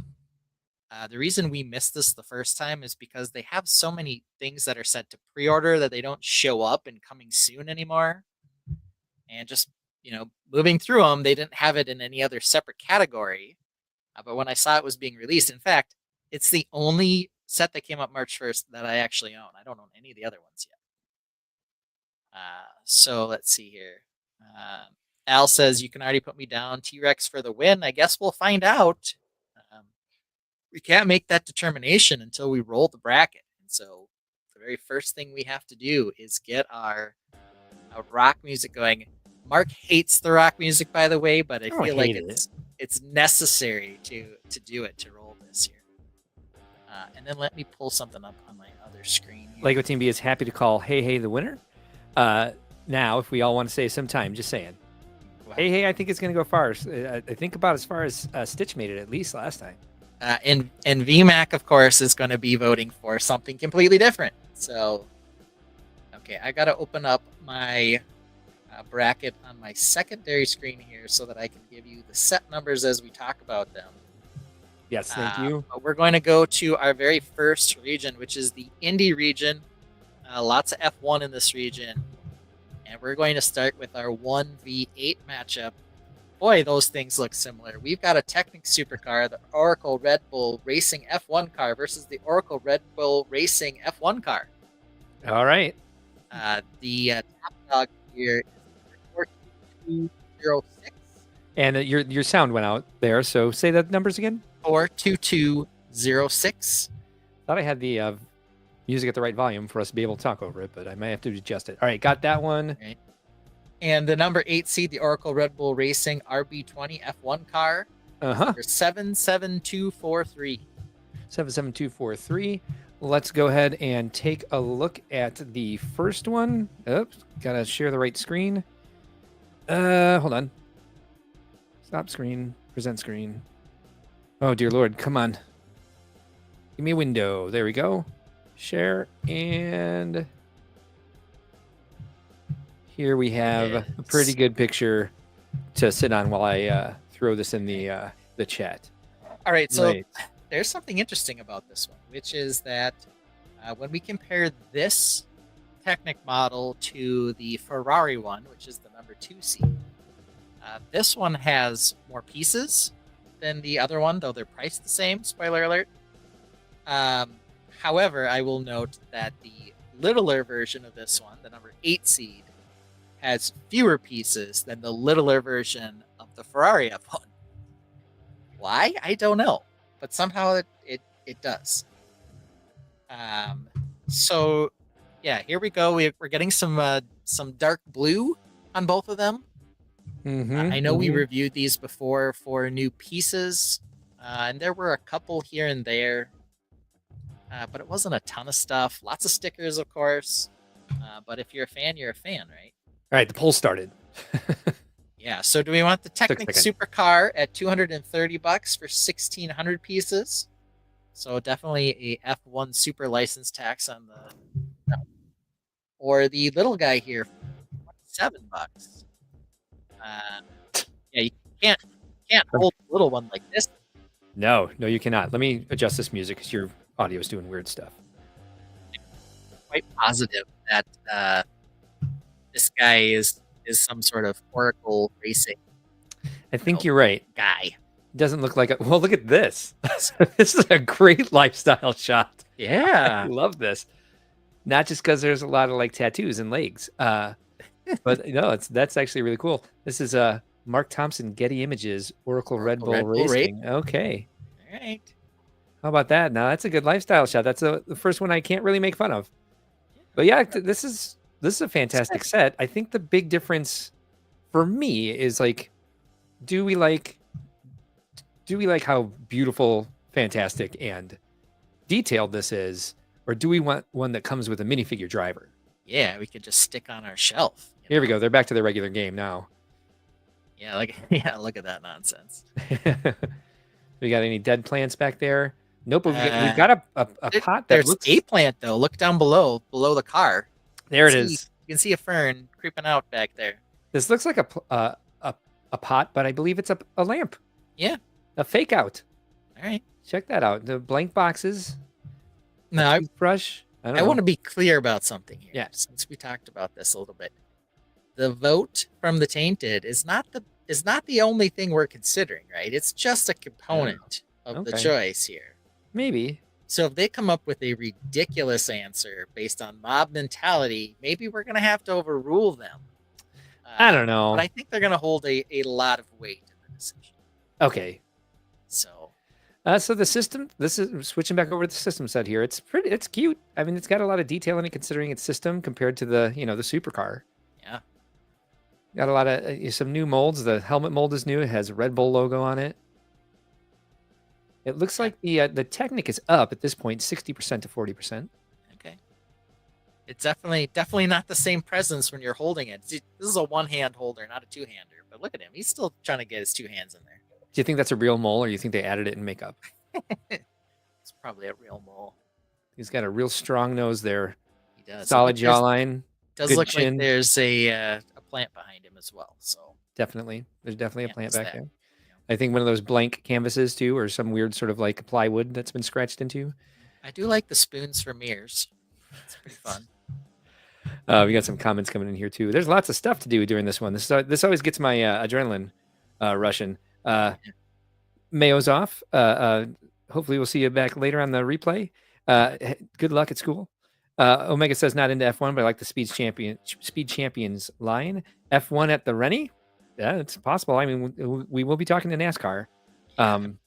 The reason we missed this the first time is because they have so many things that are set to pre-order that they don't show up and coming soon anymore. And just, moving through them, they didn't have it in any other separate category. But when I saw it was being released, in fact, it's the only set that came up March 1st that I actually own. I don't own any of the other ones yet. So let's see here. Al says, you can already put me down. T-Rex for the win. I guess we'll find out. We can't make that determination until we roll the bracket. And so the very first thing we have to do is get our rock music going. Mark hates the rock music, by the way, but I feel like it's necessary to do it, to roll this here. And then let me pull something up on my other screen here. Lego Team B is happy to call Hey Hey the winner. Now, if we all want to say sometime, just saying. Wow. Hey, I think it's going to go far. I think about as far as Stitch made it, at least last time. And VMAC, of course, is going to be voting for something completely different. So, okay, I got to open up my bracket on my secondary screen here so that I can give you the set numbers as we talk about them. Yes, thank you. But we're going to go to our very first region, which is the Indy region. Lots of F1 in this region. And we're going to start with our 1v8 matchup. Boy, those things look similar. We've got a Technic supercar, the Oracle Red Bull Racing F1 car versus the Oracle Red Bull Racing F1 car. All right. The top dog here is 42206. And your sound went out there, so say the numbers again. 42206. Thought I had the music at the right volume for us to be able to talk over it, but I might have to adjust it. All right, got that one. Right. And the number 8 seed, the Oracle Red Bull Racing RB20 F1 car. Number 77243. 77243. Let's go ahead and take a look at the first one. Oops, gotta share the right screen. Hold on. Stop screen. Present screen. Oh, dear Lord, come on. Give me a window. There we go. Share, and here we have a pretty good picture to sit on while I throw this in the chat. All right, so there's something interesting about this one, which is that when we compare this Technic model to the Ferrari one, which is the number 2 seed, this one has more pieces than the other one, though they're priced the same. Spoiler alert. However, I will note that the littler version of this one, the number 8 seed, has fewer pieces than the littler version of the Ferrari F1. Why? I don't know, but somehow it does. So yeah, here we go. We're getting some dark blue on both of them. I know we reviewed these before for new pieces, and there were a couple here and there, but it wasn't a ton of stuff. Lots of stickers, of course. But if you're a fan, you're a fan, right? All right, the poll started. Yeah, so do we want the Technic supercar at $230 for 1,600 pieces? So definitely a F1 super license tax on the... Or the little guy here, $7. Yeah, you can't hold a little one like this. No, you cannot. Let me adjust this music because your audio is doing weird stuff. I'm quite positive that this guy is some sort of Oracle Racing. I think you're right. Guy. Doesn't look like a... Well, look at this. This is a great lifestyle shot. Yeah. I love this. Not just because there's a lot of like tattoos and legs. But no, that's actually really cool. This is Mark Thompson, Getty Images, Oracle Red Bull Racing. Okay. All right. How about that? Now that's a good lifestyle shot. That's the first one I can't really make fun of. But yeah, this is a fantastic set. I think the big difference for me is like, do we like how beautiful, fantastic, and detailed this is, or do we want one that comes with a minifigure driver? Yeah, we could just stick on our shelf. Here we go. They're back to their regular game now. Yeah, look at that nonsense. We got any dead plants back there? Nope. We've got a pot that There's looks. a plant though. Look down below the car. There it is. You can see a fern creeping out back there. This looks like a pot, but I believe it's a lamp. Yeah. A fake out. All right. Check that out. The blank boxes. No, Brush. I want to be clear about something here. Yeah. Since we talked about this a little bit, the vote from the Tainted is not the only thing we're considering, right? It's just a component of the Okay. choice here. Maybe. So if they come up with a ridiculous answer based on mob mentality, maybe we're going to have to overrule them. I don't know. But I think they're going to hold a lot of weight in the decision. Okay. So So the system. This is switching back over to the system set here. It's cute. I mean, it's got a lot of detail in it considering its system compared to the the supercar. yeah, Got a lot of some new molds. The helmet mold is new. It has a Red Bull logo on it. It looks like the Technic is up at this point, 60% to 40%. okay. It's definitely not the same presence when you're holding it. See, this is a one-hand holder, not a two-hander. But look at him; he's still trying to get his two hands in there. Do you think that's a real mole, or you think they added it in makeup? It's probably a real mole. He's got a real strong nose there. He does. Solid There's- jawline. Does good look chin. like there's a plant behind him as well. So Definitely. There's definitely a Can't plant miss back that. there. I think one of those blank canvases too, or some weird sort of like plywood that's been scratched into. I do like the spoons for mirrors. It's pretty fun. We got some comments coming in here too. There's lots of stuff to do during this one. This always gets my adrenaline rushing. Mayo's off. Hopefully we'll see you back later on the replay. Good luck at school. Omega says not into F1, but I like the Speed Champions line. F1 at the Rennie? Yeah, it's possible. I mean, we will be talking to NASCAR. I'm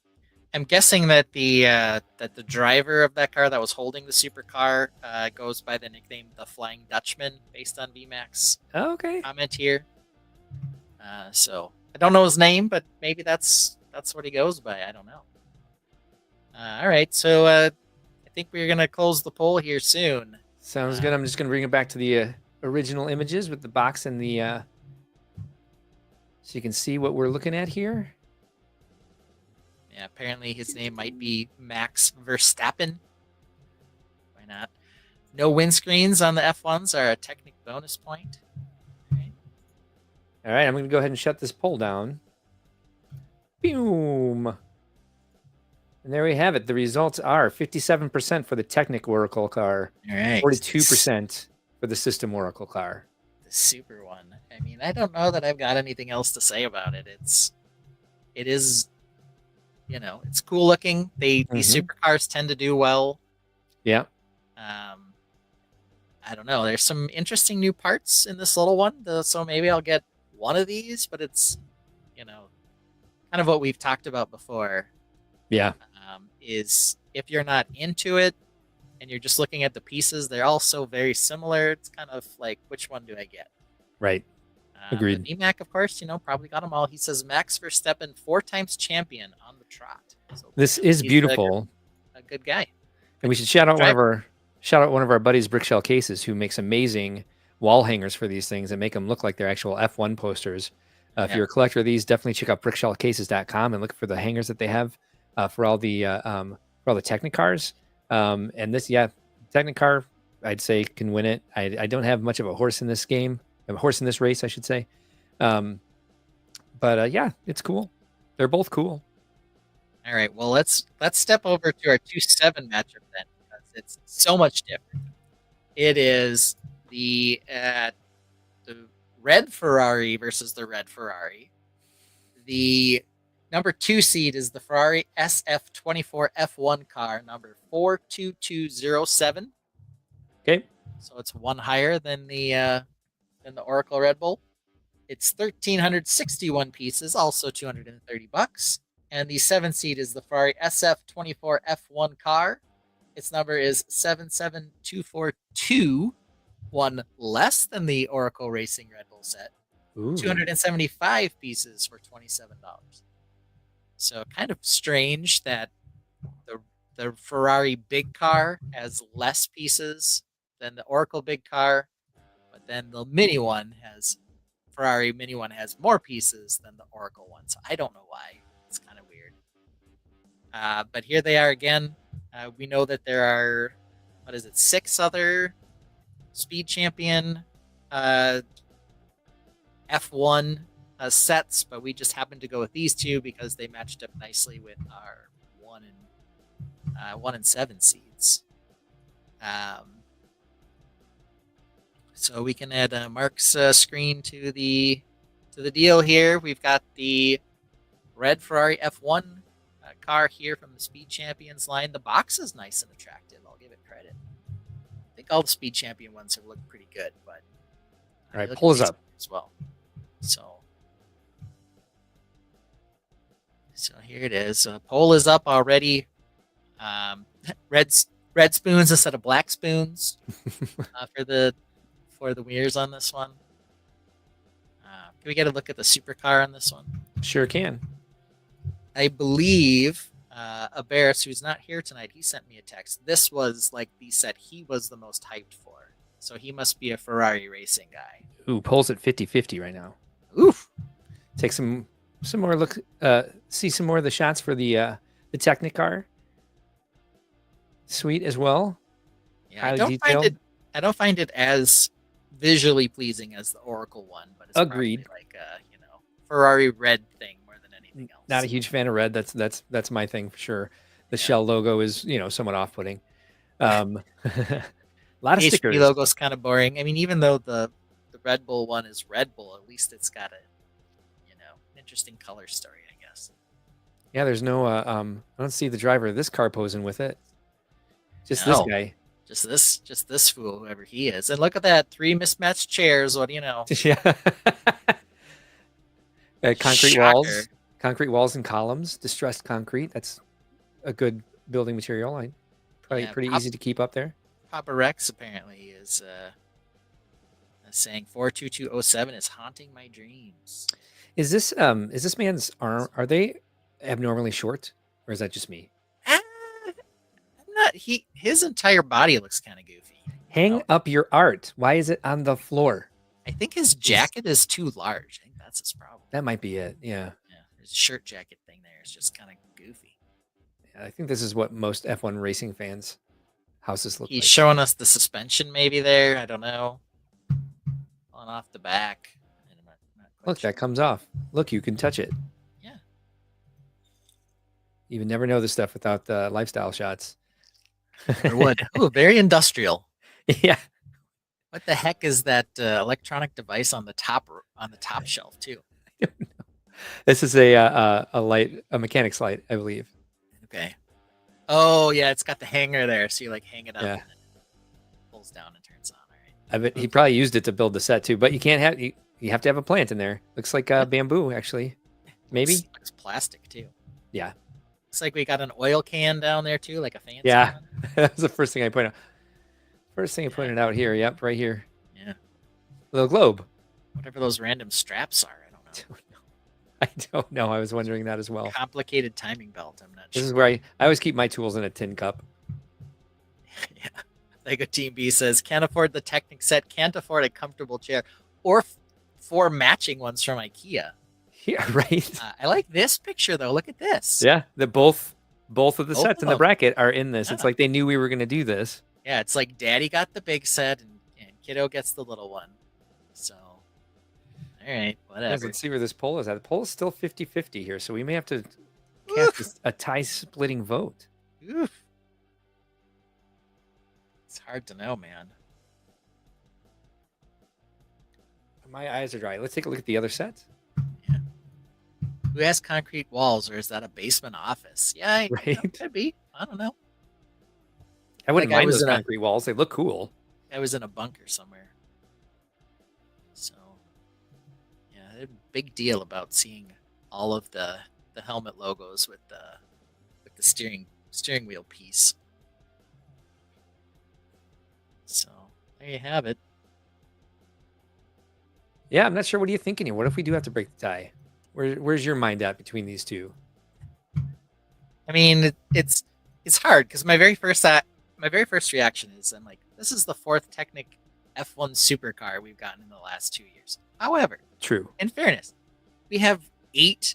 guessing that the driver of that car that was holding the supercar goes by the nickname the Flying Dutchman, based on VMAX Okay. comment here. So I don't know his name, but maybe that's what he goes by. I don't know. All right, so I think we're gonna close the poll here soon. Sounds good. I'm just going to bring it back to the original images with the box and the so you can see what we're looking at here. Yeah, apparently his name might be Max Verstappen. Why not? No windscreens on the F1s are a Technic bonus point. All right, I'm going to go ahead and shut this poll down. Boom. And there we have it. The results are 57% for the Technic Oracle car, All right. 42% for the System Oracle car. The super one. I mean, I don't know that I've got anything else to say about it. It is, it's cool looking. These supercars tend to do well. Yeah. I don't know. There's some interesting new parts in this little one, so maybe I'll get one of these. But it's, kind of what we've talked about before. Yeah. Is if you're not into it and you're just looking at the pieces, they're all so very similar. It's kind of like, which one do I get? Right. Agreed. But EMAC, of course, probably got them all. He says Max Verstappen, 4-time champion on the trot. So This is he's beautiful. A good guy. And we should shout out one of our buddies, Brickshell Cases, who makes amazing wall hangers for these things and make them look like they're actual F1 posters. If you're a collector of these, definitely check out brickshellcases.com and look for the hangers that they have for all the Technic cars. And this, Technic car, I'd say can win it. I don't have much of a horse in this game, a horse in this race, I should say. But it's cool. They're both cool. All right. Well, let's step over to our 2-7 matchup then, because it's so much different. It is the red Ferrari versus the red Ferrari. The number 2 seed is the Ferrari SF24 F1 car, number 42207. Okay. So it's one higher than the Oracle Red Bull. It's 1,361 pieces, also $230. And the 7 seed is the Ferrari SF24 F1 car. Its number is 77242, one less than the Oracle Racing Red Bull set. Ooh. 275 pieces for $27. So kind of strange that the Ferrari big car has less pieces than the Oracle big car, but but then the Ferrari Mini one has more pieces than the Oracle one. So I don't know why. It's kind of weird. But here they are again. We know that there are, 6 other Speed Champion F1 sets, but we just happened to go with these 2 because they matched up nicely with our 1 and 7 seeds. So we can add Mark's screen to the deal here. We've got the red Ferrari F1 car here from the Speed Champions line. The box is nice and attractive. I'll give it credit. I think all the Speed Champion ones have looked pretty good, but all right, pull us up as well. So here it is. Poll is up already. Red spoons instead of black spoons for the mirrors on this one. Can we get a look at the supercar on this one? Sure can. I believe Aberis, who's not here tonight, he sent me a text. This was like the set he was the most hyped for. So he must be a Ferrari racing guy. Ooh, polls at 50-50 right now. Oof. Take some more look. See some more of the shots for the Technicar. Sweet as well. Yeah, I don't find it as visually pleasing as the Oracle one, but it's agreed. Like Ferrari red thing more than anything else. Not a huge fan of red. That's my thing for sure. The shell logo is somewhat off-putting. A lot of HP stickers. Logo's kind of boring. I mean, even though the Red Bull one is Red Bull, at least it's got an interesting color story, I guess. Yeah, there's no. I don't see the driver of this car posing with it. Just this guy. Just this fool, whoever he is. And look at that, 3 mismatched chairs. What do you know? Yeah. Concrete walls and columns, distressed concrete. That's a good building material. Probably pretty easy to keep up there. Papa Rex apparently is saying 42207 is haunting my dreams. Is this man's arm? Are they abnormally short, or is that just me? His entire body looks kind of goofy. Hang up your art. Why is it on the floor? I think his jacket is too large. I think that's his problem. That might be it. Yeah. His shirt jacket thing there is just kind of goofy. Yeah, I think this is what most F1 racing fans' houses look like. He's showing us the suspension maybe there. I don't know. On off the back. Look, that comes off. Look, you can touch it. Yeah. You would never know this stuff without the lifestyle shots. Or would. Ooh, very industrial. Yeah. What the heck is that electronic device on the top shelf too? I don't know. This is a mechanic's light, I believe. Okay. Oh yeah, it's got the hanger there, so you like hang it up and then it pulls down and turns on. All right. I bet he probably used it to build the set too, but you can't have you have to have a plant in there. Looks like bamboo, actually. Maybe. Looks plastic too. Yeah. Looks like we got an oil can down there too, like a fancy Yeah. one. That was the first thing I pointed out. First thing I pointed out here. Yep, right here. Yeah. Little globe. Whatever those random straps are, I don't know. I don't know. I was wondering that as well. Complicated timing belt. I'm not sure. This is where I always keep my tools in a tin cup. Yeah. Lego Team B says, can't afford the Technic set, can't afford a comfortable chair, or 4 matching ones from IKEA. Yeah, right. I like this picture though. Look at this. Yeah, both of the Both sets of in the them. bracket are in this. Yeah. It's like they knew we were going to do this. Yeah, it's like Daddy got the big set and Kiddo gets the little one. So, all right, whatever. Let's see where this poll is at. The poll is still 50-50 here, so we may have to cast a tie-splitting vote. Oof. It's hard to know, man. My eyes are dry. Let's take a look at the other sets. Yeah. Who has concrete walls, or is that a basement office? Yeah, Right. Could be. I don't know. I wouldn't Like I mind was those in a- concrete walls. They look cool. I was in a bunker somewhere. So, yeah, they're a big deal about seeing all of the helmet logos with the steering wheel piece. So there you have it. Yeah, I'm not sure. What are you thinking here? What if we do have to break the tie? Where's your mind at between these two? I mean, it's hard because my very first reaction is I'm like, this is the 4th Technic F1 supercar we've gotten in the last 2 years. However, True. in fairness, we have 8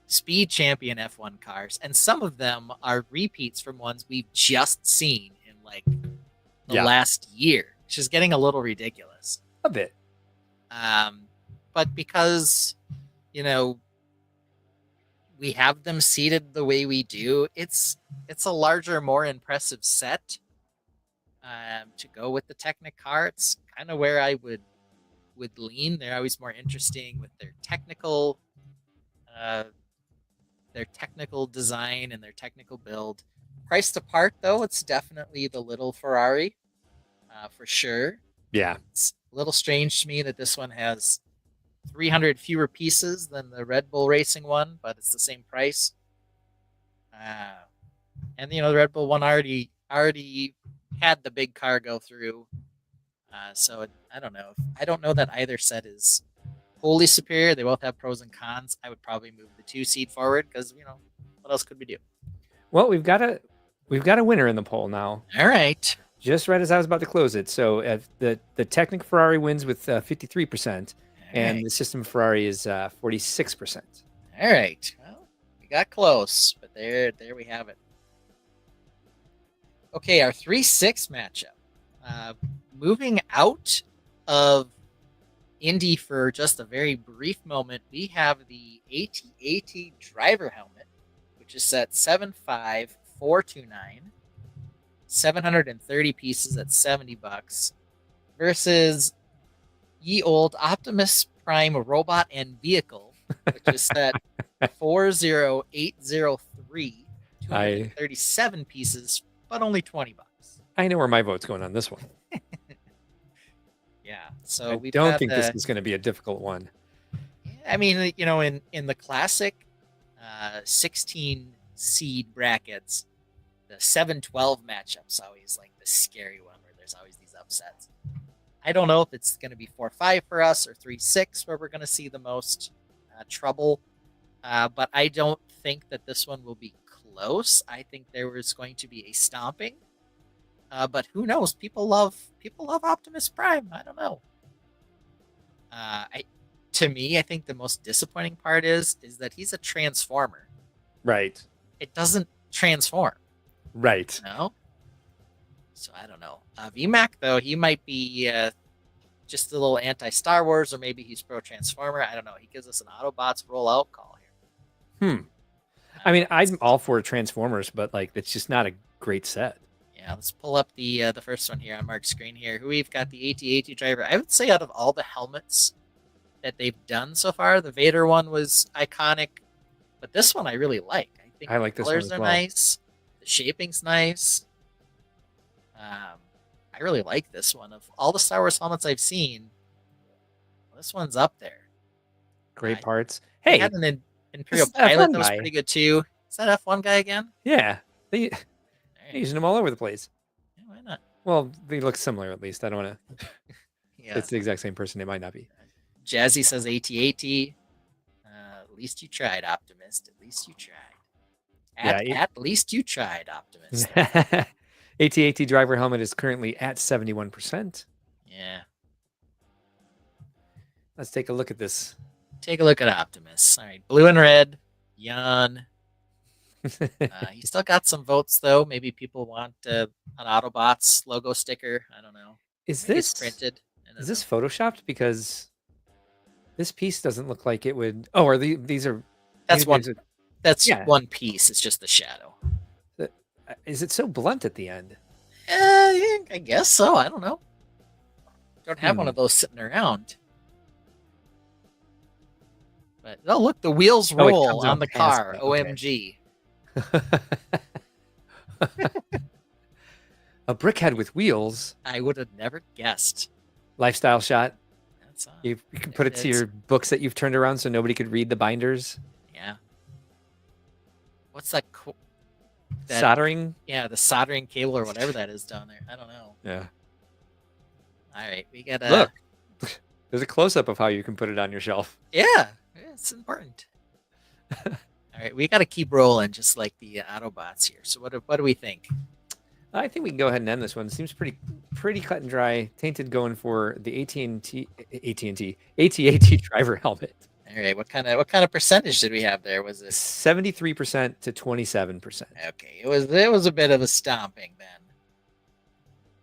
Speed Champion F1 cars, and some of them are repeats from ones we've just seen in like the last year, which is getting a little ridiculous. A bit. But because, you know, we have them seated the way we do, it's a larger, more impressive set to go with the Technic car. It's kind of where I would lean. They're always more interesting with their technical design and their technical build. Priced apart, though, it's definitely the little Ferrari, for sure. Yeah. It's a little strange to me that this one has 300 fewer pieces than the Red Bull Racing one, but it's the same price. And you know, the Red Bull one already had the big car go through. I don't know. I don't know that either set is wholly superior. They both have pros and cons. I would probably move the 2 seed forward because, you know, what else could we do? Well, we've got a winner in the poll now. All right. Just right as I was about to close it. So the Technic Ferrari wins with 53%, and the System Ferrari is 46%. All right. Well, we got close, but there we have it. Okay, our 3-6 matchup. Moving out of Indy for just a very brief moment, we have the AT-AT driver helmet, which is set 75429, 730 pieces at $70, versus ye old Optimus Prime robot and vehicle, which is set 40803, 237 pieces, but only $20. I know where my vote's going on this one. Yeah, so I we don't think this is going to be a difficult one. I mean, you know, in the classic 16 seed brackets, the 7-12 matchup's always like the scary one where there's always these upsets. I don't know if it's going to be 4-5 for us or 3-6 where we're going to see the most trouble, but I don't think that this one will be close. I think there was going to be a stomping. But who knows? People love Optimus Prime. I don't know. To me, I think the most disappointing part is that he's a transformer. Right. It doesn't transform. Right. No. So I don't know. VMAC though, he might be just a little anti-Star Wars, or maybe he's pro-Transformer. I don't know. He gives us an Autobots rollout call here. I mean, I'm all for Transformers, but like it's just not a great set. Yeah, let's pull up the first one here on Mark's screen here. Who we've got the AT-AT driver. I would say out of all the helmets that they've done so far, the Vader one was iconic, but this one I really like. I think I like the this one colors as are well. nice. The shaping's nice. I really like this one. Of all the Star Wars helmets I've seen, this one's up there. Great parts. They Hey, had an Imperial this pilot F1 that was guy. pretty good too. Is that F1 guy again? yeah, they're All right. using them all over the place. Yeah, why not? Well, they look similar at least. I don't want to. Yeah. It's the exact same person. It might not be. Jazzy says AT-AT. At least you tried, Optimist. At least you tried. At least you tried, Optimist. AT-AT driver helmet is currently at 71%. Yeah. Let's take a look at this. Take a look at Optimus. All right, blue and red. Yawn. He still got some votes though. Maybe people want an Autobots logo sticker. I don't know. Is Maybe it's this printed? I don't Is this know. photoshopped? Because this piece doesn't look like it would. Oh, are these are? That's maybe one. there's That's yeah. one piece. It's just the shadow. Is it so blunt at the end? I guess so. I don't know. Don't have one of those sitting around. But oh, look, the wheels it roll comes on out the past car. it. Okay. OMG. A brickhead with wheels. I would have never guessed. Lifestyle shot. That's You can put it to it's- your books that you've turned around so nobody could read the binders. Yeah. What's that? That- Soldering. Yeah, the soldering cable or whatever that is down there. I don't know. Yeah. All right, we got Look. There's a close up of how you can put it on your shelf. Yeah, it's important. All right, we got to keep rolling, just like the Autobots here. So what do we think? I think we can go ahead and end this one. Seems pretty cut and dry. Tainted going for the AT&T driver helmet. All right, what kind of percentage did we have there? Was it 73% to 27%. okay? It was a bit of a stomping then.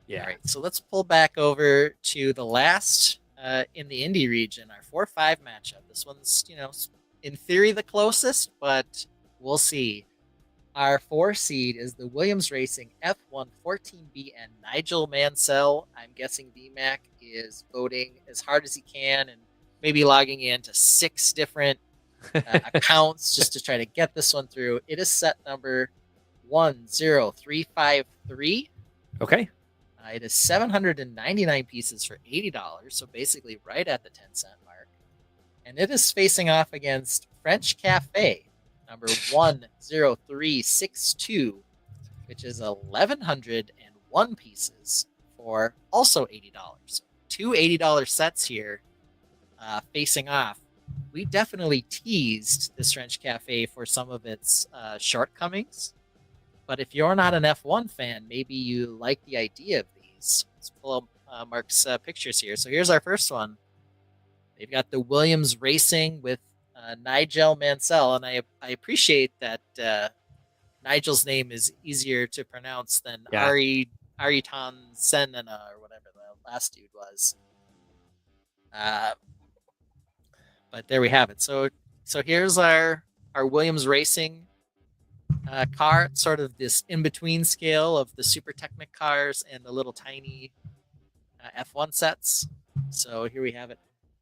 Yeah. All right, so let's pull back over to the last in the Indy region, our 4-5 matchup. This one's, in theory the closest, but we'll see. Our 4 seed is the Williams Racing F1 14B and Nigel Mansell. I'm guessing VMAC is voting as hard as he can and maybe logging into 6 different accounts just to try to get this one through. It is set number 10353. Okay. It is 799 pieces for $80, so basically right at the 10-cent mark. And it is facing off against French Cafe, number 10362, which is 1,101 pieces for also $80. 2 $80 sets here facing off. We definitely teased this French Cafe for some of its shortcomings. But if you're not an F1 fan, maybe you like the idea of these. Let's pull up Mark's pictures here. So here's our first one. They've got the Williams Racing with Nigel Mansell, and I appreciate that Nigel's name is easier to pronounce than Ariton Senna or whatever the last dude was. But there we have it. So here's our Williams Racing car, sort of this in-between scale of the Super Technic cars and the little tiny F1 sets. So here we have it.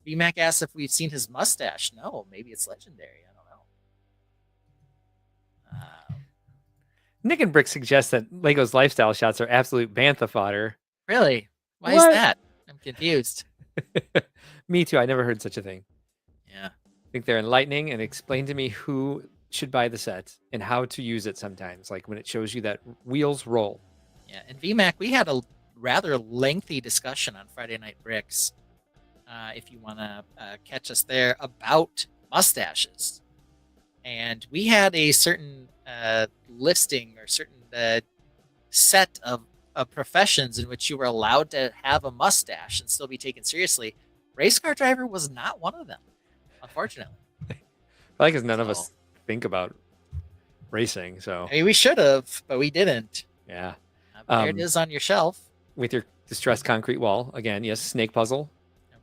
VMAC asks if we've seen his mustache. No, maybe it's legendary. I don't know. Nick and Brick suggest that Lego's lifestyle shots are absolute bantha fodder. Really? Why What? is that? I'm confused. Me too. I never heard such a thing. Yeah. I think they're enlightening and explain to me who should buy the set and how to use it sometimes, like when it shows you that wheels roll. Yeah. And VMAC, we had a rather lengthy discussion on Friday Night Bricks. If you want to catch us there, about mustaches. And we had a certain listing or certain set of professions in which you were allowed to have a mustache and still be taken seriously. Race car driver was not one of them, unfortunately. Probably because none of us think about racing. So I mean, we should have, but we didn't. yeah. There it is on your shelf. With your distressed concrete wall. Again, yes, snake puzzle.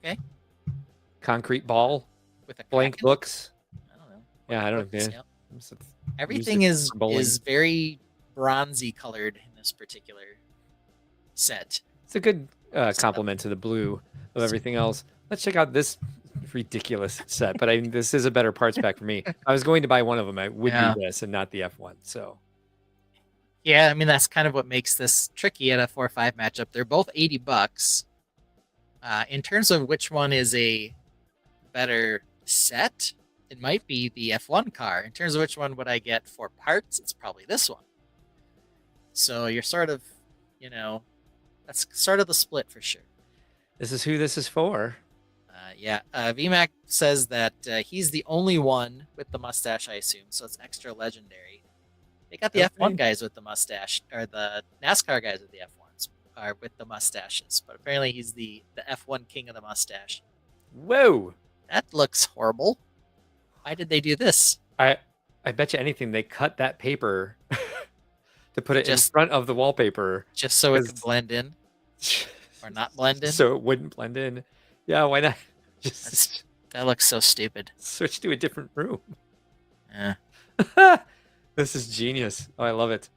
Okay. Concrete ball. With a Blank Kraken? books. I don't know. Yeah, I don't know. Books, Yeah. yeah. Everything is bowling. very bronzy colored in this particular set. It's a good compliment to the blue of everything else. Let's check out this ridiculous set. But this is a better parts pack for me. I was going to buy one of them. I would do this and not the F1. So Yeah, I mean that's kind of what makes this tricky at a 4-5 matchup. They're both $80. In terms of which one is a better set, it might be the F1 car. In terms of which one would I get for parts, it's probably this one. So you're sort of, that's sort of the split for sure. this is who this is for. VMAC says that he's the only one with the mustache, I assume, so it's extra legendary. They got the F1 guys with the mustache, or the NASCAR guys with the F1s are with the mustaches, but apparently he's the F1 king of the mustache. Whoa. That looks horrible. Why did they do this? I bet you anything they cut that paper to put it in Just- front of the wallpaper. Just so it Because- could blend in or not blend in? So it wouldn't blend in. Yeah, why not? Just That looks so stupid. switch to a different room. Yeah. This is genius. Oh, I love it.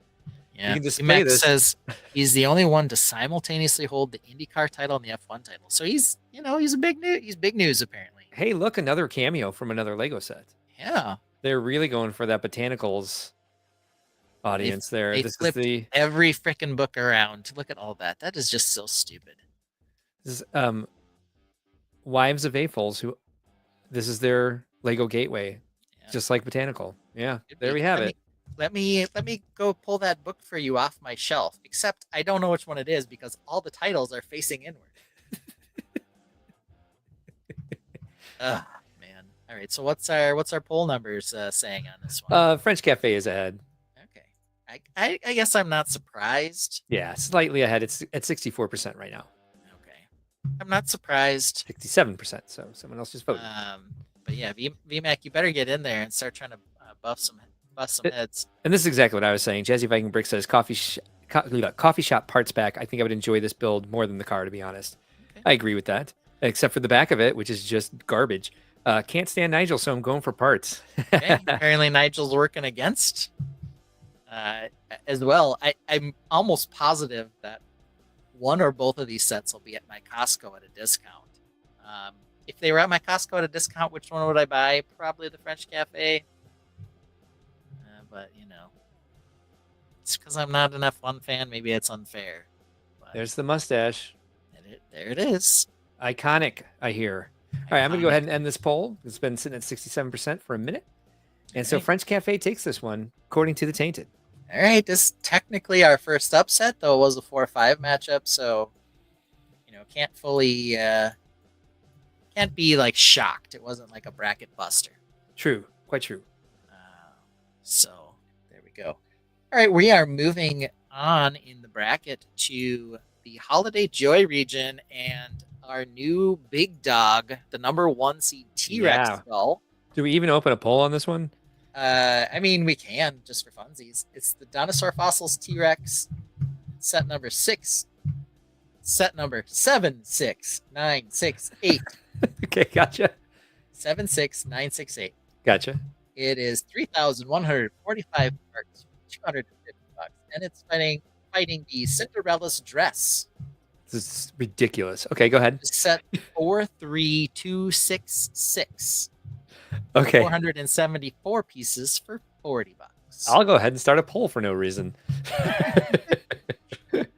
Yeah. can display VMAX this. says he's the only one to simultaneously hold the IndyCar title and the F1 title. So he's big news apparently. Hey, look, another cameo from another Lego set. Yeah. They're really going for that botanicals audience there. They This is flipped the every freaking book around. Look at all that. That is just so stupid. this is, Wives of Aphils, who this is their Lego gateway, Yeah. just like botanical. Yeah, there we have it. Let me go pull that book for you off my shelf. Except I don't know which one it is because all the titles are facing inward. Ugh, man. All right. So what's our poll numbers saying on this one? French Cafe is ahead. Okay. I guess I'm not surprised. Yeah, slightly ahead. It's at 64% right now. Okay. I'm not surprised. 67%. So someone else just voted. But yeah, VMAC, you better get in there and start trying to bust some heads. And this is exactly what I was saying. Jazzy Viking Brick says coffee shop parts back. I think I would enjoy this build more than the car, to be honest. Okay. I agree with that, except for the back of it, which is just garbage. Can't stand Nigel, so I'm going for parts. Okay. Apparently Nigel's working against as well. I'm almost positive that one or both of these sets will be at my Costco at a discount. If they were at my Costco at a discount, which one would I buy? Probably the French Cafe. But, it's because I'm not an F1 fan. Maybe it's unfair. But There's the mustache. there it is. Iconic, I hear. All right, I'm going to go ahead and end this poll. It's been sitting at 67% for a minute. And so Okay. French Cafe takes this one, according to the Tainted. All right, this is technically our first upset, though it was a 4-5 matchup, so can't fully can't be like shocked. It wasn't like a bracket buster. True, quite true. So there we go. All right, we are moving on in the bracket to the Holiday Joy region and our new big dog, the number 1 seed T-Rex Yeah. skull. Do we even open a poll on this one? I mean, we can just for funsies. It's the Dinosaur Fossils T-Rex, set number 6, set number 76968. Okay, gotcha. 76968. Gotcha. It is 3,145 marks, $250, and it's fighting the Cinderella's dress. This is ridiculous. Okay, go ahead. Set 43266. Okay. 474 pieces for $40. I'll go ahead and start a poll for no reason.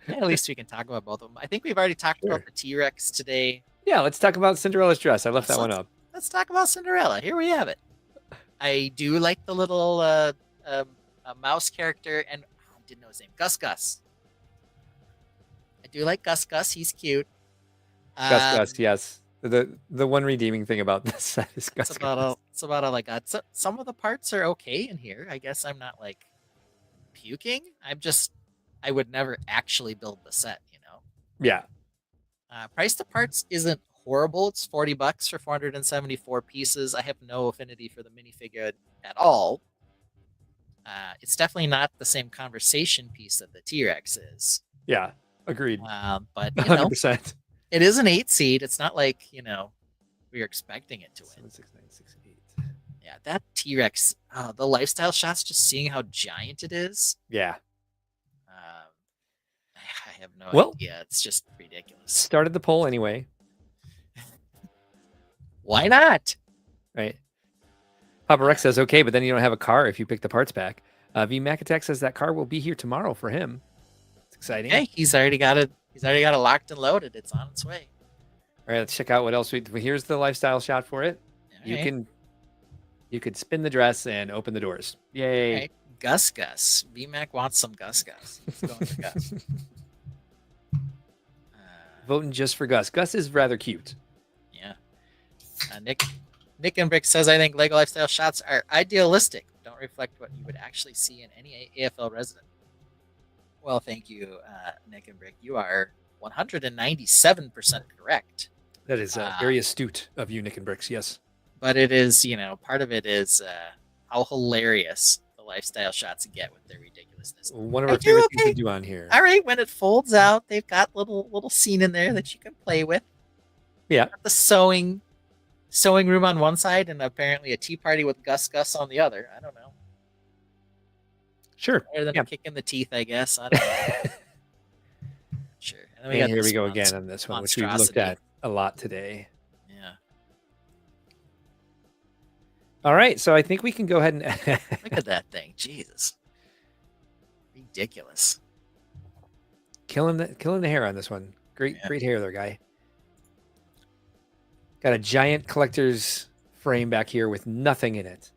At least we can talk about both of them. I think we've already talked about the T-Rex today. Yeah, let's talk about Cinderella's dress. I left that one up. Let's talk about Cinderella. Here we have it. I do like the little mouse character, and I didn't know his name. Gus. I do like Gus. He's cute. Gus, yes. The one redeeming thing about this set is Gus. It's about all I got. So, some of the parts are okay in here. I guess I'm not like puking. I would never actually build the set, Yeah. Price to parts isn't horrible. It's $40 for 474 pieces. I have no affinity for the minifigure at all. It's definitely not the same conversation piece that the T-Rex is. Yeah. Agreed. But 100%. it is an 8 seed. It's not like we are expecting it to win. 76968. Yeah, that T-Rex, the lifestyle shots, just seeing how giant it is. Yeah. I have no Well- idea. It's just ridiculous. Started the poll anyway, Why not? right? Papa Rex says, okay, but then you don't have a car if you pick the parts back. V Mac Attack says that car will be here tomorrow for him. It's exciting. Hey, he's already got it. He's already got it locked and loaded. It's on its way. All right, let's check out what else here's the lifestyle shot for it. All right. You could spin the dress and open the doors. Yay. All right. Gus. VMAC wants some Gus. Let's go with Gus. Voting just for Gus. Gus is rather cute. Yeah. Nick and Brick says, I think Lego Lifestyle shots are idealistic. Don't reflect what you would actually see in any AFL resident. Well, thank you, Nick and Brick. You are 197% correct. That is very astute of you, Nick and Bricks. Yes. But it is, part of it is how hilarious the lifestyle shots get with their ridiculousness. One of our favorite things to do on here. All right, when it folds out, they've got little scene in there that you can play with. Yeah. Got the sewing room on one side and apparently a tea party with Gus on the other. I don't know. Sure. Better than a kick in the teeth, I guess. I don't know. Sure. And, then And here this we go again on this one, which we've looked monstrosity. at a lot today. Yeah. All right, so I think we can go ahead and Look at that thing. Jesus. Ridiculous. killing the hair on this one. Great hair there, guy. Got a giant collector's frame back here with nothing in it.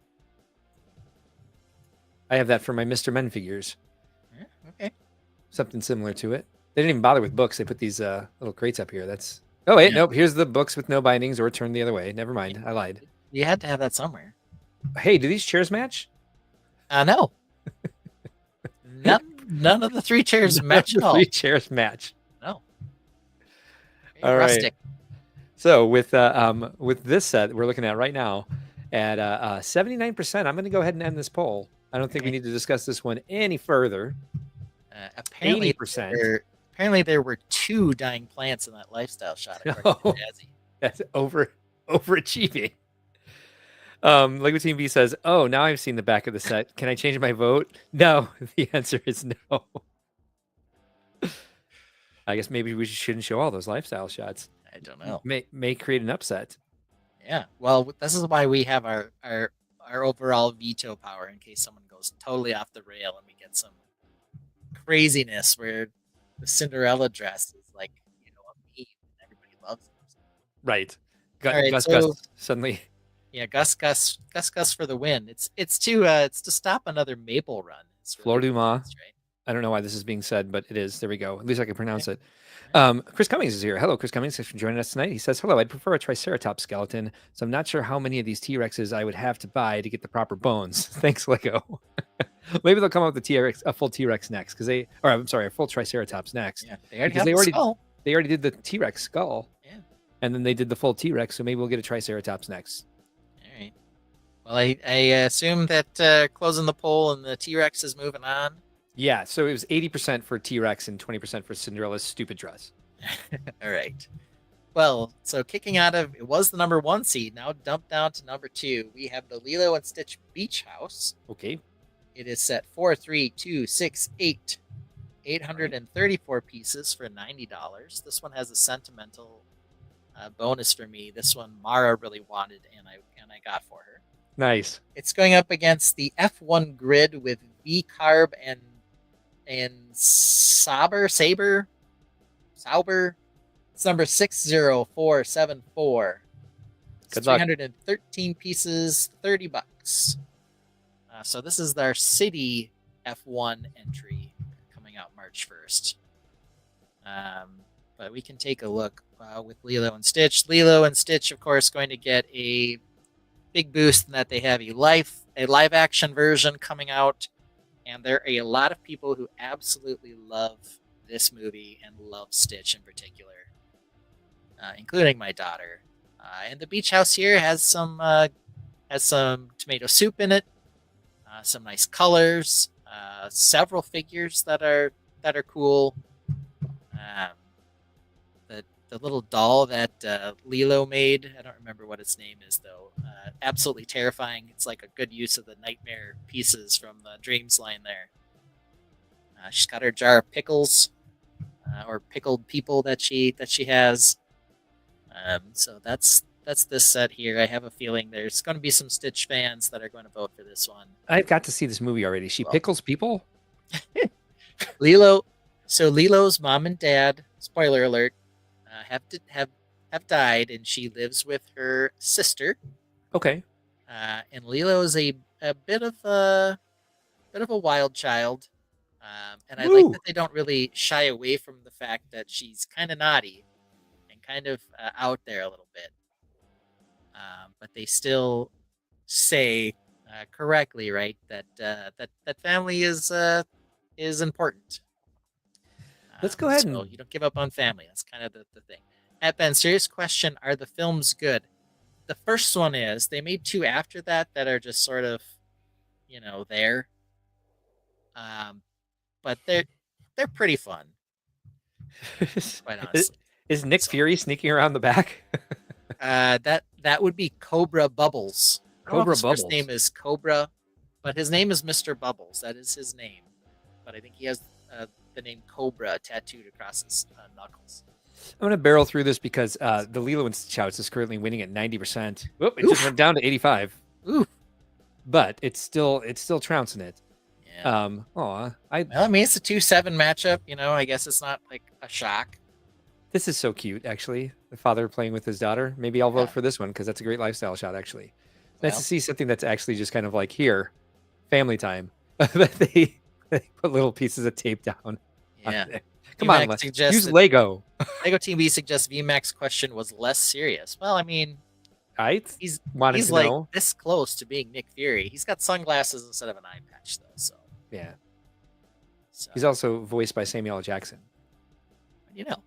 I have that for my Mr. Men figures. Yeah, okay. Something similar to it. They didn't even bother with books. They put these little crates up here. That's wait, nope. Here's the books with no bindings, or turned the other way. Never mind. I lied. You had to have that somewhere. Hey, do these chairs match? No. None of the three chairs match at all. Three chairs match. No. Very All right. rustic. So with this set we're looking at right now at 79%, I'm going to go ahead and end this poll. I don't think we need to discuss this one any further. Apparently, 80%. Apparently, there were 2 dying plants in that lifestyle shot. According to Jazzy. That's overachieving. Lego Team B says, "Oh, now I've seen the back of the set. Can I change my vote?" No. The answer is no. I guess maybe we shouldn't show all those lifestyle shots. I don't know. May create an upset. Yeah. Well, this is why we have our overall veto power in case someone goes totally off the rail and we get some craziness where the Cinderella dress is like, a meme and everybody loves it. Right. All right, Gus so- Gus suddenly. Yeah, Gus for the win. It's to stop another Maple run. It's Fleur du Mans. right? I don't know why this is being said, but it is. There we go. At least I can pronounce it. Chris Cummings is here. Hello, Chris Cummings. Thanks for joining us tonight. He says, "Hello, I'd prefer a Triceratops skeleton, so I'm not sure how many of these T-Rexes I would have to buy to get the proper bones. Thanks, Lego." Maybe they'll come up with a full T-Rex next, a full Triceratops next. Yeah, they already Because have they the already- skull. They already did the T-Rex skull. Yeah. And then they did the full T-Rex, so maybe we'll get a Triceratops next. All right. Well, I assume that closing the poll and the T-Rex is moving on. Yeah, so it was 80% for T-Rex and 20% for Cinderella's stupid dress. All right. Well, so kicking out of it was the number 1 seed. Now dumped down to number 2. We have the Lilo and Stitch Beach House. Okay. It is set 4, 3, 2, 6, 8. 834 pieces for $90. This one has a sentimental bonus for me. This one Mara really wanted, and I got for her. Nice. It's going up against the F1 grid with V Carb and Sauber. It's number 60474. It's Good luck. 313 pieces, $30. So this is our city F1 entry coming out March 1st. But we can take a look with Lilo and Stitch. Lilo and Stitch, of course, going to get a big boost in that they have a live action version coming out. And there are a lot of people who absolutely love this movie and love Stitch in particular, including my daughter. And the beach house here has some tomato soup in it, some nice colors, several figures that are cool. The little doll that Lilo made, I don't remember what its name is though. Absolutely terrifying. It's like a good use of the nightmare pieces from the Dreams line there. She's got her jar of pickles, or pickled people that she has. So that's this set here. I have a feeling there's going to be some Stitch fans that are going to vote for this one. I've got to see this movie already. She pickles people? Lilo. So Lilo's mom and dad, spoiler alert, have died, and she lives with her sister. Okay. And Lilo is a bit of a wild child, and I like that they don't really shy away from the fact that she's kind of naughty and kind of out there a little bit. But they still say correctly, right, that family is important. Let's go ahead So and you don't give up on family. That's kind of the thing. Ben, serious question: are the films good? The first one is. They made 2 after that are just sort of, there. But they're pretty fun. Quite honestly. Is Nick Fury sneaking around the back? That would be Cobra Bubbles. I don't know if his Bubbles. first name is Cobra, but his name is Mr. Bubbles. That is his name. But I think he has the name Cobra tattooed across his knuckles. I'm going to barrel through this because the Lilo and Stitch House is currently winning at 90%. Whoop, it just went down to 85. Ooh. But it's still trouncing it. Yeah. Well, It's a 2-7 matchup. I guess it's not like a shock. this is so cute, actually. The father playing with his daughter. Maybe I'll vote for this one because that's a great lifestyle shot, actually. Nice Well. to see something that's actually just kind of like here, family time. That they put little pieces of tape down. on Yeah. there. Come on, VMAX Les. suggests Use that- Lego. Lego TV suggests VMAX question was less serious. Well, I mean, I he's wanted to like know. this close to being Nick Fury. He's got sunglasses instead of an eye patch, though. So Yeah. So, He's also voiced by Samuel L. Jackson. you know,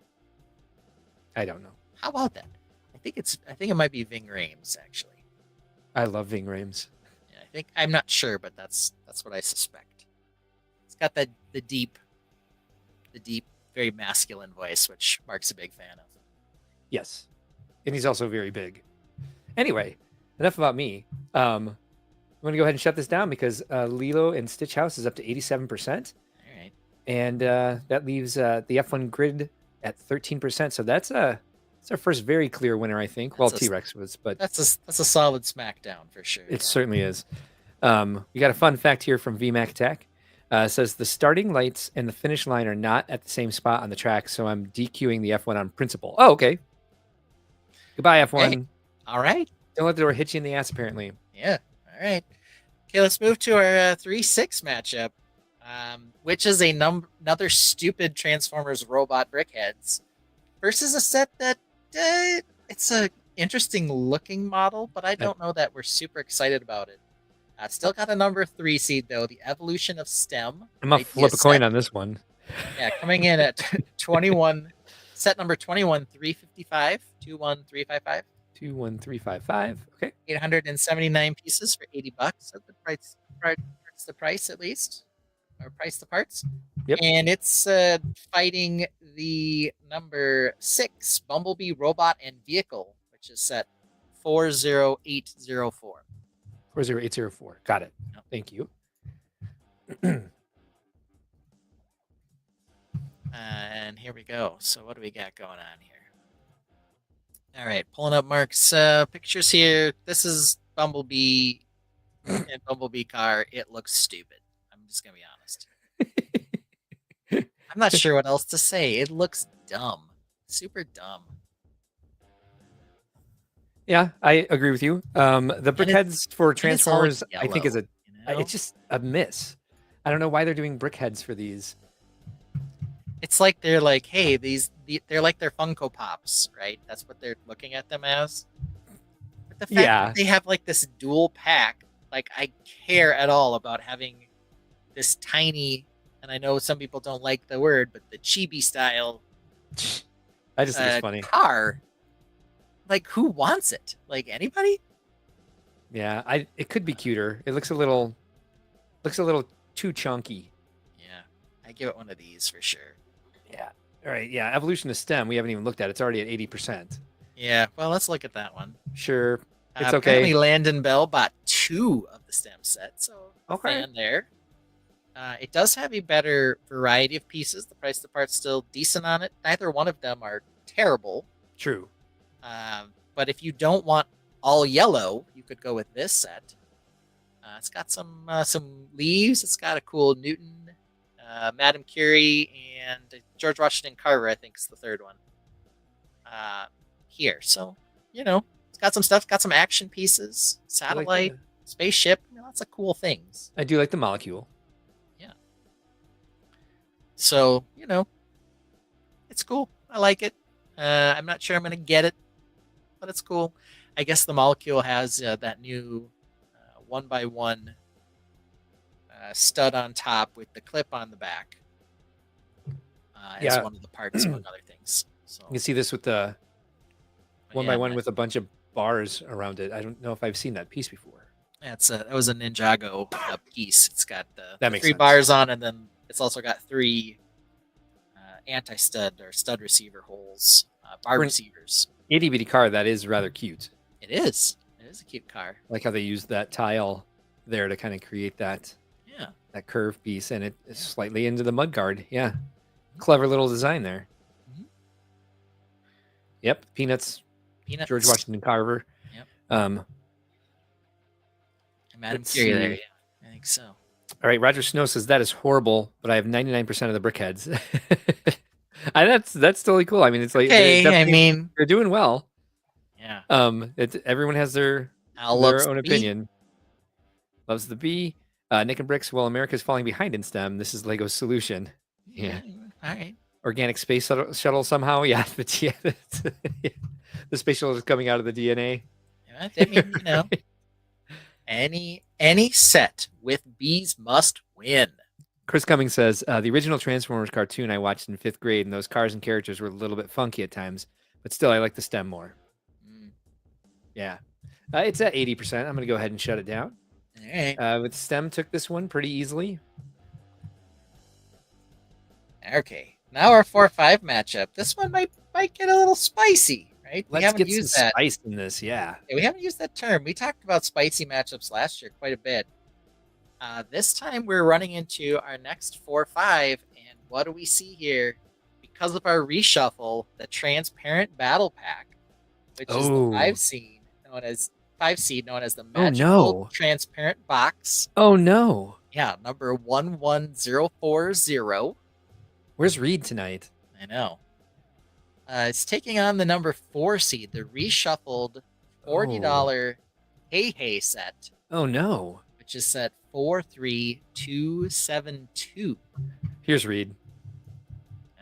I don't know. how about that? I think it might be Ving Rhames actually. I love Ving Rhames. Yeah, I'm not sure, but that's what I suspect. It's got the deep, very masculine voice, which Mark's a big fan of. Yes. And he's also very big. Anyway, enough about me. I'm going to go ahead and shut this down because Lilo and Stitch House is up to 87%. All right. And that leaves the F1 grid at 13%. So that's our first very clear winner, I think. Well, T-Rex was, but that's a solid smackdown for sure. it certainly is. We got a fun fact here from VMAC Tech. It says the starting lights and the finish line are not at the same spot on the track, so I'm DQing the F1 on principle. Oh, okay. Goodbye, F1. Hey, all right. Don't let the door hit you in the ass, apparently. Yeah. All right. Okay, let's move to our 3-6 matchup, which is another stupid Transformers robot Brickheads versus a set that it's a interesting looking model, but I don't know that we're super excited about it. Still got a number 3 seed though, the Evolution of STEM. I'm gonna flip a coin on this one. Yeah, coming in at 21, set number 21, 355, 21355. 21355. Okay. 879 pieces for $80. At the price, that's the price at least, or price the parts. Yep. And it's fighting the number 6 Bumblebee Robot and Vehicle, which is set 40804. 40804. Got it. Yep. Thank you. And here we go. So what do we got going on here? All right, pulling up Mark's pictures here. This is Bumblebee and Bumblebee car. It looks stupid. I'm just gonna be honest. I'm not sure what else to say. It looks dumb, super dumb. Yeah, I agree with you. The brickheads for Transformers, I think, is it's just a miss. I don't know why they're doing brickheads for these. It's like they're like, hey, they're like their Funko Pops, right? That's what they're looking at them as. But the fact that they have like this dual pack, like I care at all about having this tiny, and I know some people don't like the word, but the chibi style. I just think it's funny. Car. Like, who wants it? Like, anybody? Yeah, it could be cuter. It looks a little too chunky. Yeah, I give it one of these for sure. Yeah. All right. Yeah. Evolution of STEM. We haven't even looked at. It's already at 80%. Yeah. Well, let's look at that one. Sure. It's okay. Apparently Landon Bell bought 2 of the STEM set, so okay. Fan there. It does have a better variety of pieces. The price of the part's still decent on it. Neither one of them are terrible. True. But if you don't want all yellow, you could go with this set. It's got some leaves. It's got a cool Newton, Madame Curie, and George Washington Carver, I think, is the third one. Here. So, it's got some stuff, got some action pieces, satellite, spaceship, lots of cool things. I do like the molecule. Yeah. So, it's cool. I like it. I'm not sure I'm going to get it, but it's cool. I guess the molecule has that new 1x1 stud on top with the clip on the back as one of the parts, among other things. So you can see this with the 1x1 with a bunch of bars around it. I don't know if I've seen that piece before. Yeah, that was a Ninjago piece. It's got the 3 sense. bars on, and then it's also got 3 anti-stud or stud receiver holes, bar receivers. Itty bitty car, that is rather cute. It is. It is a cute car. I like how they used that tile there to kind of create that curve piece, and it's slightly into the mudguard. Yeah. Clever little design there. Mm-hmm. Yep. Peanuts. George Washington Carver. Yep. Madame Curie there. Yeah, I think so. All right. Roger Snow says that is horrible, but I have 99% of the brickheads. That's totally cool. I mean, it's like, they're doing well. Yeah. Everyone has their own opinion. Loves the bee. Nick and Bricks. Well, America's falling behind in STEM. This is Lego's solution. Yeah. All right. Organic space shuttle somehow. Yeah. The space shuttle is coming out of the DNA. I mean, any set with bees must win. Chris Cummings says the original Transformers cartoon I watched in 5th grade, and those cars and characters were a little bit funky at times, but still, I like the STEM more. Yeah, it's at 80%. I'm going to go ahead and shut it down. All right. With STEM took this one pretty easily. Okay. Now our 4-5 matchup. This one might get a little spicy, right? We Let's haven't get used some that. spice in this. Yeah. We haven't used that term. We talked about spicy matchups last year quite a bit. This time we're running into our next 4-5, and what do we see here? Because of our reshuffle, the Transparent Battle Pack, which is the 5 seed known as the Magical Transparent Box. Oh no. Yeah, number 11040. Where's Reed tonight? I know. It's taking on the number 4 seed, the reshuffled $40 Hey Hey set. Oh no. Which is set 43272. Here's Reed.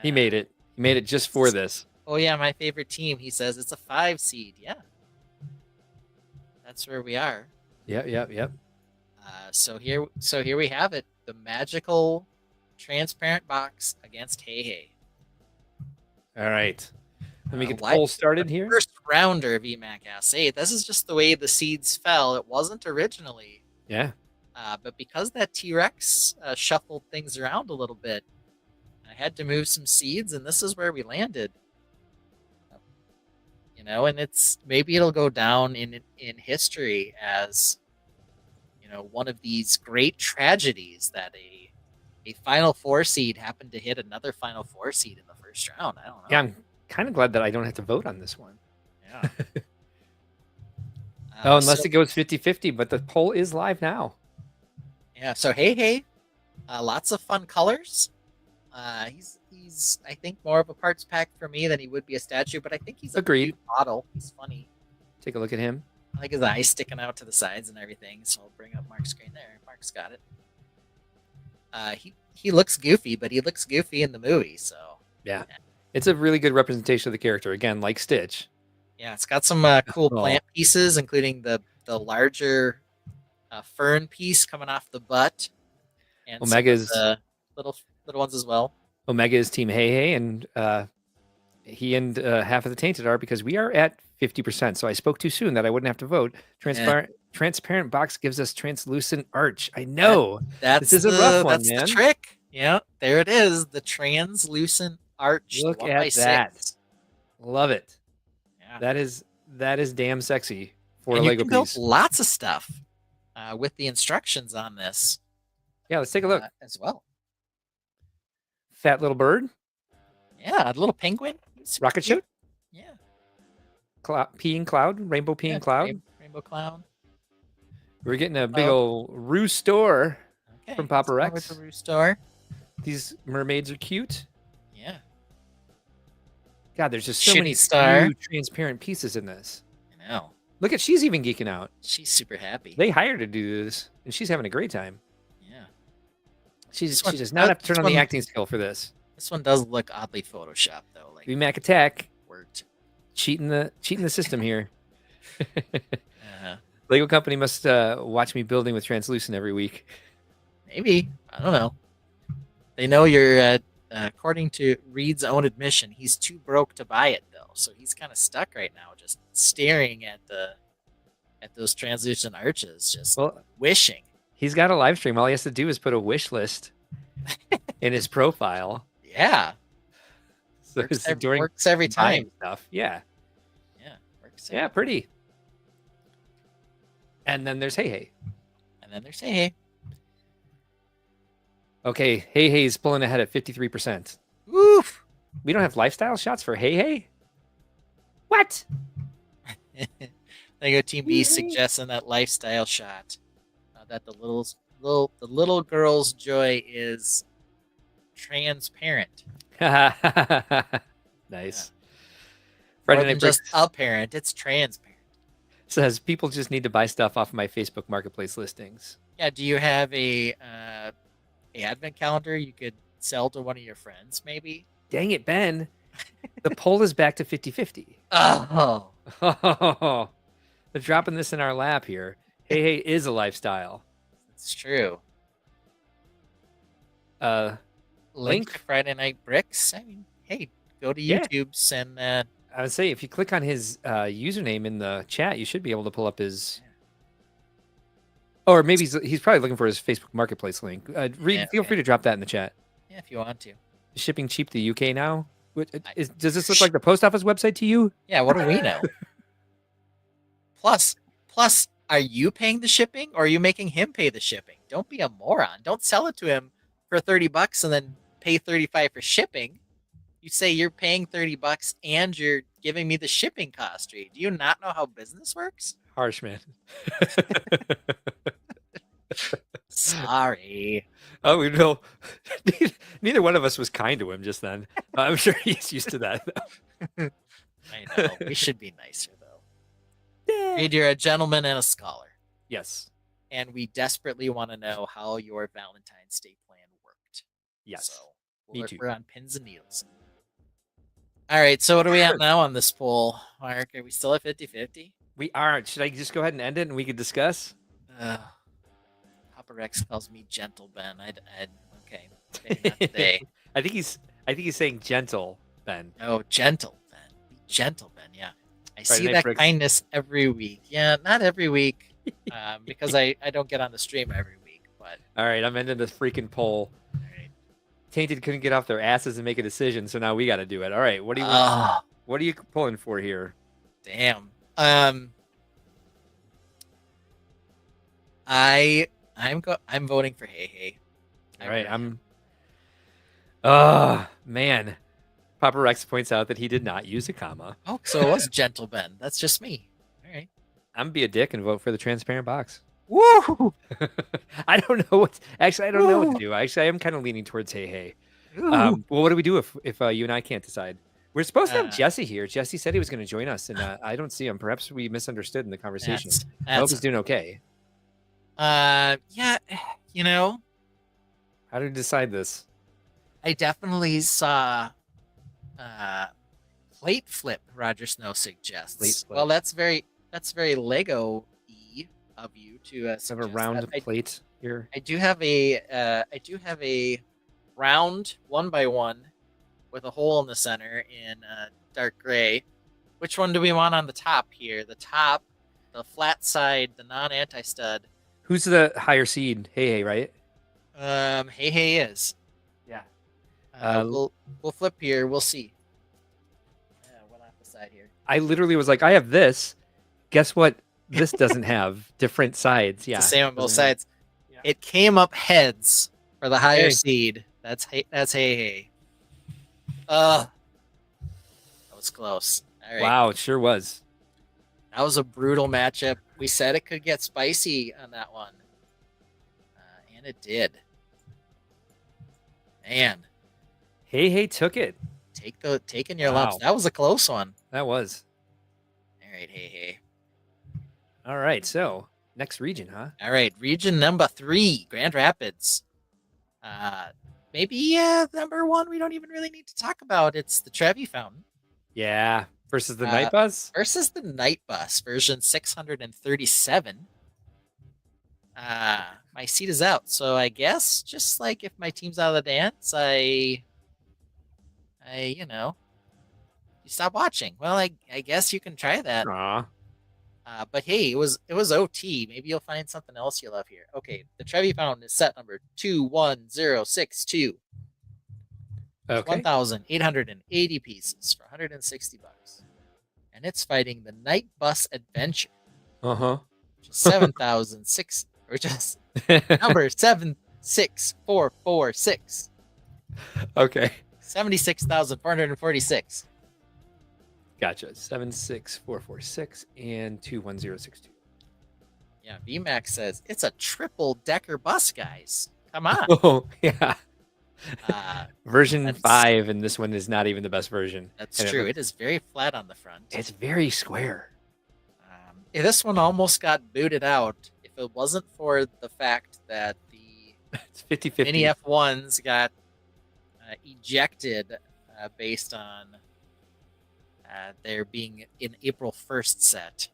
He made it. He made it just for this. Oh yeah, my favorite team. He says it's a 5 seed. Yeah. That's where we are. Yep. So here we have it. The magical transparent box against Hey Hey. All right. Let me get the poll started here. First rounder of EMAC Ass 8. This is just the way the seeds fell. It wasn't originally. Yeah. But because that T-Rex shuffled things around a little bit, I had to move some seeds, and this is where we landed. You know, and maybe it'll go down in history as, you know, one of these great tragedies that a Final Four seed happened to hit another Final Four seed in the first round. I don't know. Yeah, I'm kind of glad that I don't have to vote on this one. Yeah. Unless it goes 50-50, but the poll is live now. Yeah, so Hey Hey, lots of fun colors. He's I think more of a parts pack for me than he would be a statue, but I think he's a cute model. He's funny. Take a look at him. I like his eyes sticking out to the sides and everything. So I'll bring up Mark's screen there. Mark's got it. He looks goofy, but he looks goofy in the movie. So yeah, it's a really good representation of the character. Again, like Stitch. Yeah, it's got some cool plant pieces, including the larger fern piece coming off the butt, and Omega's little ones as well. Omega is Team Hey Hey, and he and half of the Tainted are, because we are at 50%. So I spoke too soon that I wouldn't have to vote. Transparent box gives us translucent arch. I know this is a rough one, man. That's the trick. Yeah, there it is. The translucent arch. Look at that. Love it. Yeah. That is damn sexy for a Lego piece. Build lots of stuff with the instructions on this. Yeah, let's take a look as well. Fat little bird. Yeah, a little penguin. Rocket ship. Yeah. Peeing cloud. Rainbow peeing cloud. Rainbow cloud. We're getting a big old Roo-Store from Papa Rex. The Roo-Store. These mermaids are cute. Yeah. God, there's just so many new transparent pieces in this. I know. Look at, she's even geeking out. She's super happy. They hired her to do this, and she's having a great time. Yeah. She does not have to turn on the acting skill for this. This one does look oddly photoshopped though. Like VMAC Attack worked. Cheating the system here. Lego Company must watch me building with translucent every week. Maybe. I don't know. They know you're according to Reed's own admission, he's too broke to buy it though. So he's kind of stuck right now, just staring at those translucent arches, just wishing. He's got a live stream. All he has to do is put a wish list in his profile. Yeah. So works every time. Stuff. Yeah. Yeah. Works. Yeah, pretty. And then there's Hey Hey. And then there's Hey Hey. Okay, Hey Hey's pulling ahead at 53%. Oof. We don't have lifestyle shots for Hey Hey? What? Lego Team B suggesting that lifestyle shot. That the little girl's joy is transparent. Nice. Yeah. Friday More than just apparent, it's transparent. Says people just need to buy stuff off of my Facebook Marketplace listings. Yeah, do you have a advent calendar you could sell to one of your friends, maybe? Dang it, Ben. The poll is back to 50-50. Oh. They're dropping this in our lap here. Hey Hey is a lifestyle. It's true. Link to Friday Night Bricks. I mean, hey, go to Yeah. YouTube's and I would say if you click on his username in the chat, you should be able to pull up his. Or maybe he's probably looking for his Facebook Marketplace link. Feel free to drop that in the chat. yeah, if you want to. Is shipping cheap to UK now? Does this look like the post office website to you? Yeah, what do we know? Plus, are you paying the shipping or are you making him pay the shipping? Don't be a moron. Don't sell it to him for $30 and then pay $35 for shipping. You say you're paying $30 and you're giving me the shipping cost. Do you not know how business works? Harsh, man. Sorry. Oh, we know. Neither one of us was kind to him just then. I'm sure he's used to that. I know. We should be nicer, though. Reed, you're a gentleman and a scholar. Yes. And we desperately want to know how your Valentine's Day plan worked. Yes. So Me too. we're on pins and needles. All right. So what are we at now on this poll, Mark? Are we still at 50-50? We are. Should I just go ahead and end it and we could discuss? Papa Rex calls me Gentle Ben. Okay. Not today. I think he's saying gentle, Ben. Oh, Gentle Ben. Gentle Ben. Yeah. I see Night that Bricks. kindness every week. Yeah, not every week, because I don't get on the stream every week. But All right, I'm ending this freaking poll. all right. Tainted couldn't get off their asses and make a decision, so now we got to do it. All right, what are you pulling for here? Damn. I'm voting for Hey Hey. All right, man. Papa Rex points out that he did not use a comma. Oh, so it was Gentle Ben. That's just me. All right. I'm gonna be a dick and vote for the transparent box. Woo! I don't know what. Actually, I don't know what to do. Actually, I am kind of leaning towards Hey Hey. Well, what do we do if you and I can't decide? We're supposed to have Jesse here. Jesse said he was going to join us, and I don't see him. Perhaps we misunderstood in the conversation. I hope he's doing okay. Yeah, you know, How do we decide this? I definitely saw plate flip. Roger Snow suggests. Plate flip. Well, that's very Lego-y of you to Have a suggest round that. plate here. I do have a round 1x1 with a hole in the center in dark gray. Which one do we want on the top here? The top, the flat side, the non-anti-stud. Who's the higher seed? Hey Hey, right? Hey Hey is. Yeah. We'll flip here. We'll see. One off the side here. I literally was like, I have this. Guess what? This doesn't have different sides. Yeah. It's the same on both doesn't have- sides. Yeah. It came up heads for the higher Hey. seed. That's Hey Hey. That was close. All right. Wow, it sure was. That was a brutal matchup. We said it could get spicy on that one. And it did. Man, Hey Hey took it. taking your lumps. Wow. That was a close one. That was. All right, Hey. All right, so next region, huh? All right, region number 3, Grand Rapids. Maybe number 1 we don't even really need to talk about. It's the Trevi Fountain Yeah. Versus the night bus? versus the Night Bus version 637. My seat is out, so I guess just like if my team's out of the dance, you stop watching. Well, I guess you can try that. Aw. But hey, it was OT. Maybe you'll find something else you love here. Okay, the Trevi Fountain is set number 21062. Okay. 1,880 pieces for $160. And it's fighting the Night Bus Adventure, Uh-huh. which is 7,006, or just number 76446. Okay. 76,446. Gotcha. 76446 and 21062. Yeah, VMAX says it's a triple decker bus, guys. Come on. Oh, yeah. Version That's- 5, and this one is not even the best version. That's And true. It is very flat on the front. It's very square. This one almost got booted out if it wasn't for the fact that the It's 50-50. mini F1s got ejected based on there being an April 1st set.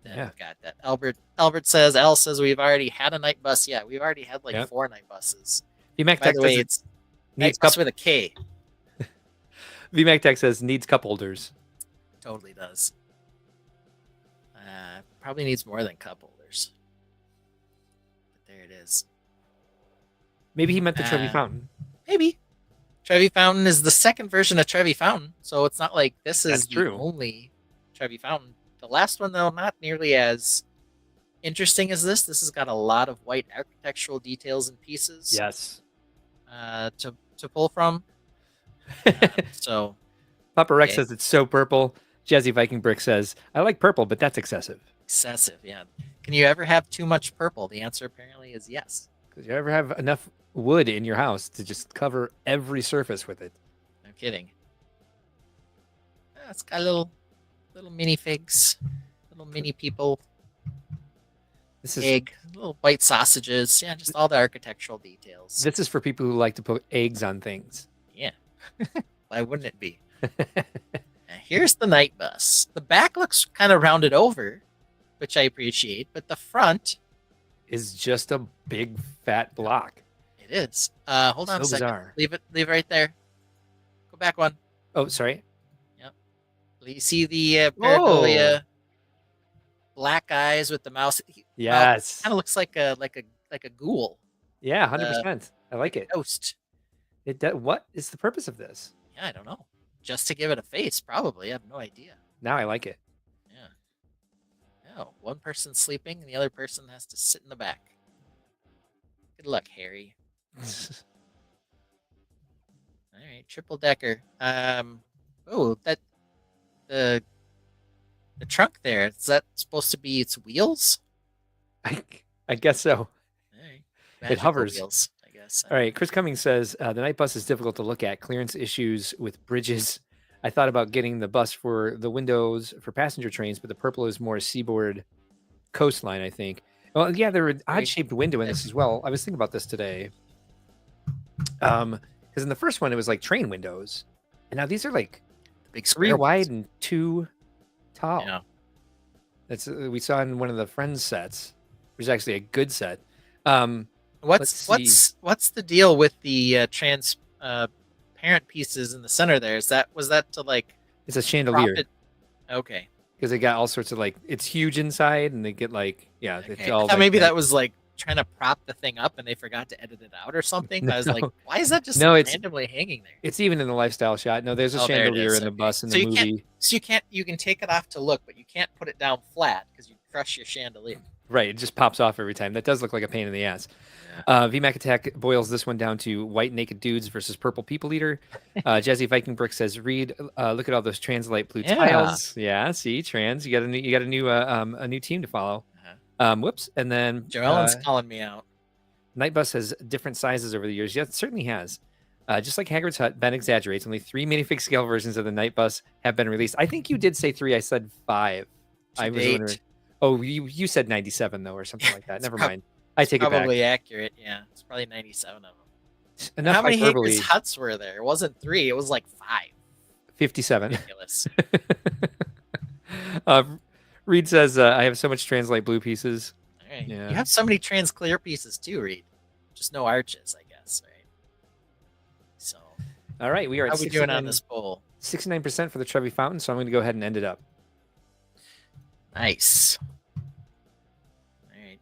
Then Yeah. we've got that. Al says we've already had a night bus. Yeah, we've already had like Yep. 4 night buses. VMAC By Tech the way, says it's needs Nightbus cup. with a K. VMAC Tech says needs cup holders. Totally does. Probably needs more than cup holders. But there it is. Maybe he meant the Trevi fountain. Maybe. Trevi Fountain is the second version of Trevi Fountain, so it's not like this is That's the true. only Trevi Fountain. The last one, though, not nearly as interesting as this. This has got a lot of white architectural details and pieces Yes. to pull from. So Papa Rex okay. says it's so purple. Jazzy Viking Brick says, I like purple, but that's excessive. excessive, yeah. Can you ever have too much purple? The answer apparently is yes. Because you ever have enough wood in your house to just cover every surface with it? No kidding. It's got little mini figs, little mini people, This is egg, little white sausages. Yeah, just all the architectural details. this is for people who like to put eggs on things. Yeah. Why wouldn't it be? Here's the night bus. The back looks kind of rounded over, which I appreciate, but the front Is just a big fat block. it is. Hold on So a second. bizarre. Leave it right there. Go back one. Oh, sorry. You see the paranoia black eyes with the mouse. Yes. Kind of looks like a ghoul Yeah, 100%. I like it. ghost. What is the purpose of this? Yeah, I don't know. Just to give it a face, probably. I have no idea. Now I like it. Yeah. Oh, one person's sleeping and the other person has to sit in the back. Good luck, Harry. All right, triple decker. Oh, that the trunk there. Is that supposed to be its wheels? I guess so. All right. Magical hovers. wheels, I guess. All right. Chris Cummings says the night bus is difficult to look at. Clearance issues with bridges. I thought about getting the bus for the windows for passenger trains, but the purple is more seaboard coastline, I think. Well, yeah, there were odd-shaped window in this as well. I was thinking about this today. Because in the first one, it was like train windows. And now these are like The big 3 square wide ones. and 2 tall. Yeah. That's we saw in one of the Friends sets, which is actually a good set. Let's What's the deal with the transparent pieces in the center there? Was that to like It's a prop chandelier it? Okay. because they got all sorts of like it's huge inside, and they get like it's Okay. all I thought like maybe that was like trying to prop the thing up and they forgot to edit it out or something. I was like, No. why is that just No, it's- randomly hanging there? It's even in the lifestyle shot. No, there's a Oh, there it chandelier is, in the okay. bus in So the you can't- movie. So you can take it off to look, but you can't put it down flat because you crush your chandelier. Right, it just pops off every time. That does look like a pain in the ass. VMAC Attack boils this one down to white naked dudes versus purple people eater. Jazzy Viking Brick says, "Read, look at all those translite blue Yeah. tiles. Yeah, see trans. You got a new team to follow. Whoops, and then Joellen's calling me out. Nightbus has different sizes over the years. Yes, it certainly has. Just like Hagrid's Hut, Ben exaggerates. Only 3 minifig scale versions of the Nightbus have been released. I think you did say 3. I said 5. I was date. wondering. Oh, you said 97 though, or something like that. It's Never prob- mind. I take it back. Probably accurate. Yeah, it's probably 97 of them. Enough How many hyperbole. Hagrid's Huts were there? It wasn't 3. It was like 5. 57. Ridiculous. Reed says, I have so much translate blue pieces. All right. Yeah. You have so many trans clear pieces too, Reed. Just no arches, I guess, right? So All right, we are how at we doing on this poll? 69% for the Trevi Fountain, so I'm going to go ahead and end it up. Nice. All right.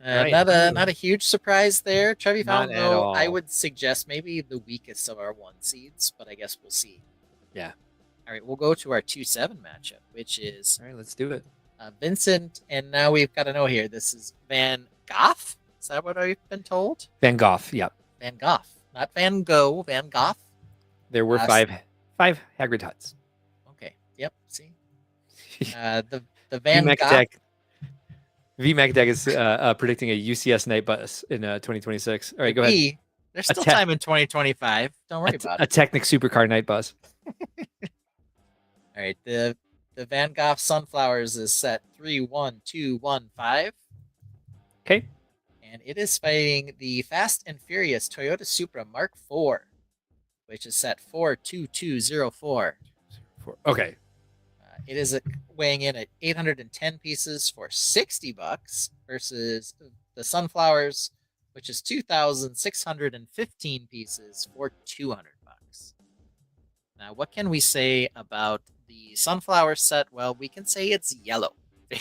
All right. Not a huge surprise there. Trevi Not Fountain, at though, all. I would suggest maybe the weakest of our 1 seeds, but I guess we'll see. Yeah. All right, we'll go to our 2-7 matchup, which is All right, let's do it. Vincent, and now we've got to know here. This is Van Gogh. Is that what I've been told? Van Gogh, yep. Van Gogh, not Van Gogh. Van Gogh. There were Awesome. five Hagrid Huts. Okay. Yep. See. The Van VMAC Gogh. Deck. VMAC Deck is predicting a UCS night bus in 2026. All right, go ahead. There's still tech- time in 2025. Don't worry about A it. Technic supercar night bus. All right. The Van Gogh Sunflowers is set 3-1-2-1-5. Okay. And it is fighting the Fast and Furious Toyota Supra Mark IV, which is set 4-2-2-0-4. Okay. It is weighing in at 810 pieces for $60 versus the Sunflowers which is 2,615 pieces for 200 bucks. Now, what can we say about the sunflower set? Well, we can say it's yellow.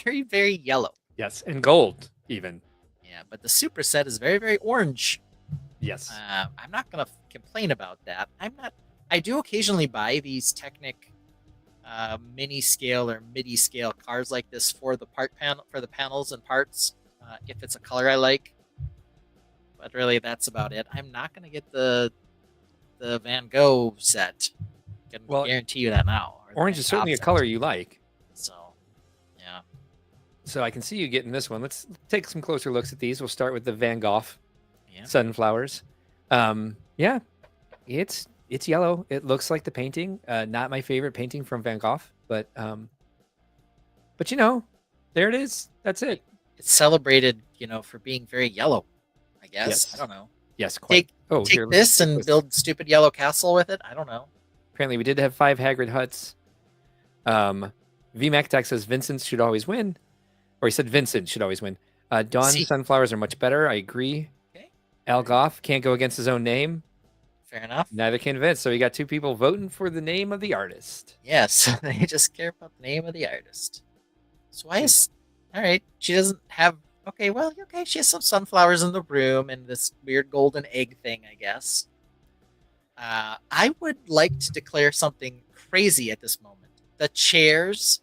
Very, very yellow. Yes, and gold even. Yeah, but the super set is very, very orange. Yes. I'm not gonna complain about that. I do occasionally buy these Technic mini scale or MIDI scale cars like this for the panels and parts, if it's a color I like. But really, that's about it. I'm not gonna get the Van Gogh set. Can guarantee you that now. Orange is certainly a color you like. So, yeah. So I can see you getting this one. Let's take some closer looks at these. We'll start with the Van Gogh sunflowers. Yeah, it's yellow. It looks like the painting. Not my favorite painting from Van Gogh, but you know, there it is. That's it. It's celebrated, for being very yellow, I guess. Yes. I don't know. Yes, quite. Take this and build stupid yellow castle with it. I don't know. Apparently, we did have 5 Hagrid huts. VMAC Tech says Vincent should always win, or he said Vincent should always win. Dawn sunflowers are much better. I agree. Okay. Al Goff can't go against his own name. Fair enough. Neither can Vince. So you got 2 people voting for the name of the artist. Yes, they just care about the name of the artist. So why is all right? She doesn't have. Okay, well, okay. She has some sunflowers in the room and this weird golden egg thing, I guess. I would like to declare something crazy at this moment. The chairs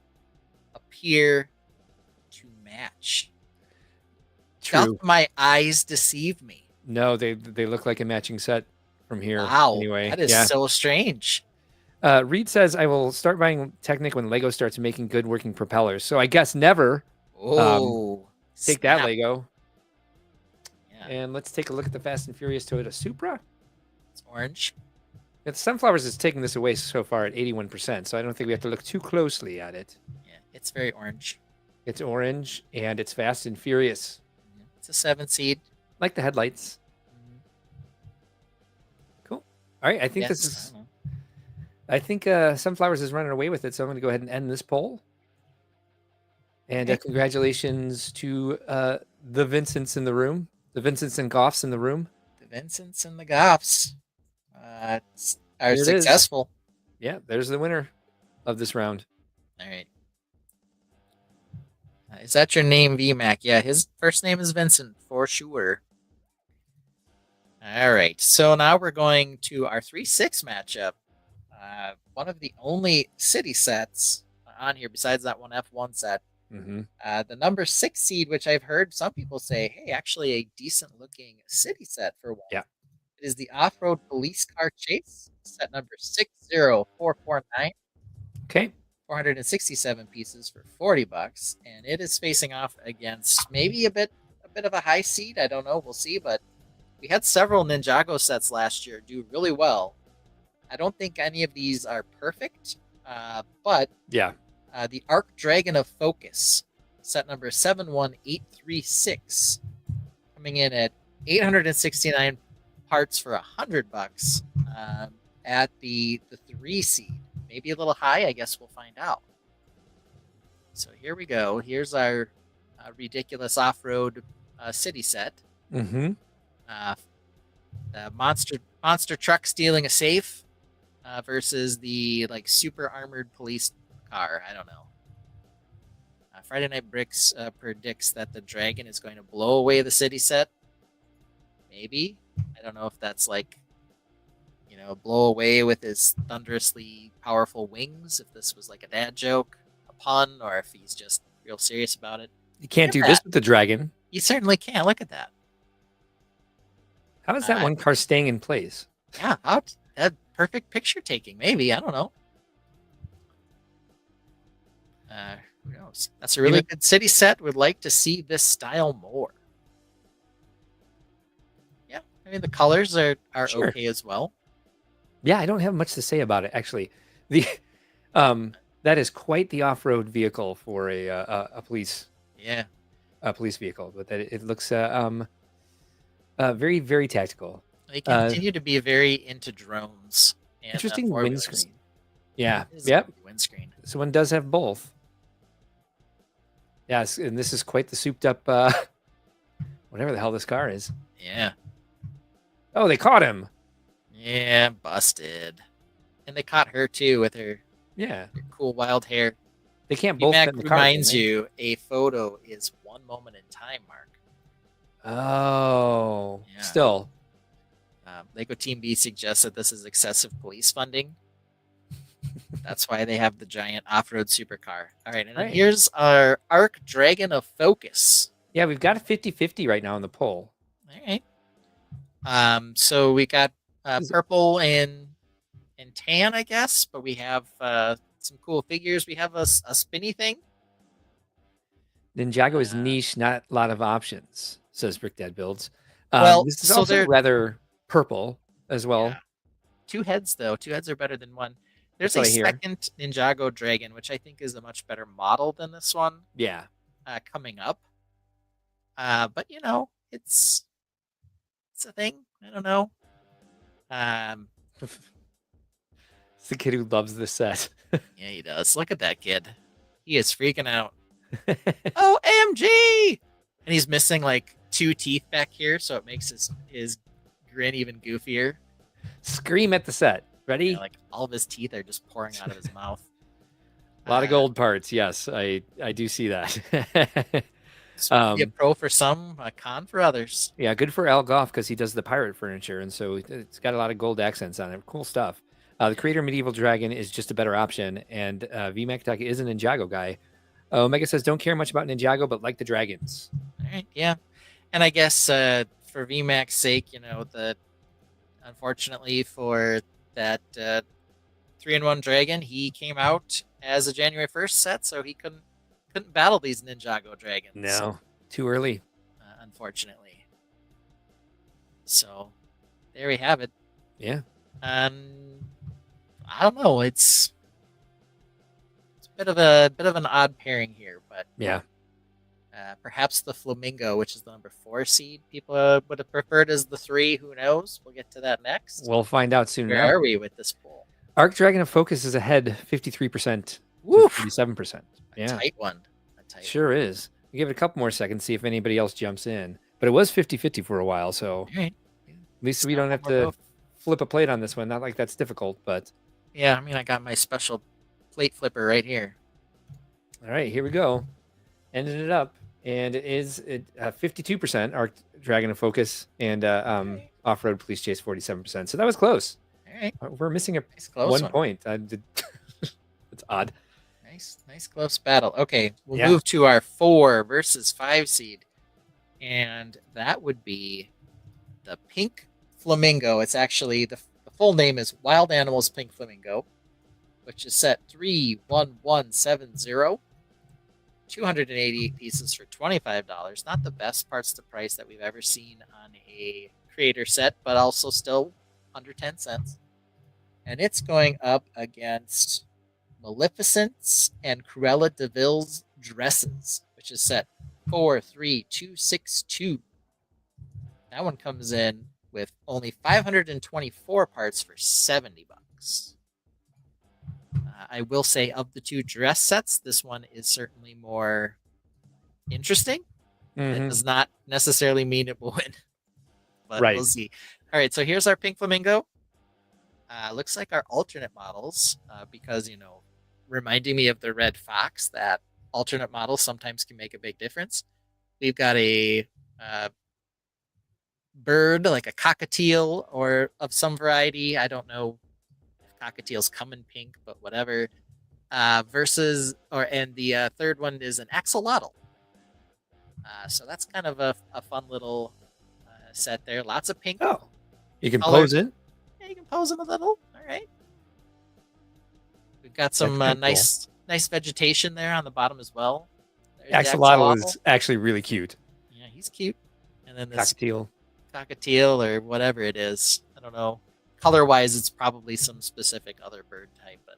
appear to match. True. Doth my eyes deceive me? No, they look like a matching set from here. Wow, anyway, that is so strange. Reed says I will start buying Technic when Lego starts making good working propellers. So I guess never. Oh, take that Lego. Yeah. And let's take a look at the Fast and Furious Toyota Supra. It's orange. The Sunflowers is taking this away so far at 81%, so I don't think we have to look too closely at it. Yeah, it's very orange. It's orange, and it's Fast and Furious. It's a 7 seed. Like the headlights. Cool. All right, I think this is... I think Sunflowers is running away with it, so I'm going to go ahead and end this poll. And congratulations to the Vincents in the room. The Vincents and Goffs in the room. The Vincents and the Goffs are successful. Yeah, there's the winner of this round. All right. Is that your name, VMAC? Yeah, his first name is Vincent, for sure. All right, so now we're going to our 3-6 matchup. One of the only city sets on here, besides that one F1 set. The number 6 seed, which I've heard some people say, hey, actually a decent-looking city set for one. Yeah. It is the Off-Road Police Car Chase, set number 60449. Okay. 467 pieces for 40 bucks, and it is facing off against maybe a bit of a high seed. I don't know. We'll see, but we had several Ninjago sets last year do really well. I don't think any of these are perfect, but yeah, the Arc Dragon of Focus, set number 71836, coming in at 869 parts for 100 bucks at the 3 seed. Maybe a little high. I guess we'll find out. So here we go. Here's our ridiculous off-road city set. Mm-hmm. The monster truck stealing a safe versus the super armored police car. I don't know. Friday Night Bricks predicts that the dragon is going to blow away the city set. Maybe. I don't know if that's blow away with his thunderously powerful wings, if this was like a dad joke, a pun, or if he's just real serious about it. You can't do this with the dragon. You certainly can't. Look at that. How is that one car staying in place? Yeah, that perfect picture taking, maybe. I don't know. Who knows? That's a really good city set. Would like to see this style more. Yeah, I mean, the colors are Sure. okay as well. Yeah, I don't have much to say about it, actually. The that is quite the off-road vehicle for a police police vehicle, but that it looks very, very tactical. They continue to be very into drones. And, interesting four-wheelers. windscreen. Yeah. It is a Yep. good windscreen. This one does have both. Yes, and this is quite the souped up whatever the hell this car is. Yeah. Oh, they caught him. Yeah, busted. And they caught her too with her Yeah. cool wild hair. They can't both fit VMAC in the cart. reminds can they? you a photo is one moment in time, Mark. Oh. Yeah. Still. Lego Team B suggests that this is excessive police funding. That's why they have the giant off-road supercar. All right, and then Right. here's our Arc Dragon of Focus. Yeah, we've got a 50-50 right now in the poll. All right. So we got purple and tan, I guess, but we have some cool figures. We have a spinny thing. Ninjago is niche, not a lot of options, says Brickdad Builds. Well, this is so also they're- rather purple as well. Yeah. 2 heads, though. 2 heads are better than one. There's That's a what I hear. second Ninjago Dragon, which I think is a much better model than this one Yeah. coming up. But, you know, it's a thing. I don't know. It's the kid who loves the set. Yeah, he does. Look at that kid. He is freaking out. OMG! And he's missing like 2 teeth back here, so it makes his grin even goofier. Scream at the set. Ready? You know, like all of his teeth are just pouring out of his mouth. A lot of gold parts. Yes, I do see that. So be a pro for some, a con for others. Yeah, good for Al Goff because he does the pirate furniture, and so it's got a lot of gold accents on it. Cool stuff. The Creator Medieval Dragon is just a better option, and VMAC Tech is a Ninjago guy. Omega says, don't care much about Ninjago, but like the dragons. All right, yeah. And I guess for VMAC's sake, you know, unfortunately for that 3-in-1 dragon, he came out as a January 1st set, so he couldn't battle these Ninjago dragons. No, too early. Unfortunately. So there we have it. Yeah. I don't know. It's a bit of an odd pairing here, but Yeah. perhaps the Flamingo, which is the number 4 seed, people would have preferred as the 3. Who knows? We'll get to that next. We'll find out soon Where enough. are we with this poll? Arc Dragon of Focus is ahead 53% to Woof. 37%. A Yeah. tight one. Sure is. We give it a couple more seconds, see if anybody else jumps in. But it was 50-50 for a while, so All right. at least we don't have to flip a plate on this one. Not like that's difficult, but Yeah, I mean, I got my special plate flipper right here. all right, here we go. Ended it up, and it is 52% Arc Dragon of Focus and Off-Road Police Chase 47%. So that was close. All right. We're missing a Nice close one. point. It's odd. Nice close battle. Okay, we'll Yeah. move to our 4 versus 5 seed. And that would be the Pink Flamingo. It's actually, the full name is Wild Animals Pink Flamingo, which is set 31170. 288 pieces for $25. Not the best parts to price that we've ever seen on a creator set, but also still under 10 cents. And it's going up against Maleficent's and Cruella de Vil's Dresses, which is set 43262. That one comes in with only 524 parts for $70. I will say, of the 2 dress sets, this one is certainly more interesting. That Mhm. does not necessarily mean it will win, but Right. we'll see. All right, so here's our Pink Flamingo. Looks like our alternate models, because, you know, reminding me of the Red Fox, that alternate models sometimes can make a big difference. We've got a bird, like a cockatiel or of some variety. I don't know if cockatiels come in pink, but whatever. And the third one is an axolotl. So that's kind of a fun little set there. Lots of pink. Oh, you can Colors. pose it. Yeah, you can pose them a little. All right. We've got some That's pretty nice vegetation there on the bottom as well. There's the Axolotl is actually really cute. Yeah, he's cute. And then this Cockatiel. cockatiel or whatever it is. I don't know. Color-wise, it's probably some specific other bird type, but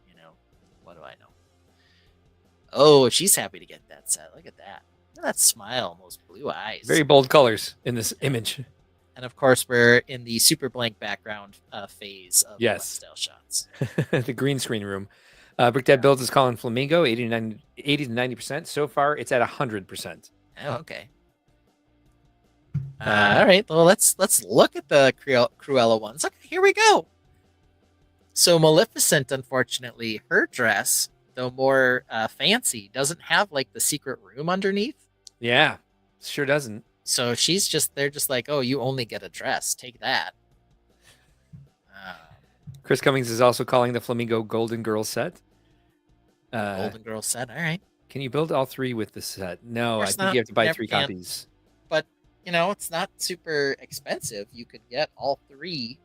you know, what do I know? Oh, she's happy to get that set. Look at that. Look at that smile, those blue eyes. Very bold colors in this image. And of course, we're in the super blank background phase of Yes. style shots. The green screen room. Brickdad Builds is calling Flamingo 80 to 90%. So far, it's at 100%. Oh, okay. All right. Well, let's look at the Cruella ones. Okay, here we go. So Maleficent, unfortunately, her dress, though more fancy, doesn't have like the secret room underneath. Yeah, sure doesn't. So they're just like, oh, you only get a dress. Take that. Chris Cummings is also calling the Flamingo Golden Girl set. Golden Girl set. All right. Can you build all 3 with the set? No, I course think not. you have to buy Never 3 can. copies. But it's not super expensive. You could get all 3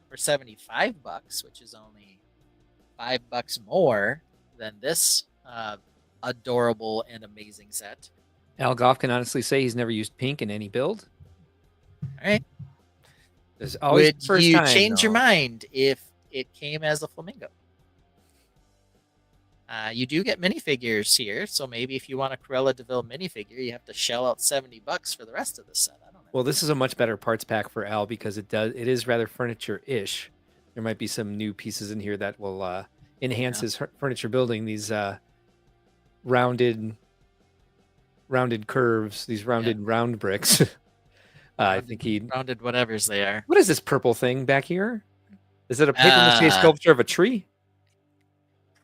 for $75, which is only $5 more than this adorable and amazing set. Al Goff can honestly say he's never used pink in any build. All right. There's always Would first you time, change your though. mind if it came as a flamingo? You do get minifigures here, so maybe if you want a Cruella de Vil minifigure, you have to shell out $70 for the rest of the set. I don't know. Well, this is a much better parts pack for Al because it is rather furniture-ish. There might be some new pieces in here that will enhance his furniture building. These rounded curves, these round bricks. I think he rounded whatever's they are. What is this purple thing back here? Is it a paper mache sculpture of a tree?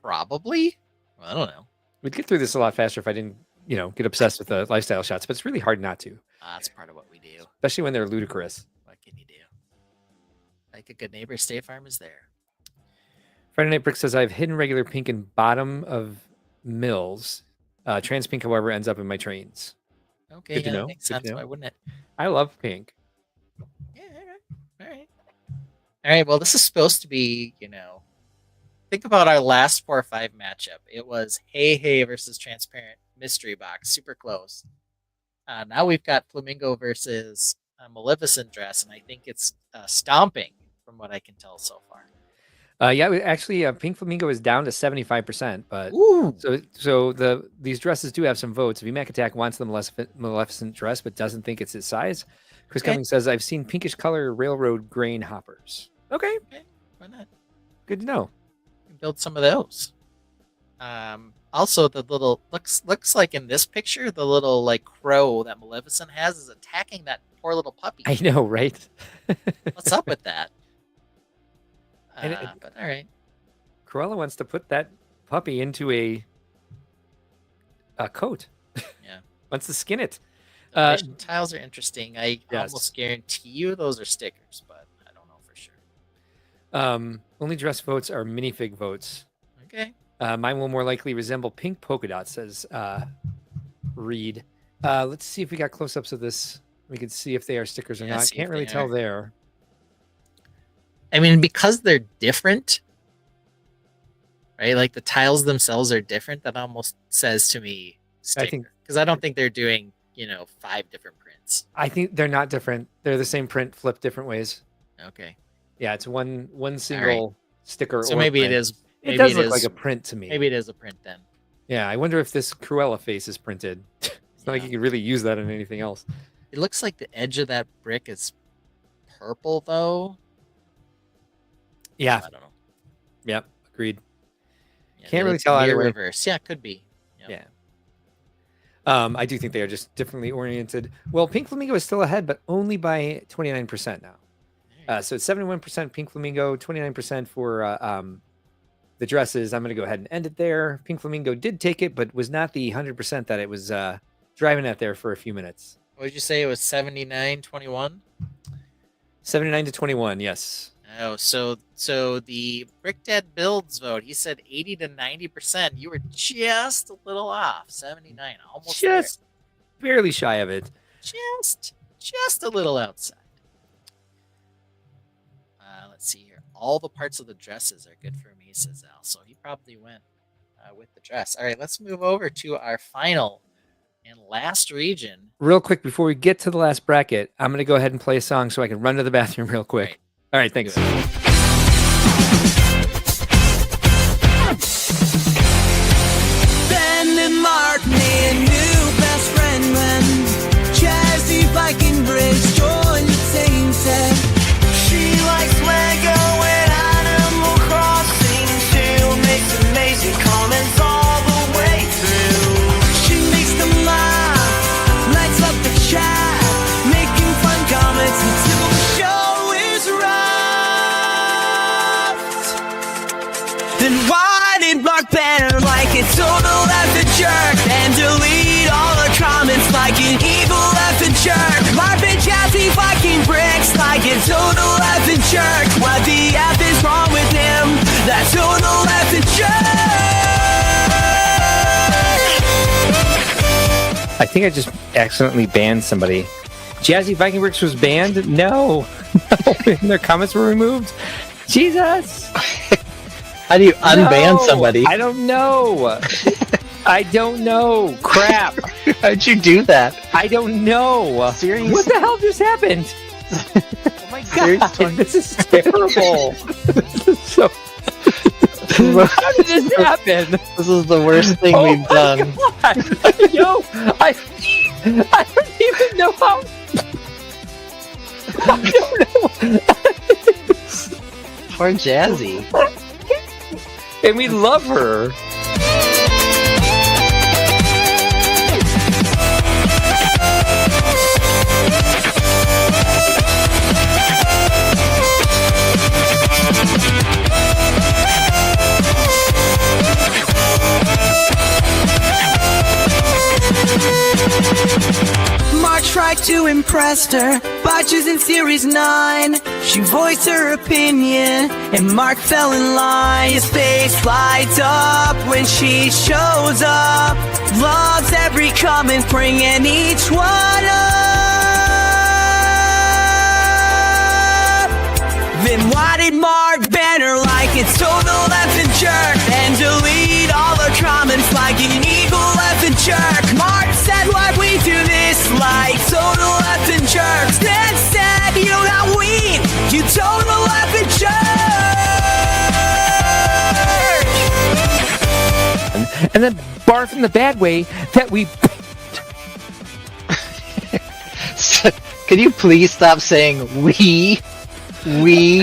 Probably. Well, I don't know. We'd get through this a lot faster if I didn't, get obsessed with the lifestyle shots, but it's really hard not to. That's part of what we do. Especially when they're ludicrous. What can you do? Like a good neighbor, State Farm is there. Friday Night Brick says, I have hidden regular pink in bottom of mills. Trans pink, however, ends up in my trains. Okay, Good to know. that makes Good to sense. know. Why wouldn't it? I love pink. Yeah, all right. Well, this is supposed to be, think about our last 4 or 5 matchup. It was Hey versus Transparent Mystery Box, super close. Now we've got Flamingo versus Maleficent dress, and I think it's stomping from what I can tell so far. Actually, Pink Flamingo is down to 75%, but Ooh. so these dresses do have some votes. VMAC Attack wants the Maleficent dress, but doesn't think it's his size. Chris Cummings says, I've seen pinkish color railroad grain hoppers. Okay, Why not? good to know. Build some of those. Also, the little looks like in this picture, the little like crow that Maleficent has is attacking that poor little puppy. I know, right? What's up with that? And But all right. Cruella wants to put that puppy into a coat. Yeah. Wants to skin it. The vision tiles are interesting. I Yes. almost guarantee you those are stickers, but I don't know for sure. Only dress votes are minifig votes. Okay. Mine will more likely resemble pink polka dots, says Reed. Let's see if we got close-ups of this. We can see if they are stickers or Yeah, not. see Can't if really they tell are. there. I mean, because they're different, right? Like the tiles themselves are different. That almost says to me sticker. think- Because I don't think they're doing 5 different prints. I think they're not different. They're the same print, flipped different ways. Okay. Yeah, it's one single sticker. So or maybe print. it is. It Maybe does it look is- like a print to me. Maybe it is a print then. Yeah, I wonder if this Cruella face is printed. It's not like you could really use that on anything else. It looks like the edge of that brick is purple though. Yeah. I don't know. Yep. Agreed. Yeah, Can't they really look tell either near way. reverse. Yeah, could be. Yep. Yeah. I do think they are just differently oriented. Well, Pink Flamingo is still ahead, but only by 29% now. So it's 71% Pink Flamingo, 29% for the dresses. I'm going to go ahead and end it there. Pink Flamingo did take it, but was not the 100% that it was driving at there for a few minutes. What did you say? It was 79-21? 79 to 21, yes. Oh, so the Brick Dad Builds vote, he said 80 to 90%. You were just a little off. 79, almost Just barely shy of it. there. Just a little outside. Let's see here. All the parts of the dresses are good for me, says Al. So he probably went with the dress. All right, let's move over to our final and last region. Real quick, before we get to the last bracket, I'm going to go ahead and play a song so I can run to the bathroom real quick. Right. All right, thanks. Ben and Martin, new best friend when Chazzy Viking Bridge joined the Tainted. She likes Lego and Animal Crossing too. Makes amazing comments all the way through. She makes them laugh, lights up the chat, making jerk. Marvin Jazzy fucking bricks like a total effing jerk. What the F is wrong with him? That total effing jerk. I think I just accidentally banned somebody. Jazzy Viking Bricks was banned? No. No. And their comments were removed? Jesus. How do you unban somebody? I don't know. I don't know. Crap. How'd you do that? I don't know. Seriously? What the hell just happened? Oh my god. This is terrible. This is so... How did this happen? This is the worst thing we've done. Yo, I don't even know how. I don't know. Poor Jazzy. And we love her. Mark tried to impress her by choosing Series 9. She voiced her opinion, and Mark fell in line. His face lights up when she shows up. Loves every comment, bringing each one up. Then why did Mark ban her like it's total effing jerk? And delete all her comments like an evil effing jerk. Mark said why we do this like total effing jerks. Then said you not we, you total effing jerk. And then barf in the bad way that we. Could you please stop saying we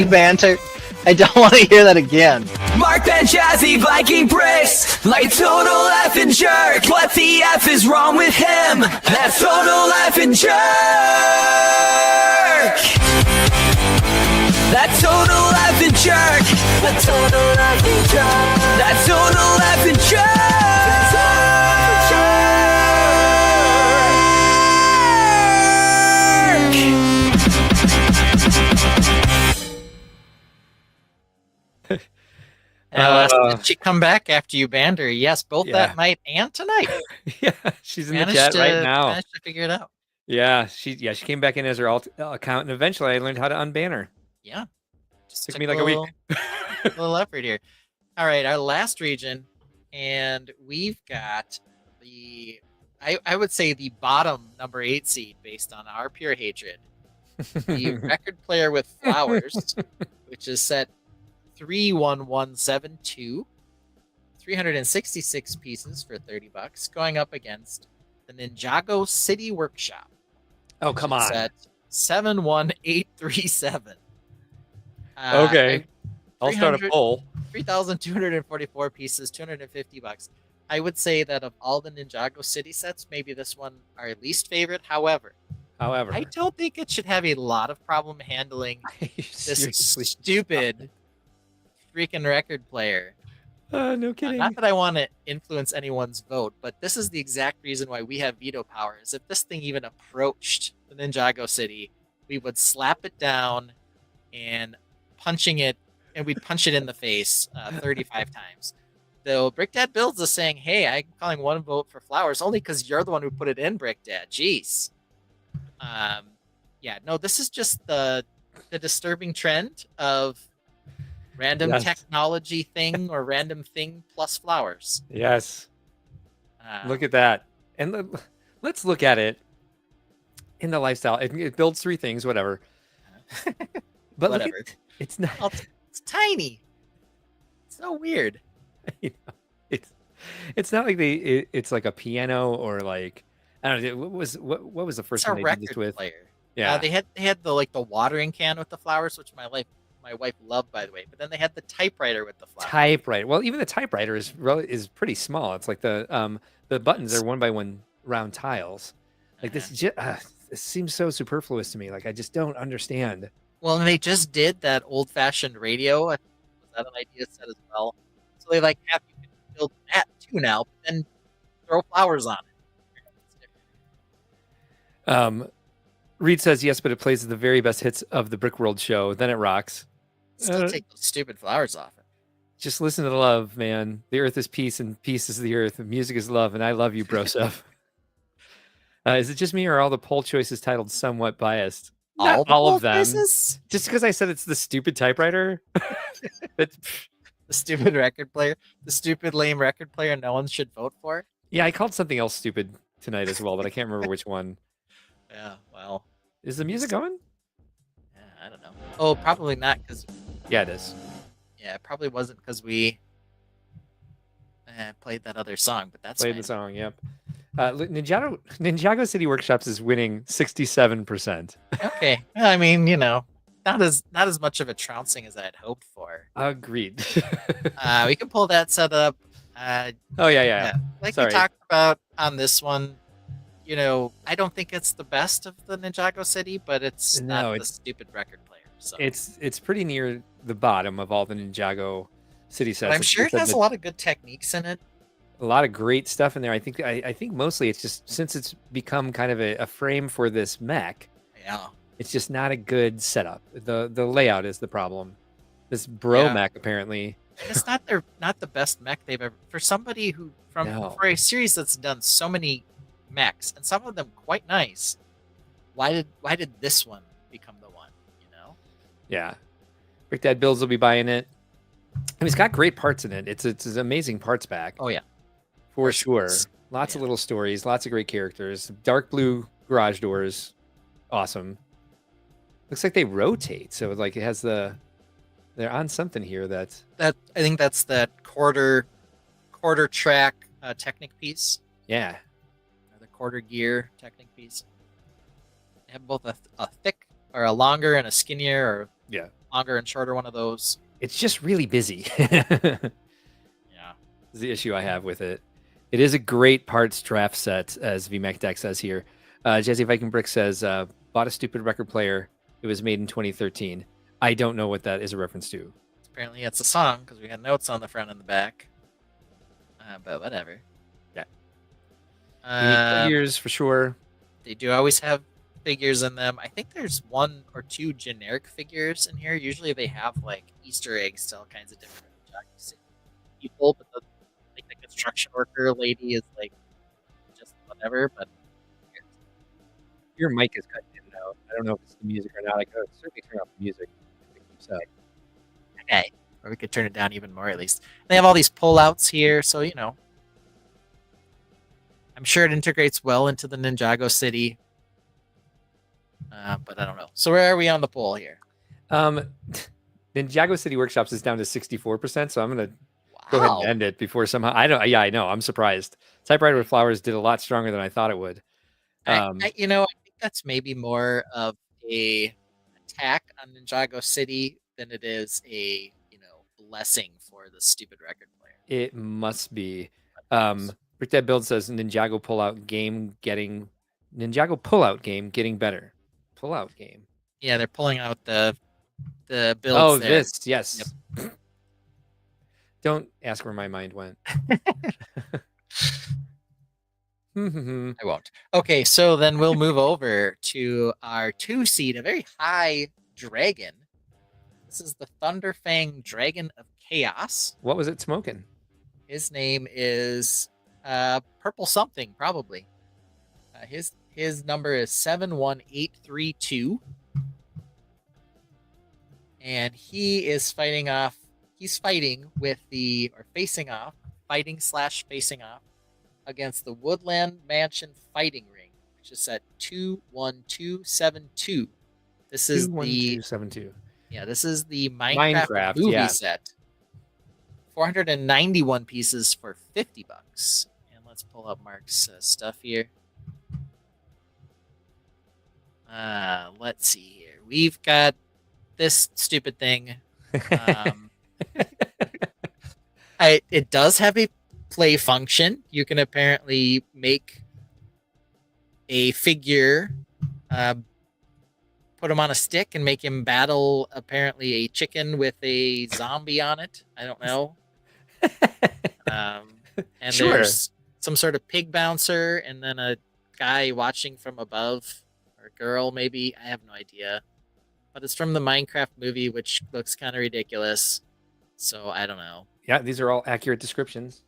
banter? I don't want to hear that again. Mark Ben Jazzy Viking Bricks like total effing jerk. What the F is wrong with him? That's total effing jerk. That total effing jerk. That total effing jerk. That total effing jerk. Did she come back after you banned her? Yes, both that night and tonight. Yeah, she's in the chat right now. Managed to figure it out. Yeah, she came back in as her alt account, and eventually I learned how to unban her. Yeah, just Took me like a week. A little effort here. All right, our last region, and we've got the I would say the bottom number 8 seed based on our pure hatred. The record player with flowers, which is set 31172, 366 pieces for $30, going up against the Ninjago City Workshop. Oh, come on. Set 71837. Okay. I'll start a poll. 3,244 pieces, $250. I would say that of all the Ninjago City sets, maybe this one our least favorite. However, I don't think it should have a lot of problem handling this stupid freaking record player. No kidding. Not that I want to influence anyone's vote, but this is the exact reason why we have veto powers. If this thing even approached the Ninjago City, we would slap it down and we'd punch it in the face 35 times. Though Brickdad Builds is saying, hey, I'm calling one vote for flowers only because you're the one who put it in, Brickdad. Jeez. No, this is just the disturbing trend of random technology thing or random thing plus flowers. Yes. Look at that. And let's look at it in the lifestyle. It builds 3 things, whatever. But whatever. It's not. It's tiny. It's so weird. You know, it's not like it's like a piano or like I don't know. What was the first one they did this with? Player. Yeah, they had the watering can with the flowers, which my wife loved, by the way. But then they had the typewriter with the flowers. Typewriter. Well, even the typewriter is pretty small. It's like the buttons are 1x1 round tiles. Like this seems so superfluous to me. Like I just don't understand. Well, and they just did that old-fashioned radio. Was that an idea set as well? So they have you can build that too now, but then throw flowers on Reed says yes, but it plays the very best hits of the Brickworld show. Then it rocks. Still take those stupid flowers off it. Just listen to the love, man. The earth is peace, and peace is the earth. And music is love, and I love you, bro. Stuff. Is it just me, or are all the poll choices titled somewhat biased? Not all of them. Choices? Just because I said it's the stupid typewriter. That's, The stupid record player, the stupid lame record player no one should vote for. yeah, I called something else stupid tonight as well, but I can't remember which one. Yeah, well, Is the music going? yeah, I don't know. Oh, probably not because Yeah, it is. yeah, it probably wasn't because we played that other song, but that's Played fine. the song. Yep. Ninjago City Workshops is winning 67%. Okay, well, I mean, not as much of a trouncing as I had hoped for. Agreed. We can pull that setup. Oh yeah. Like Sorry. we talked about on this one, I don't think it's the best of the Ninjago City, but it's No, not the it's- stupid record player. So It's pretty near the bottom of all the Ninjago City sets. but I'm sure it It's has a lot of good techniques in it. a lot of great stuff in there. I think mostly it's just since it's become kind of a frame for this mech, Yeah. it's just not a good setup. The layout is the problem. This bro Yeah. mech apparently. It's not the best mech they've ever for somebody who No. for a series that's done so many mechs and some of them quite nice. Why did this one become the one? Yeah. Brick Dad Builds will be buying it. And it's got great parts in it. It's an amazing parts pack. Oh yeah. For sure. it's- Lots of yeah. little stories, lots of great characters. Dark blue garage doors. Awesome. Looks like they rotate. So like it has they're on something here that's I think that's that quarter track Technic piece. yeah. Or the quarter gear Technic piece. They have both a thick or a longer and a skinnier or Yeah. longer and shorter one of those. It's just really busy. Yeah. Is the issue I have with it. It is a great parts draft set, as VMech Deck says here. Jesse Viking Brick says, bought a stupid record player. It was made in 2013. I don't know what that is a reference to. Apparently it's a song because we got notes on the front and the back. But whatever. Yeah. Figures for sure. They do always have figures in them. I think there's one or two generic figures in here. Usually they have like Easter eggs to all kinds of different people, but the construction worker lady is like just whatever. But Your mic is cutting in and out. I don't know if it's the music or not. I could certainly turn off the music if it keeps up. okay, or we could turn it down even more at least. They have all these pullouts here, so I'm sure it integrates well into the Ninjago City. But I don't know. So where are we on the poll here? Ninjago City Workshops is down to 64%, so I'm gonna go ahead and end it before somehow. I know. I'm surprised. Typewriter with Flowers did a lot stronger than I thought it would. I think that's maybe more of a attack on Ninjago City than it is a blessing for the stupid record player. It must be. Brick Dad Build says Ninjago pullout game getting better. Pullout game. Yeah, they're pulling out the builds. Oh, there. this, yes. Don't ask where my mind went. I won't. Okay, so then we'll move over to our 2-seed, a very high dragon. This is the Thunderfang Dragon of Chaos. What was it smoking? His name is Purple something, probably. His number is 71832. And he's facing off, against the Woodland Mansion Fighting Ring, which is at 21272. This is 21272. this is the Minecraft movie yeah. set. 491 pieces for $50. And let's pull up Mark's stuff here. Let's see here. We've got this stupid thing. It does have a play function. You can apparently make a figure, put him on a stick and make him battle apparently a chicken with a zombie on it. I don't know. And Sure. there's some sort of pig bouncer and then a guy watching from above or a girl, maybe. I have no idea. But it's from the Minecraft movie, which looks kind of ridiculous. So I don't know. Yeah, these are all accurate descriptions.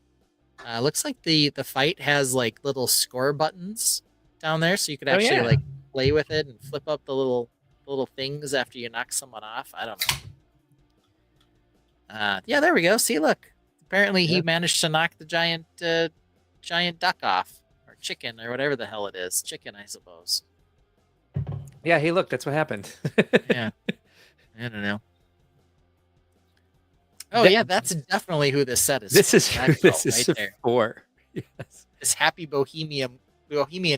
Looks like the fight has like little score buttons down there, so you could Oh, actually yeah. like play with it and flip up the little things after you knock someone off. I don't know. Yeah, there we go. See, look. Apparently, he Yeah. managed to knock the giant duck off, or chicken, or whatever the hell it is. Chicken, I suppose. Yeah, hey, look, that's what happened. Yeah. I don't know. Oh, That- yeah, that's definitely who this set is. This is for. who That this girl is right there. for. Yes. This happy bohemian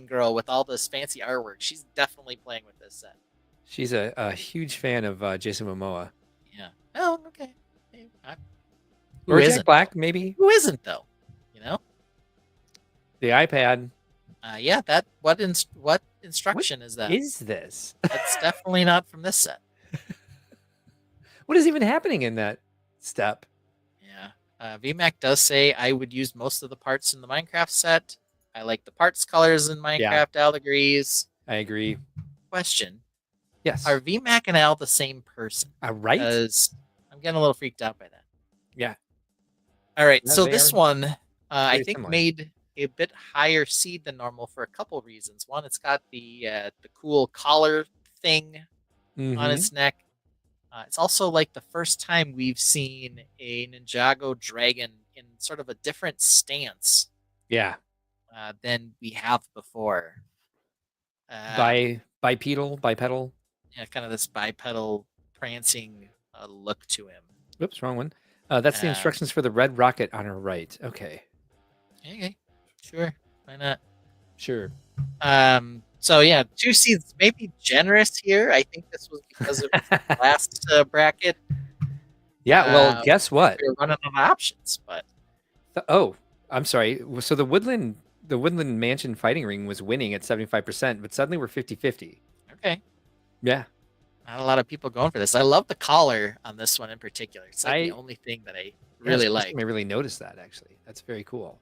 girl with all this fancy artwork. She's definitely playing with this set. She's a huge fan of Jason Momoa. Yeah. Oh, okay. Hey, Or Jack isn't? Black, maybe. Who isn't though? You know? The iPad. Yeah. That what instruction is that? Is this? That's definitely not from this set. What is even happening in that step? Yeah. VMAC does say I would use most of the parts in the Minecraft set. I like the parts colors in Minecraft. Al agrees. I agree. Question: Yes. Are VMAC and Al the same person? Right? Because I'm getting a little freaked out by that. Yeah. All right, Yeah, so they this are one I very think similar. made a bit higher seed than normal for a couple reasons. One, it's got the cool collar thing on Mhm. its neck. It's also like the first time we've seen a Ninjago dragon in sort of a different stance Yeah. than we have before. Bipedal. Yeah, kind of this bipedal prancing look to him. Whoops, wrong one. That's the instructions for the red rocket on our right. Okay. Okay, sure, why not? Sure. So yeah, 2 seeds maybe generous here. I think this was because of the last bracket. Yeah, well, guess what? We were running out of options, but Oh, I'm sorry. So the Woodland Mansion fighting ring was winning at 75%, but suddenly we're 50-50. okay. Yeah. Not a lot of people going for this. I love the collar on this one in particular. It's like the I- only thing that I Yeah, really it's the first like. time I really noticed that, actually. That's very cool.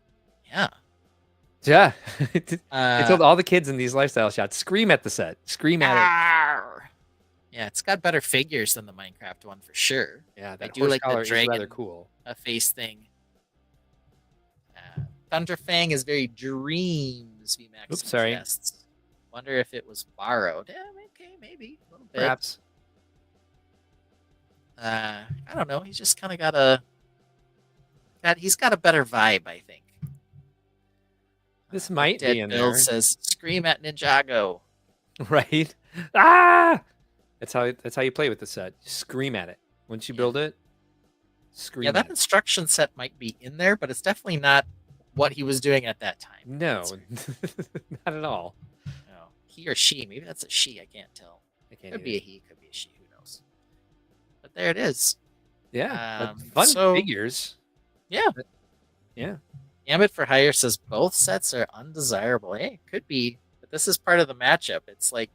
Yeah. Yeah. I Uh, told all the kids in these lifestyle shots, scream at the set. Scream at arr! Yeah, it's got better figures than the Minecraft one for sure. it. Yeah, that do horse like the collar is rather dragon. cool. A face thing. Thunderfang is very dreams. VMAX Oops, sorry. suggests. Wonder if it was borrowed. Yeah, okay, maybe a little bit. Perhaps. I don't know. He's just kind of he's got a better vibe, I think. This might Dead be in Bill there. says, "Scream at Ninjago." Right? Ah! That's how you play with the set. Scream at it. Once you build it, scream Yeah, at that it. instruction set might be in there, but it's definitely not what he was doing at that time. No, It's- not at all. no. He or she. Maybe that's a she. I can't tell. I can't Could either. be a he. Could be a she. Who knows? But there it is. Yeah, but Um, fun so- figures. Yeah. Yeah. Gambit for Hire says both sets are undesirable. Hey, could be, but this is part of the matchup. It's like,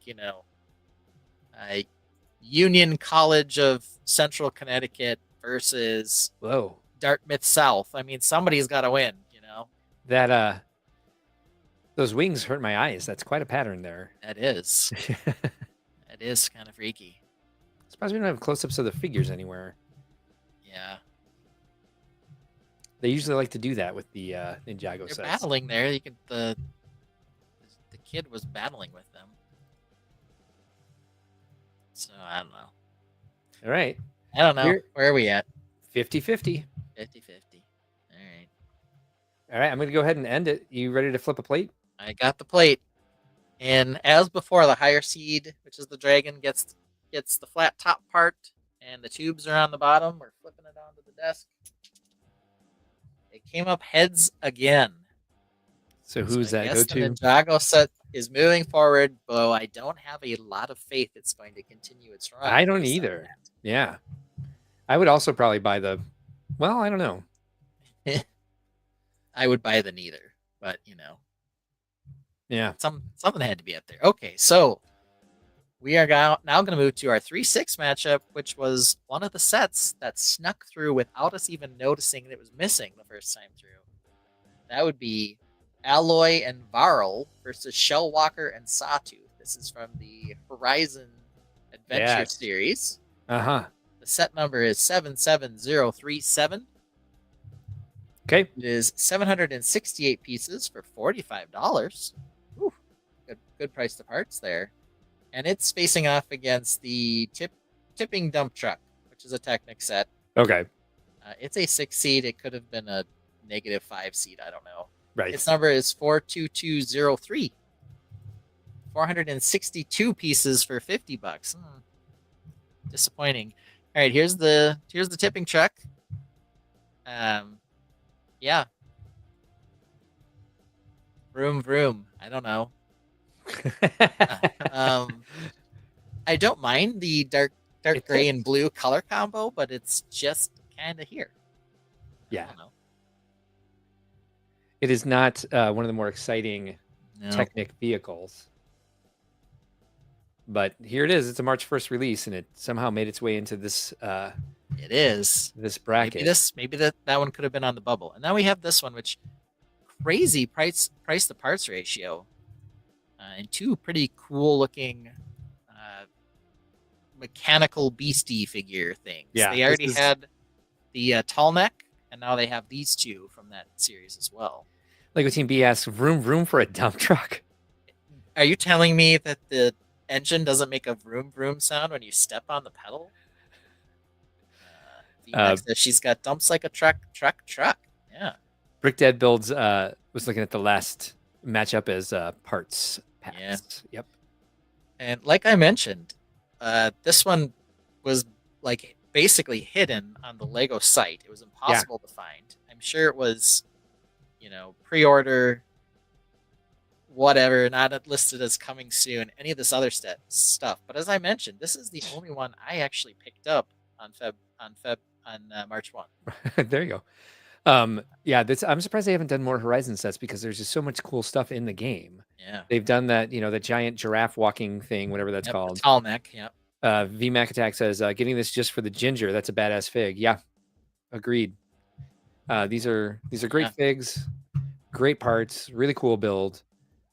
Union College of Central Connecticut versus Whoa. Dartmouth South. I mean, somebody's got to win, That those wings hurt my eyes. That's quite a pattern there. That is. That is kind of freaky. Surprised we don't have close-ups of the figures anywhere. Yeah. They usually like to do that with the Ninjago They're sets. battling there. You can the kid was battling with them. So I don't know. All right. I don't know. Here- Where are we at? 50-50. 50-50. All right. All right, I'm going to go ahead and end it. You ready to flip a plate? I got the plate. And as before, the higher seed, which is the dragon, gets the flat top part, and the tubes are on the bottom. We're flipping it onto the desk. It came up heads again. So who's So I that guess go the to? Ninjago set is moving forward, though I don't have a lot of faith it's going to continue its run. I don't based on either. that. Yeah. I would also probably buy the, well, I don't know. I would buy the neither, but Yeah. something had to be up there. Okay, so we are now going to move to our 3-6 matchup, which was one of the sets that snuck through without us even noticing that it was missing the first time through. That would be Alloy and Varl versus Shellwalker and Sawtooth. This is from the Horizon Adventure Yes. series. Uh-huh. The set number is 77037. Okay. It is 768 pieces for $45. Ooh, good price to parts there. And it's facing off against the tipping dump truck, which is a Technic set. Okay. It's a 6 seed. It could have been a -5 seed. I don't know. Right. Its number is 42203. 462 pieces for $50. Disappointing. All right, here's the tipping truck. Yeah. Vroom vroom. I don't know. I don't mind the dark It gray fits. and blue color combo, but it's just kind of here. I Yeah. don't know. It is not one of the more exciting No. Technic vehicles. But here it is. It's a March 1st release, and it somehow made its way into this It is. this bracket. Maybe that one could have been on the bubble. And now we have this one, which crazy price to parts ratio, and two pretty cool looking mechanical beastie figure things. Yeah, They already this is- had the tall neck, and now they have these two from that series as well. Lego Team B asks, vroom vroom for a dump truck. Are you telling me that the engine doesn't make a vroom vroom sound when you step on the pedal? VMAX says she's got dumps like a truck. Yeah. Brick Dead Builds was looking at the last matchup as parts packs. Yeah. Yep. And like I mentioned, this one was like basically hidden on the Lego site. It was impossible to find. I'm sure it was, pre-order, whatever, not listed as coming soon, any of this other stuff. But as I mentioned, this is the only one I actually picked up on March 1. There you go. Yeah, I'm surprised they haven't done more Horizon sets because there's just so much cool stuff in the game. Yeah. They've done that, the giant giraffe walking thing, whatever that's Yep, called. the tall neck. Yep. VMAC Attack says, getting this just for the ginger, that's a badass fig. Yeah, agreed. These are great Yeah. figs, great parts, really cool build.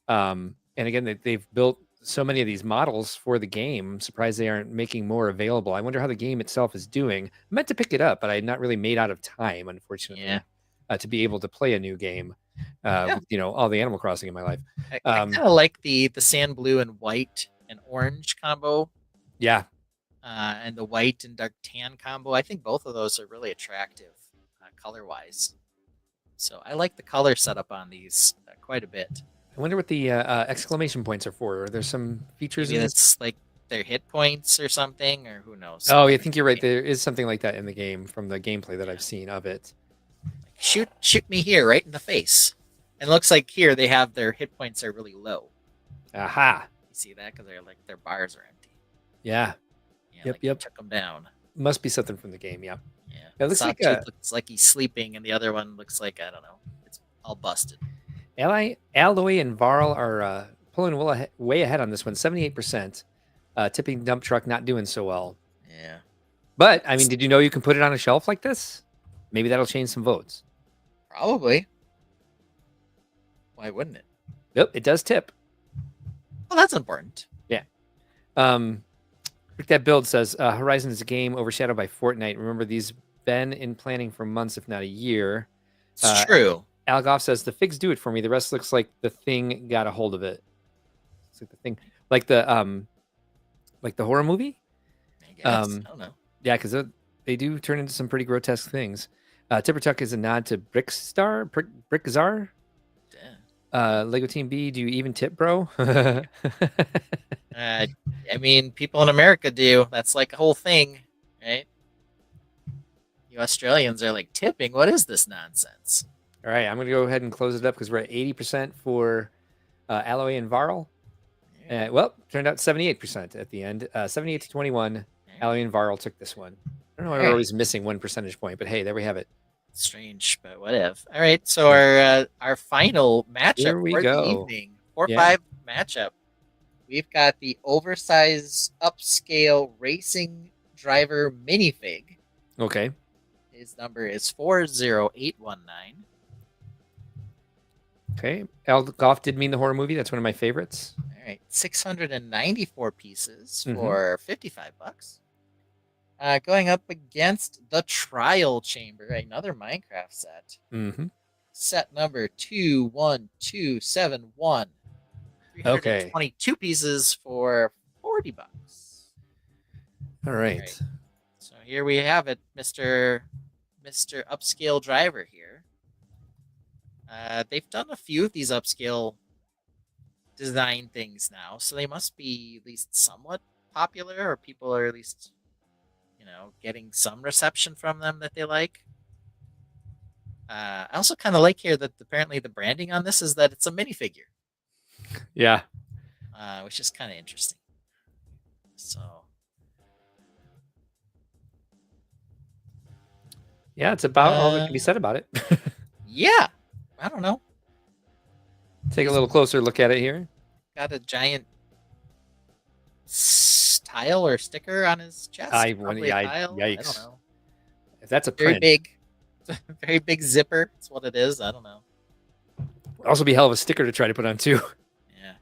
And again, they've built so many of these models for the game. I'm surprised they aren't making more available. I wonder how the game itself is doing. I meant to pick it up, but I had not really made out of time, unfortunately, Yeah. To be able to play a new game. With, all the Animal Crossing in my life. I kind of like the sand blue and white and orange combo. Yeah, And the white and dark tan combo. I think both of those are really attractive color-wise. So I like the color setup on these quite a bit. I wonder what the exclamation points are for. Are there some features Maybe in this? it's like their hit points or something, or who knows. Oh, I think you're right. There is something like that in the game from the gameplay that I've seen of it. Shoot me here, right in the face. And it looks like here they have their hit points are really low. Aha. You see that? Because their bars are empty. Yeah. Yeah, Yep, like you yep. took them down. Must be something from the game. Yeah. Yeah. It looks like Sawtooth looks like he's sleeping, and the other one looks like, I don't know, it's all busted. Alloy and Varl are pulling way ahead on this one. 78%. Tipping dump truck not doing so well. Yeah. But I mean, did you know you can put it on a shelf like this? Maybe that'll change some votes. Probably. Why wouldn't it? Yep, it does tip. Well, that's important. Rick That Build says Horizon is a game overshadowed by Fortnite. Remember, these been in planning for months, if not a year. It's true. Al Goff says the figs do it for me. The rest looks like the thing got a hold of it. It's like the thing, like the horror movie. I guess. I don't know. Yeah, because they do turn into some pretty grotesque things. Tipper Tuck is a nod to Brickzar. Damn. Lego Team B, do you even tip, bro? I mean, people in America do. That's like a whole thing, right? You Australians are like, tipping? What is this nonsense? All right, I'm going to go ahead and close it up because we're at 80% for Alloy and Varl. Well, turned out 78% at the end. 78 to 21. Alloy and Varl took this one. I don't know why we're always missing 1 percentage point, but hey, there we have it. Strange, but whatever. All right, so our final matchup Here we for go. the evening, 4-5 matchup. We've got the oversized upscale racing driver minifig. Okay. His number is 40819. Okay. Al Goff did mean the horror movie. That's one of my favorites. All right, 694 pieces Mhm. for $55. Going up against the Trial Chamber, another Minecraft set. Mm-hmm. Set number 21271. Okay. 322 pieces for $40. All All right. right. So here we have it, Mr. Upscale Driver here. They've done a few of these upscale design things now, so they must be at least somewhat popular, or people are at least, getting some reception from them that they like. I also kind of like here that apparently the branding on this is that it's a minifigure, Yeah. which is kind of interesting. So Yeah, it's about all that can be said about it. yeah, I don't know. Take a little closer look at it here. Got a giant tile or sticker on his chest. Probably a tile. I Yikes. don't know. If that's a Very print, big, very big zipper. That's what it is. I don't know. also be a hell of a sticker to try to put on too. Yeah.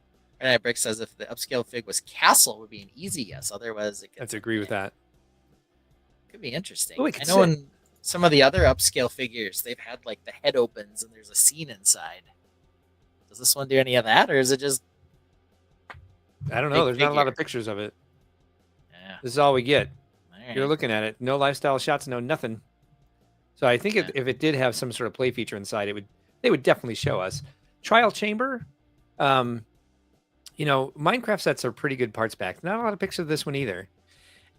Red Eye Brick says if the upscale fig was Castle, it would be an easy yes. Otherwise, it I have to agree with that. could be interesting. Oh, I know in some of the other upscale figures, they've had like the head opens and there's a scene inside. Does this one do any of that, or is it just? I don't know. Big There's not a lot of figure. pictures of it. Yeah. This is all we get. All right. You're looking at it. No lifestyle shots, no nothing. So I think if it did have some sort of play feature inside, they would definitely show us. Trial Chamber, Minecraft sets are pretty good parts pack. Not a lot of pictures of this one either.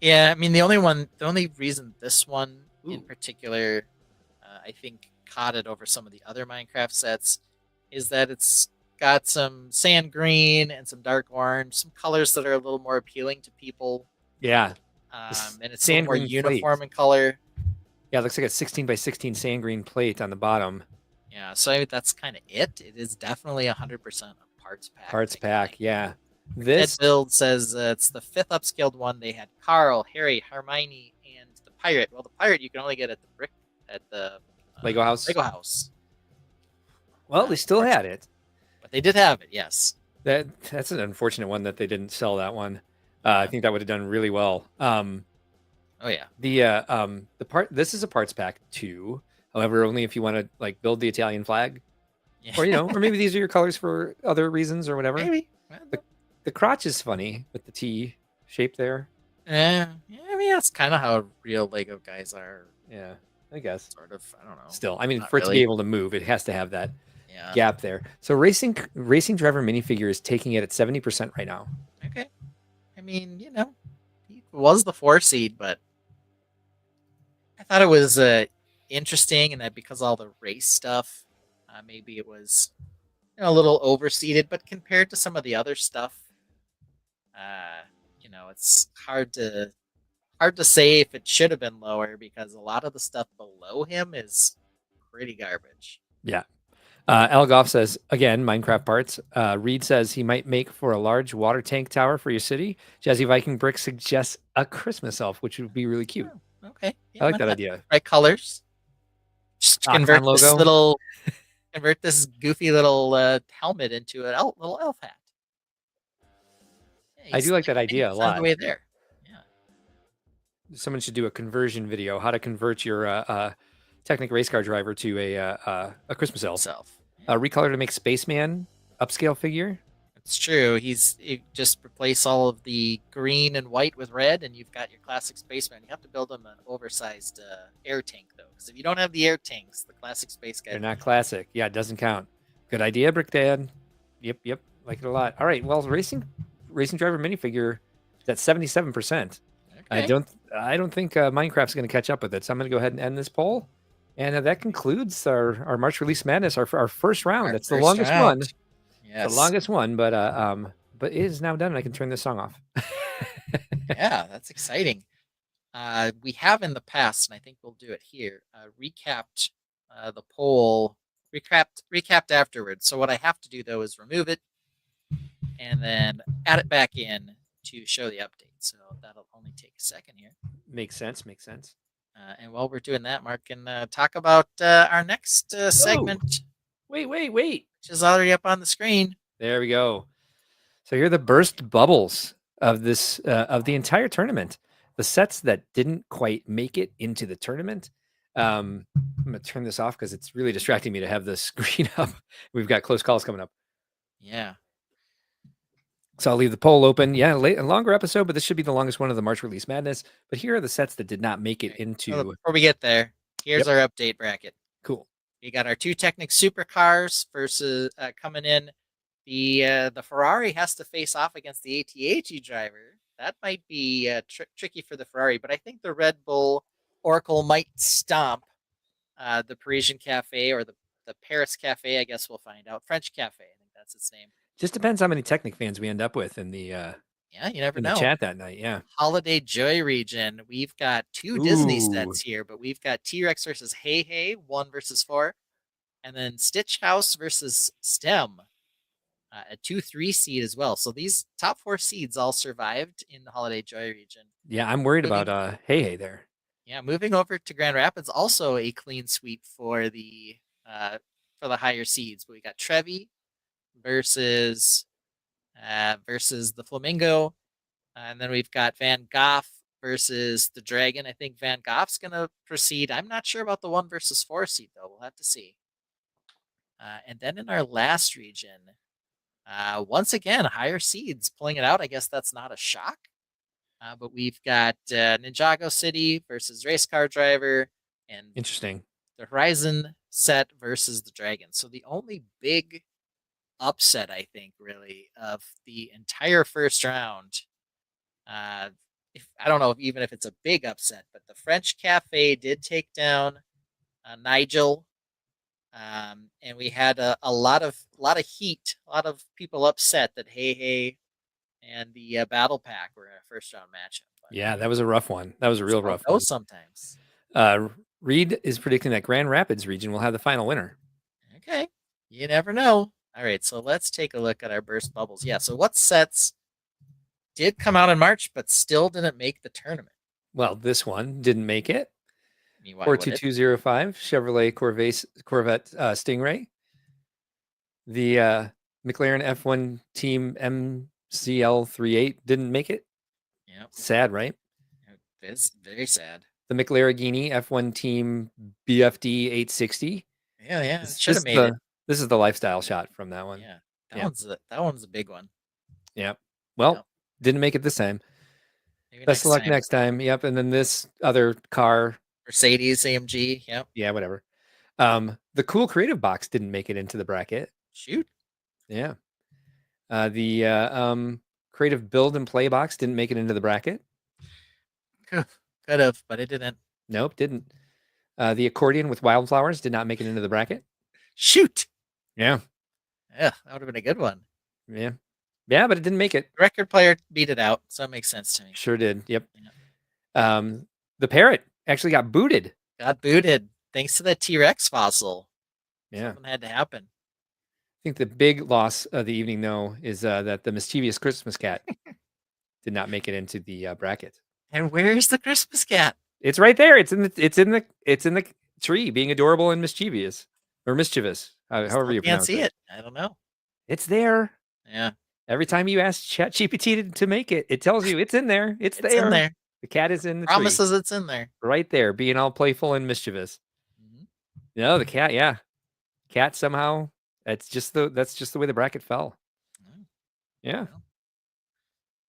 Yeah, I mean the only reason this one in particular, I think caught it over some of the other Minecraft sets, is that it's got some sand green and some dark orange, some colors that are a little more appealing to people. Yeah. And it's a little more uniform in color. Yeah, it looks like a 16 by 16 sand green plate on the bottom. Yeah, so that's kind of it. It is definitely 100% a parts pack. Parts pack, yeah. This build says it's the 5th upscaled one. They had Carl, Harry, Hermione, and the pirate. Well, the pirate you can only get at the Lego house. Lego house. Well, they still had it, but they did have it. Yes. That's an unfortunate one that they didn't sell that one. I think that would have done really well. Oh yeah. The part. This is a parts pack too. However, only if you want to like build the Italian flag, Yeah. or maybe these are your colors for other reasons or whatever. Maybe. The crotch is funny with the T shape there. Yeah, I mean that's kind of how real Lego guys are. Yeah, I guess. Sort of. I don't know. Still, I mean, Not for it to really. be able to move, it has to have that Yeah. gap there. So racing driver minifigure is taking it at 70% right now. Okay. I mean, he was the 4 seed, but I thought it was interesting, and that because all the race stuff, maybe it was a little overseeded. But compared to some of the other stuff, it's hard to say if it should have been lower, because a lot of the stuff below him is pretty garbage. Yeah. Elgoff says, again, Minecraft parts. Reed says he might make for a large water tank tower for your city. Jazzy Viking Brick suggests a Christmas elf, which would be really cute. Oh, okay. I like that idea. Right colors. Just convert Icon this logo. convert this goofy little helmet into a little elf hat. Yeah, I do like that idea a he's on lot. the way there. Someone should do a conversion video, how to convert your Technic race car driver to a Christmas elf. Recolor to make Spaceman upscale figure. It's true. You just replace all of the green and white with red, and you've got your classic spaceman. You have to build him an oversized air tank, though, because if you don't have the air tanks, the classic space guy. They're not classic. Yeah, it doesn't count. Good idea, Brick Dad. Yep. Like it a lot. All right. Well, racing driver minifigure is at 77%. Okay. I don't think Minecraft's going to catch up with it. So I'm going to go ahead and end this poll. And that concludes our March Release Madness, our first round. That's the longest one. Yes. The longest one, but it is now done, and I can turn this song off. Yeah, that's exciting. We have in the past, and I think we'll do it here, recapped the poll, recapped afterwards. So what I have to do, though, is remove it and then add it back in to show the update. So that'll only take a second here. Makes sense. And while we're doing that, Mark can talk about our next segment. Wait. Which is already up on the screen. There we go. So here are the burst bubbles of this of the entire tournament. The sets that didn't quite make it into the tournament. I'm gonna turn this off because it's really distracting me to have the screen up. We've got close calls coming up. Yeah. So I'll leave the poll open. Yeah, a longer episode, but this should be the longest one of the March release madness. But here are the sets that did not make it into. Well, before we get there, here's our update bracket. Cool. We got our two Technic supercars versus coming in. The Ferrari has to face off against the ATAG driver. That might be tricky for the Ferrari, but I think the Red Bull Oracle might stomp the Parisian Cafe or the Paris Cafe. I guess we'll find out. French Cafe, I think that's its name. Just depends how many Technic fans we end up with in the Yeah, you never in know. the chat that night. Yeah. Holiday Joy region. We've got two Disney sets here, but we've got T-Rex versus Hey Hey, 1 versus 4, and then Stitch House versus Stem, a 2-3 seed as well. So these top 4 seeds all survived in the Holiday Joy region. Yeah, I'm worried about Hey Hey there. Yeah, moving over to Grand Rapids, also a clean sweep for the higher seeds. But we got Trevi versus the Flamingo. And then we've got Van Gogh versus the Dragon. I think Van Gogh's going to proceed. I'm not sure about the 1 versus 4 seed, though. We'll have to see. And then in our last region, once again, higher seeds pulling it out. I guess that's not a shock. But we've got Ninjago City versus Race Car Driver. And Interesting. the Horizon set versus the Dragon. So the only big upset, I think, really, of the entire first round. I don't know even if it's a big upset, but the French Cafe did take down Nigel, and we had a lot of heat, a lot of people upset that Hey Hey and the Battle Pack were in a first round matchup. But Yeah, that was a rough one. That was a real rough one. Sometimes. Reed is predicting that Grand Rapids region will have the final winner. Okay, you never know. All right, so let's take a look at our burst bubbles. Yeah, so what sets did come out in March, but still didn't make the tournament? Well, this one didn't make it. I mean, why would it? 42205 Chevrolet Corvette Stingray. The McLaren F1 Team MCL38 didn't make it. Yeah, Sad, right? it's very sad. The McLaren F1 Team BFD 860. Yeah, it should have made it. This is the lifestyle shot from that one. Yeah, that one's a big one. Yeah. Well, didn't make it this time. Maybe Best of luck next time. Yep. And then this other car, Mercedes AMG. Yep. Yeah, whatever. The cool creative box didn't make it into the bracket. Shoot. Yeah. The creative build and play box didn't make it into the bracket. Could have, but it didn't. Nope, didn't. The accordion with wildflowers did not make it into the bracket. Shoot. Yeah. Yeah, that would have been a good one. Yeah. Yeah, but it didn't make it. Record player beat it out, so it makes sense to me. Sure did. Yep. Yeah. The parrot actually got booted. Got booted thanks to the T-Rex fossil. Yeah. Something had to happen. I think the big loss of the evening, though, is that the mischievous Christmas cat did not make it into the bracket. And where's the Christmas cat? It's right there. It's in the tree, being adorable and mischievous, or mischievous, however you Can't pronounce see it. I don't know. It's there. Yeah. Every time you ask ChatGPT to make it, it tells you it's in there. It's there. in there. The cat is in the Promises it's in there. tree. Right there, being all playful and mischievous. Mm-hmm. No, the cat, yeah. Cat somehow, that's just the way the bracket fell. Yeah.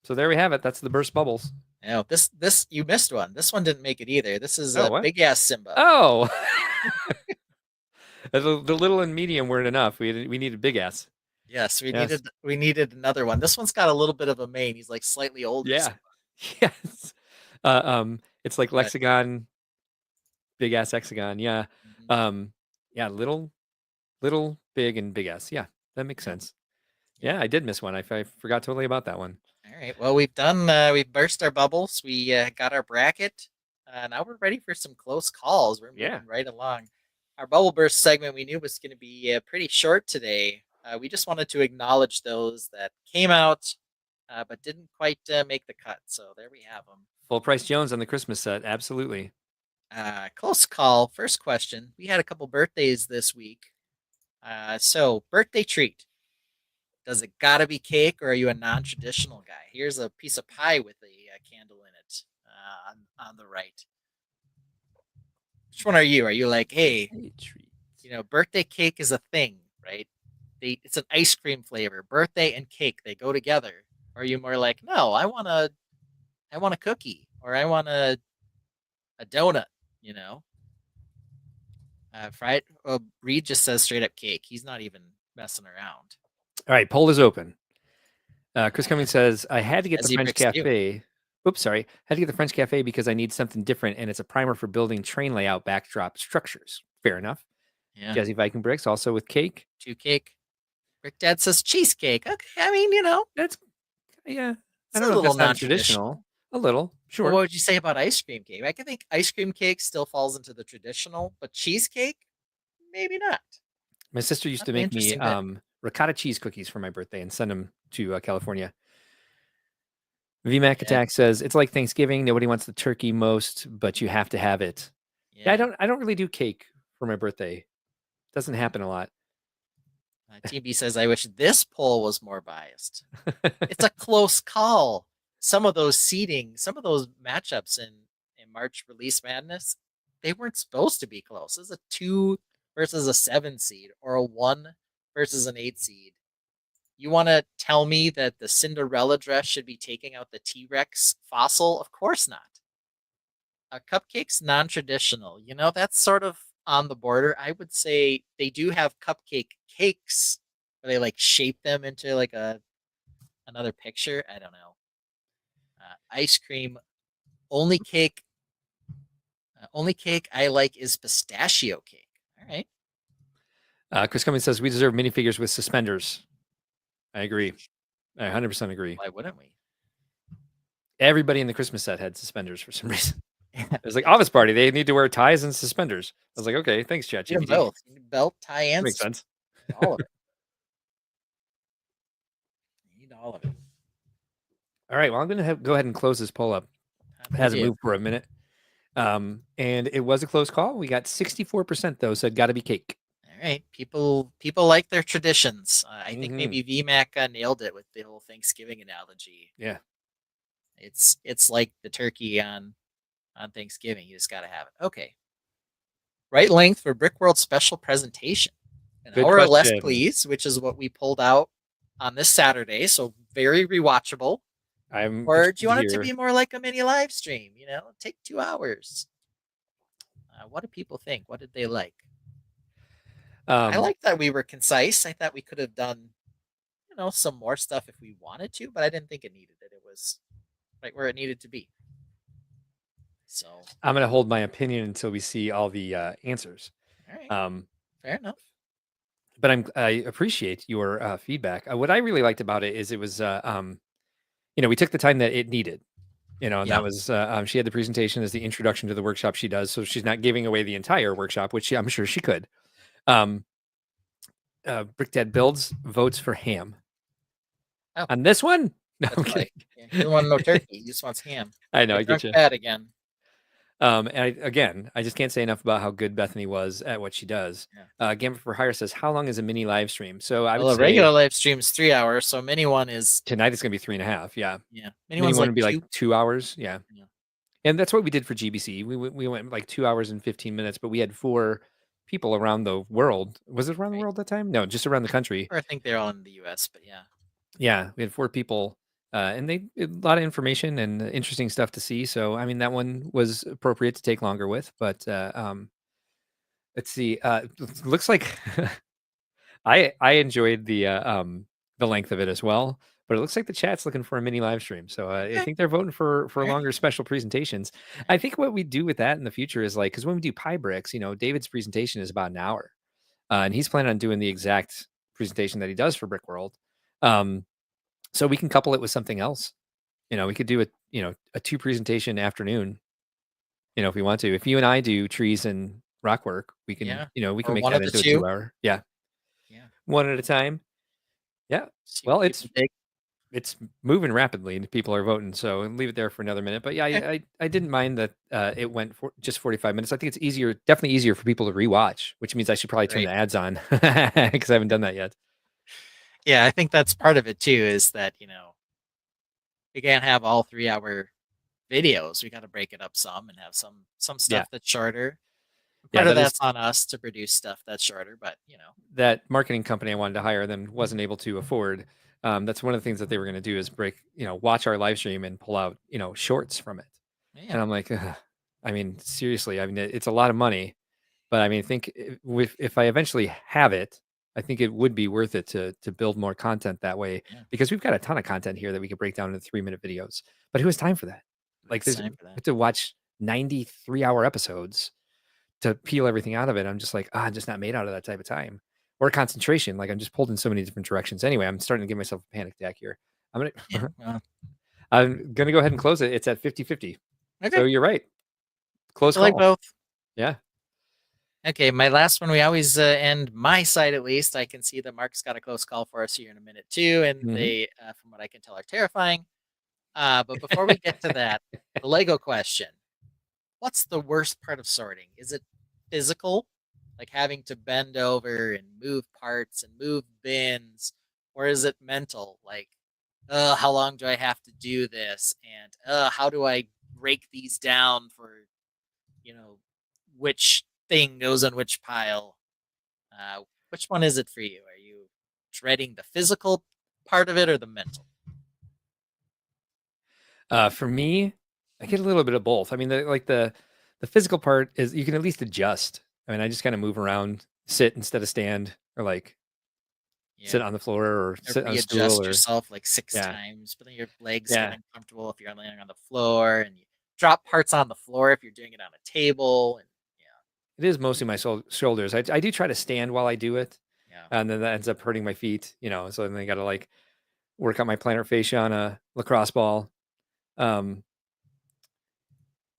So there we have it. That's the burst bubbles. No, this you missed one. This one didn't make it either. This is Oh, a what? big ass Simba. Oh. the little and medium weren't enough. We needed big ass. Yes, Yes. we needed another one. This one's got a little bit of a mane. He's like slightly older. Yeah. Yes. It's like Right. Lexagon, big ass hexagon. Yeah. Mhm. Yeah, little, big, and big ass. Yeah, that makes sense. Yeah, I did miss one. I forgot totally about that one. All right. Well, we've burst our bubbles. We got our bracket. Now we're ready for some close calls. We're moving right along. Our bubble burst segment we knew was going to be pretty short today. We just wanted to acknowledge those that came out but didn't quite make the cut. So there we have them. Full price Jones on the Christmas set. Absolutely. Close call. First question. We had a couple birthdays this week. So birthday treat. Does it gotta be cake, or are you a non-traditional guy? Here's a piece of pie with a candle in it on the right. Which one are you? Are you like, hey, birthday cake is a thing, right? It's an ice cream flavor. Birthday and cake, they go together. Or are you more like, no, I want a cookie, or I want a donut, fried. Reed just says straight up cake. He's not even messing around. All right, poll is open. Chris Cummings says, I had to get the Desi French Bricks do. Cafe. Oops, sorry. Had to get the French Cafe because I need something different, and it's a primer for building train layout backdrop structures. Fair enough. Yeah. Jazzy Viking Bricks, also with cake. 2 cake. Brick Dad says cheesecake. Okay, I mean, That's, yeah. it's I a don't know if little that's not non-traditional. traditional. A little, sure. Well, what would you say about ice cream cake? I can think ice cream cake still falls into the traditional, but cheesecake, maybe not. My sister used to That'd be make me interesting bit. ricotta cheese cookies for my birthday and send them to California. VMAC Attack says, it's like Thanksgiving. Nobody wants the turkey most, but you have to have it. Yeah, I don't really do cake for my birthday. Doesn't happen a lot. TB says, I wish this poll was more biased. It's a close call. Some of those matchups in March Release Madness, they weren't supposed to be close. It's a 2 versus a 7 seed, or a 1 versus an 8 seed. You want to tell me that the Cinderella dress should be taking out the T-Rex fossil? Of course not. A cupcake's non-traditional. That's sort of on the border. I would say they do have cupcake cakes where they like shape them into like another picture. I don't know. Ice cream. Only cake I like is pistachio cake. All right. Chris Cummings says, we deserve minifigures with suspenders. I agree. I 100% agree. Why wouldn't we? Everybody in the Christmas set had suspenders for some reason. It was like office party. They need to wear ties and suspenders. I was like, okay, thanks, ChatGPT. Both. You need belt, tie, and Makes sense. All of it. You need all of it. All right. Well, I'm going to go ahead and close this poll up. It hasn't moved for a minute. And it was a close call. We got 64% though, so it got to be cake. All right. People like their traditions. I think maybe VMAC nailed it with the whole Thanksgiving analogy. Yeah. It's like the turkey on Thanksgiving. You just got to have it. Okay. Right length for Brickworld special presentation. An Good hour or less, question. please, which is what we pulled out on this Saturday. So very rewatchable. Or do you want it to be more like a mini live stream? Take 2 hours. What do people think? What did they like? I like that we were concise. I thought we could have done, some more stuff if we wanted to, but I didn't think it needed it. It was right where it needed to be. So I'm going to hold my opinion until we see all the answers. All right. Fair enough. But I appreciate your feedback. What I really liked about it is it was, we took the time that it needed. And that was she had the presentation as the introduction to the workshop she does, so she's not giving away the entire workshop, which I'm sure she could. Brick Dad builds votes for ham. Oh. On this one? No, That's okay. He doesn't want no turkey. He just wants ham. I know. I get you. Bad again. And I just can't say enough about how good Bethany was at what she does. Gambit for Hire says, how long is a mini live stream? So I would say a regular live stream is 3 hours. So mini one is tonight. It's going to be 3.5. Yeah. Yeah. Mini one would be like 2 hours. Yeah. And that's what we did for GBC. We went like 2 hours and 15 minutes, but we had 4 people around the world. Was it around the world that time? No, just around the country. Or I think they're all in the US, but yeah. Yeah. We had 4 people. And a lot of information and interesting stuff to see. So, I mean, that one was appropriate to take longer with, but let's see. Looks like I enjoyed the length of it as well, but it looks like the chat's looking for a mini live stream. So I think they're voting for longer special presentations. I think what we do with that in the future is like, because when we do pie bricks, David's presentation is about an hour, and he's planning on doing the exact presentation that he does for Brickworld. So we can couple it with something else. We could do a 2 presentation afternoon, if we want to. If you and I do trees and rock work, we can, we can make that into a 2 hour. Yeah. Yeah. One at a time. Yeah. Well, it's moving rapidly and people are voting. So leave it there for another minute. But yeah, I didn't mind that it went for just 45 minutes. I think it's definitely easier for people to rewatch, which means I should probably turn the ads on because I haven't done that yet. Yeah, I think that's part of it too, is that, we can't have all 3-hour videos. We got to break it up some and have some Yeah. stuff that's shorter. Yeah, Part of that is that's on us to produce stuff that's shorter, but that marketing company I wanted to hire then wasn't able to afford. That's one of the things that they were going to do is watch our live stream and pull out, shorts from it. yeah, And I'm like, "Ugh." I mean, seriously, I mean, it's a lot of money, but I mean, I think if I eventually have it, I think it would be worth it to build more content that way yeah, because we've got a ton of content here that we could break down into 3-minute videos. But who has time for that? Like, it's we time for that. have to watch 93-hour episodes to peel everything out of it. I'm just like, I'm just not made out of that type of time or concentration. Like I'm just pulled in so many different directions. Anyway, I'm starting to give myself a panic attack here. I'm Yeah, gonna well, I'm gonna go ahead and close it. It's at 50-50. okay. So you're right. Close I like call. both. Yeah. Okay, my last one, we always end my side at least. I can see that Mark's got a close call for us here in a minute too, and Mhm. they, from what I can tell, are terrifying. But before we get to that, the Lego question: what's the worst part of sorting? Is it physical, like having to bend over and move parts and move bins, or is it mental, like, how long do I have to do this, and how do I break these down for which thing goes on which pile? Which one is it for you? Are you dreading the physical part of it or the mental? For me, I get a little bit of both. I mean, the physical part is you can at least adjust. I mean, I just kind of move around, sit instead of stand, or like Yeah. sit on the floor or Or sit on a stool readjust or yourself like 6 yeah. times, but then your legs get Yeah. uncomfortable if you're laying on the floor, and you drop parts on the floor if you're doing it on a table, and It is mostly my shoulders. I do try to stand while I do it, yeah. and then that ends up hurting my feet. So then I got to like work out my plantar fascia on a lacrosse ball. Um,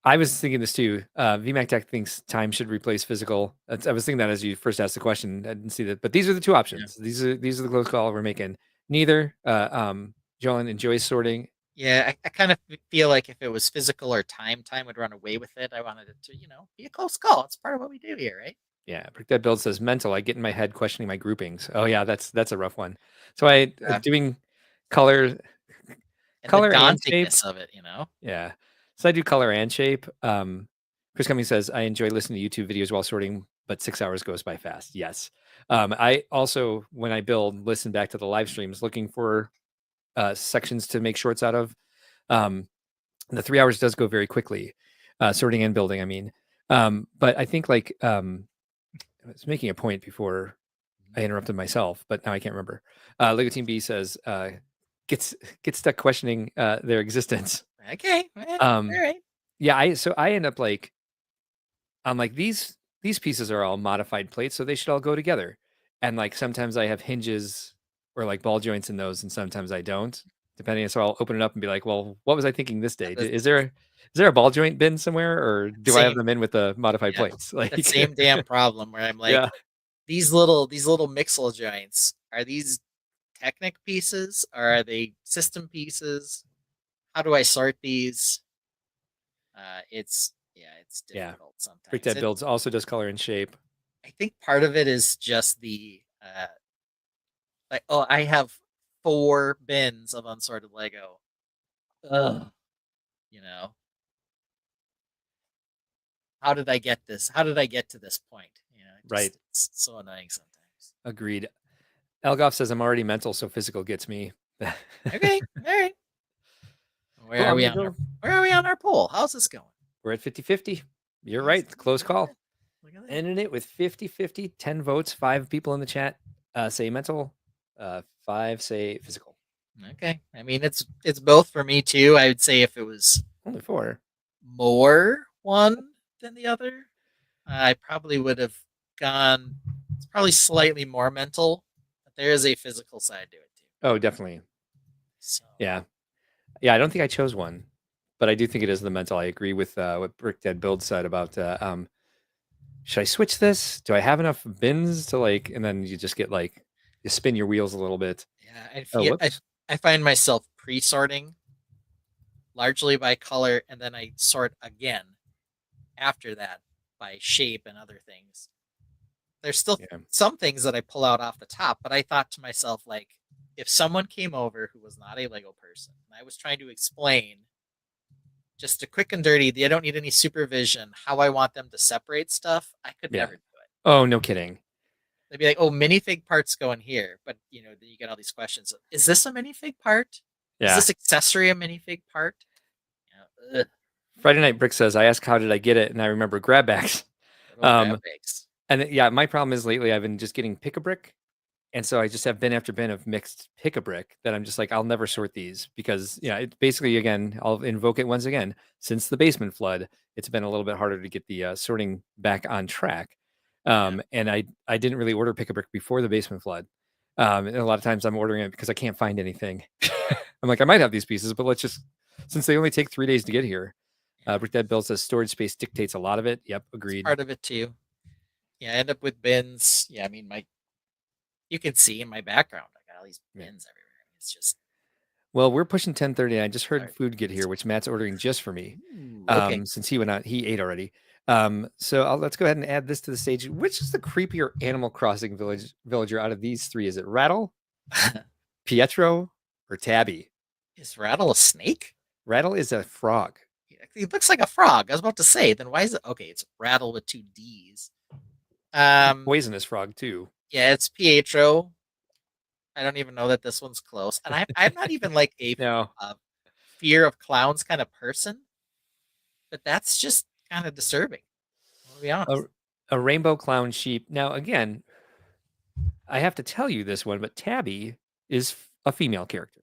I was thinking this too. VMAC Tech thinks time should replace physical. I was thinking that as you first asked the question. I didn't see that, but these are the two Yeah. options. These are the close call we're making. Neither. Jolyn enjoys sorting. Yeah, I kind of feel like if it was physical or time would run away with it. I wanted it to, be a close call. It's part of what we do here, right? Yeah, Brick That Build says mental. I get in my head questioning my groupings. Oh yeah, that's a rough one. So I doing color, And the color and shape. dauntingness of it. Yeah. So I do color and shape. Chris Cummings says, I enjoy listening to YouTube videos while sorting, but 6 hours goes by fast. Yes. I also, when I build, listen back to the live streams looking for sections to make shorts out of. The 3 hours does go very quickly, sorting and building, I mean. But I think I was making a point before I interrupted myself, but now I can't remember. Lego Team B says, gets stuck questioning their existence. Okay. All right. Yeah, I end up I'm like these pieces are all modified plates, so they should all go together. And like sometimes I have hinges or like ball joints in those, and sometimes I don't. Depending, so I'll open it up and be like, "Well, what was I thinking this day? The Is there a ball joint bin somewhere, or do I have same, them in with the modified yeah, plates?" Like, that same damn problem where I'm like, yeah, these little mixel joints, are these Technic pieces? Or are they system pieces? How do I sort these? It's yeah. difficult Brick sometimes. That Builds also does color and shape. I think part of it is just the like, oh, I have 4 bins of unsorted Lego. Ugh. You know, how did I get this? How did I get to this point? Right. It's so annoying sometimes. Agreed. Elgoff says I'm already mental, so physical gets me. Okay, all right. Where Come are on, we Lego. where are we on our poll? How's this going? We're at 50-50. You're Yes, right. Close call. Look at that. Ending it with 50-50, 10 votes, 5 people in the chat say mental, 5 say physical. Okay. I mean, it's both for me too. I would say if it was Only 4. more one than the other, I probably would have gone. It's probably slightly more mental, but there is a physical side to it too. Oh, definitely. So Yeah. Yeah, I don't think I chose one, but I do think it is the mental. I agree with what Brick Dead Build said about should I switch this? Do I have enough bins to and then you just get you spin your wheels a little bit. yeah, Oh, whoops. I find myself pre-sorting largely by color, and then I sort again after that by shape and other things. There's still Yeah. some things that I pull out off the top, but I thought to myself, like, if someone came over who was not a Lego person, and I was trying to explain just a quick and dirty, they don't need any supervision, how I want them to separate stuff, I could Yeah. never do it. Oh, no kidding. They'd be like, "Oh, minifig parts go in here," but then you get all these questions. Is this a minifig part? Is Yeah. this accessory a minifig part? Ugh, Friday Night Brick says, I asked how did I get it, and I remember grab bags. little grab bags. And yeah, my problem is lately I've been just getting pick-a-brick. And so I just have bin after bin of mixed pick-a-brick that I'm just like, I'll never sort these because, it's basically, again, I'll invoke it once again. Since the basement flood, it's been a little bit harder to get the sorting back on track. And I didn't really order pick-a-brick before the basement flood. And a lot of times I'm ordering it because I can't find anything. I'm like, I might have these pieces, but let's just, since they only take 3 days to get here. Brick Dad Bill says storage space dictates a lot of it. Yep, agreed. It's part of it too. Yeah, I end up with bins. Yeah, I mean, you can see in my background, I got all these bins everywhere. It's just. Well, we're pushing 10:30. I just heard Sorry. food get here, which Matt's ordering just for me. Okay. Since he went out, he ate already. So let's go ahead and add this to the stage. Which is the creepier Animal Crossing villager out of these three? Is it Rattle, Pietro, or Tabby? Is Rattle a snake? Rattle is a frog. He looks like a frog. I was about to say, then why is it okay? It's Rattle with 2 D's. Poisonous frog too. Yeah, it's Pietro. I don't even know that this one's close, and I'm not even like a No. fear of clowns kind of person, but that's just kind of disturbing. I'll be honest. A rainbow clown sheep. Now, again, I have to tell you this one, but Tabby is a female character.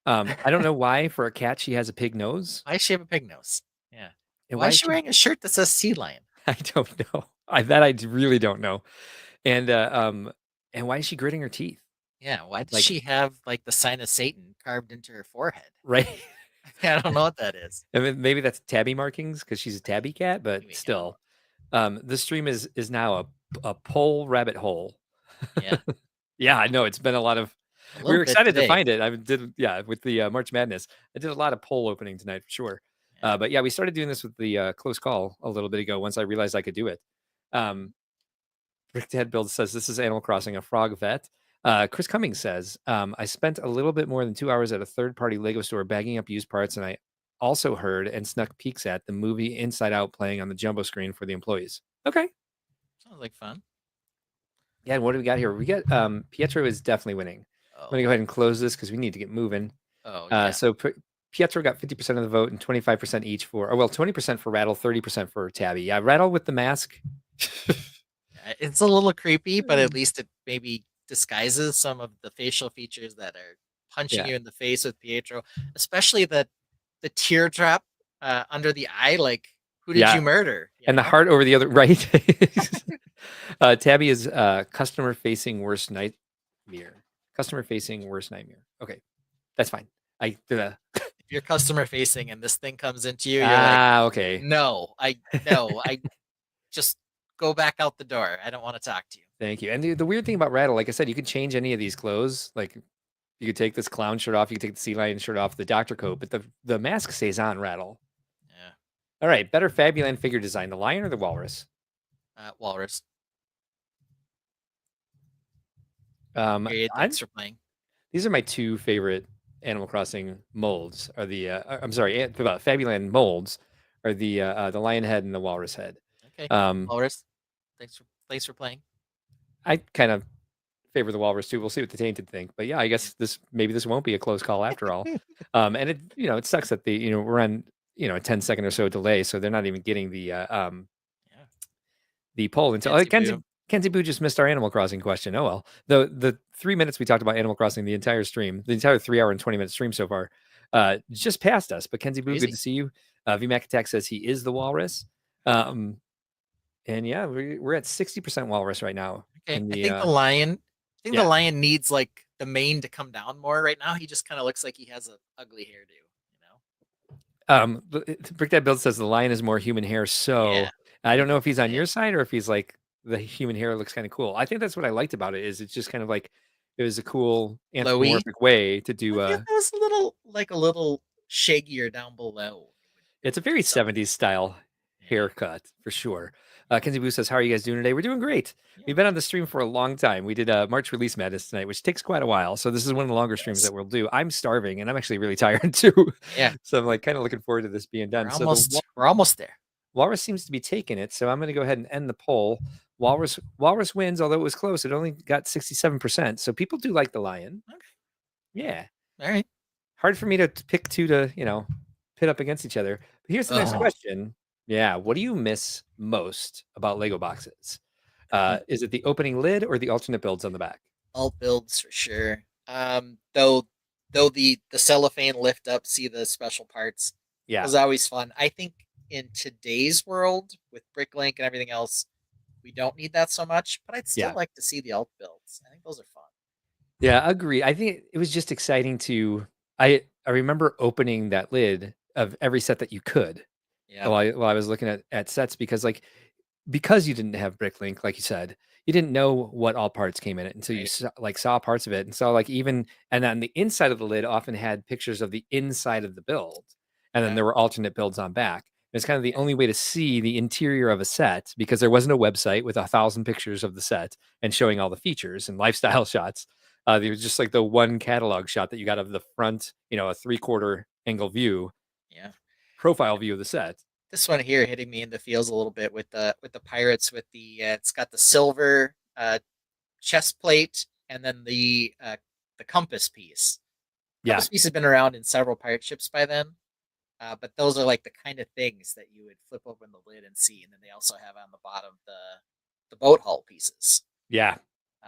I don't know why for a cat she has a pig nose. Why does she have a pig nose? Yeah. And Why is she wearing a shirt that says sea lion? I don't know. I really don't know. And why is she gritting her teeth? Yeah, why does she have like the sign of Satan carved into her forehead? Right. I don't know what that is. I mean, maybe that's tabby markings because she's a tabby cat, but still. The stream is now a pole rabbit hole. Yeah. Yeah, I know. It's been a lot of. We were excited to find it. I did, with the March Madness. I did a lot of poll opening tonight for sure. Yeah. But yeah, we started doing this with the close call a little bit ago once I realized I could do it. Rick Dead Build says this is Animal Crossing, a frog vet. Chris Cummings says, I spent a little bit more than 2 hours at a third-party Lego store bagging up used parts, and I also heard and snuck peeks at the movie Inside Out playing on the jumbo screen for the employees. Okay. Sounds like fun. Yeah, and what do we got here? We got Pietro is definitely winning. I'm going to go ahead and close this because we need to get moving. Oh, yeah. So Pietro got 50% of the vote and 25% each for, 20% for Rattle, 30% for Tabby. Yeah, Rattle with the mask. It's a little creepy, but at least it maybe disguises some of the facial features that are punching you in the face with Pietro, especially the teardrop under the eye. Like, who did you murder? And the heart over the other, right? Tabby is customer-facing worst nightmare. Customer-facing worst nightmare. Okay, that's fine. If you're customer-facing and this thing comes into you, you're like, okay. No, I just go back out the door. I don't want to talk to you. Thank you. And the weird thing about Rattle, like I said, you could change any of these clothes. Like you could take this clown shirt off, you could take the sea lion shirt off, the doctor coat, but the mask stays on Rattle. Yeah. All right, better Fabuland figure design, the lion or the walrus? Walrus. Thanks for playing. These are my two favorite Animal Crossing molds. Are the Fabuland molds are the lion head and the walrus head. Okay. Walrus. Thanks for playing. I kind of favor the walrus too. We'll see what the Tainted think, but yeah, I guess this won't be a close call after all. And it it sucks that we're on a 10-second or so delay, so they're not even getting the poll until Kenzie Boo just missed our Animal Crossing question. Oh well. The 3 minutes we talked about Animal Crossing, the entire 3 hour and 20-minute stream so far, just passed us. But Kenzie Boo, good to see you. VMAC Attack says he is the walrus. And yeah, we're at 60% walrus right now. Okay. I think the lion. The lion needs like the mane to come down more. Right now, he just kind of looks like he has an ugly hairdo. Brick That Build says the lion is more human hair. So I don't know if he's on your side or if he's like the human hair looks kind of cool. I think that's what I liked about it. Is it's just kind of like it was a cool anthropomorphic way to do. It was a little shaggier down below. It's a very 70s style haircut for sure. Kenzie Boo says, how are you guys doing today? We're doing great. We've been on the stream for a long time. We did a March release madness tonight, which takes quite a while. So this is one of the longer streams that we'll do. I'm starving and I'm actually really tired too. Yeah. So I'm like kind of looking forward to this being done. We're almost there. Walrus seems to be taking it. So I'm going to go ahead and end the poll. Walrus wins, although it was close. It only got 67%. So people do like the lion. Okay. Yeah. All right. Hard for me to pick two to, pit up against each other. But here's the next question. Yeah. What do you miss most about Lego boxes? Is it the opening lid or the alternate builds on the back? Alt builds for sure. Though the cellophane lift up, see the special parts. Yeah. Was always fun. I think in today's world with Bricklink and everything else, we don't need that so much, but I'd still like to see the alt builds. I think those are fun. Yeah, agree. I think it was just exciting to I remember opening that lid of every set that you could. Yeah. While I was looking at sets because you didn't have Bricklink, like you said, you didn't know what all parts came in it until you saw parts of it. And so and then the inside of the lid often had pictures of the inside of the build. And then there were alternate builds on back. It's kind of the only way to see the interior of a set because there wasn't a website with 1,000 pictures of the set and showing all the features and lifestyle shots. There was just like the one catalog shot that you got of the front, a 3/4 angle view. Yeah. Profile view of the set. This one here hitting me in the feels a little bit with the pirates with the it's got the silver chest plate and then the compass piece. Compass piece has been around in several pirate ships by then. But those are like the kind of things that you would flip open the lid and see, and then they also have on the bottom the boat hull pieces. Yeah.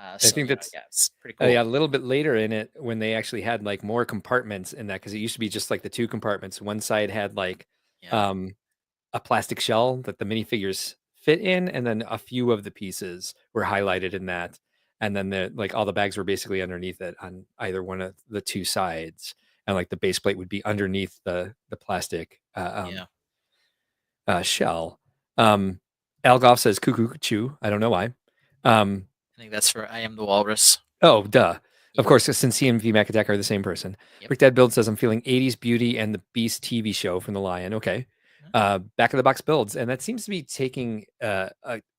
I think that's it's pretty cool. Yeah, a little bit later in it when they actually had like more compartments in that because it used to be just like the two compartments. One side had like a plastic shell that the minifigures fit in, and then a few of the pieces were highlighted in that, and then all the bags were basically underneath it on either one of the two sides, and like the base plate would be underneath the plastic shell. Algoff says cuckoo choo. I don't know why. I think that's for I Am the Walrus. Oh, duh. Of course, since he and VMAC Attack are the same person. Brick Dad Build says, I'm feeling 80s beauty and the Beast TV show from the Lion. Okay. Back of the box builds. And that seems to be taking a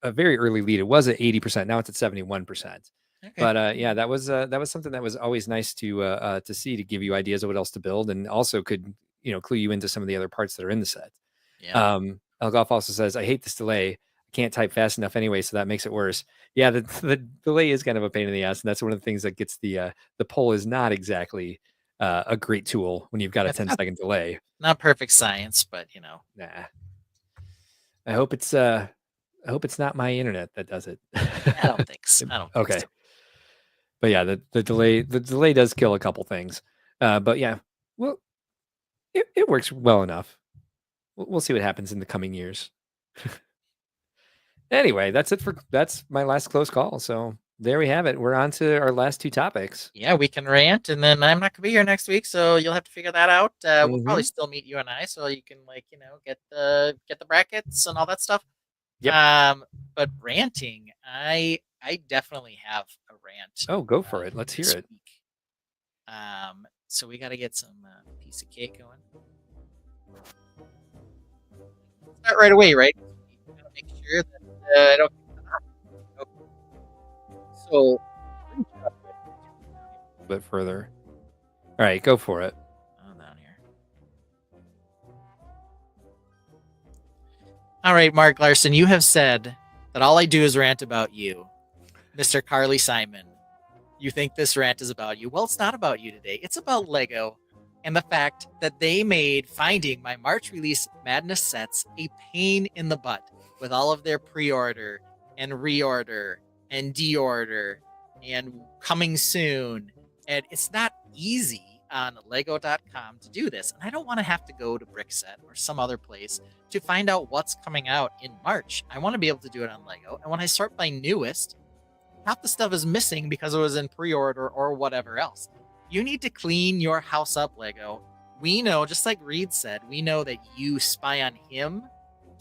very early lead. It was at 80%. Now it's at 71%. Okay. But that was something that was always nice to see, to give you ideas of what else to build, and also could, clue you into some of the other parts that are in the set. Yeah. Elgoff also says, I hate this delay. I can't type fast enough anyway, so that makes it worse. Yeah, the delay is kind of a pain in the ass, and that's one of the things that gets the poll is not exactly a great tool when you've got a 10-second delay. Not perfect science, but Nah. I hope it's not my internet that does it. I don't think so. Okay. But yeah, the delay does kill a couple things. But yeah, well, it works well enough. We'll see what happens in the coming years. Anyway, that's my last close call. So there we have it. We're on to our last two topics. Yeah, we can rant, and then I'm not gonna be here next week, so you'll have to figure that out. We'll probably still meet you and I, so you can get the brackets and all that stuff. Yep. But ranting, I definitely have a rant. Oh, go for it. Let's hear it. Week. So we got to get some piece of cake going. Start right away, right? We gotta make sure that I don't. Okay. So a bit further. All right, go for it. Down here. All right, Mark Larson, you have said that all I do is rant about you, Mr. Carly Simon. You think this rant is about you? Well, it's not about you today. It's about Lego and the fact that they made finding my March release Madness sets a pain in the butt with all of their pre-order and reorder and deorder and coming soon. And it's not easy on lego.com to do this. And I don't want to have to go to Brickset or some other place to find out what's coming out in March. I want to be able to do it on Lego. And when I sort by newest, half the stuff is missing because it was in pre-order or whatever else. You need to clean your house up, Lego. We know, just like Reed said, we know that you spy on him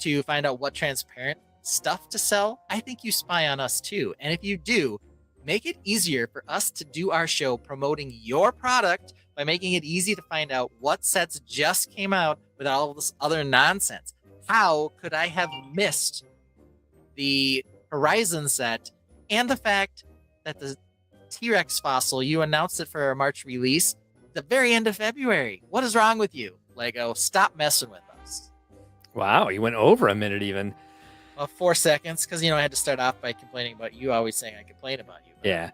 to find out what transparent stuff to sell. I think you spy on us too. And if you do, make it easier for us to do our show promoting your product by making it easy to find out what sets just came out without all this other nonsense. How could I have missed the Horizon set, and the fact that the T-Rex fossil, you announced it for a March release the very end of February. What is wrong with you, Lego? Stop messing with us. Wow, you went over a minute even. Well, 4 seconds, because I had to start off by complaining about you always saying I complain about you. Yeah.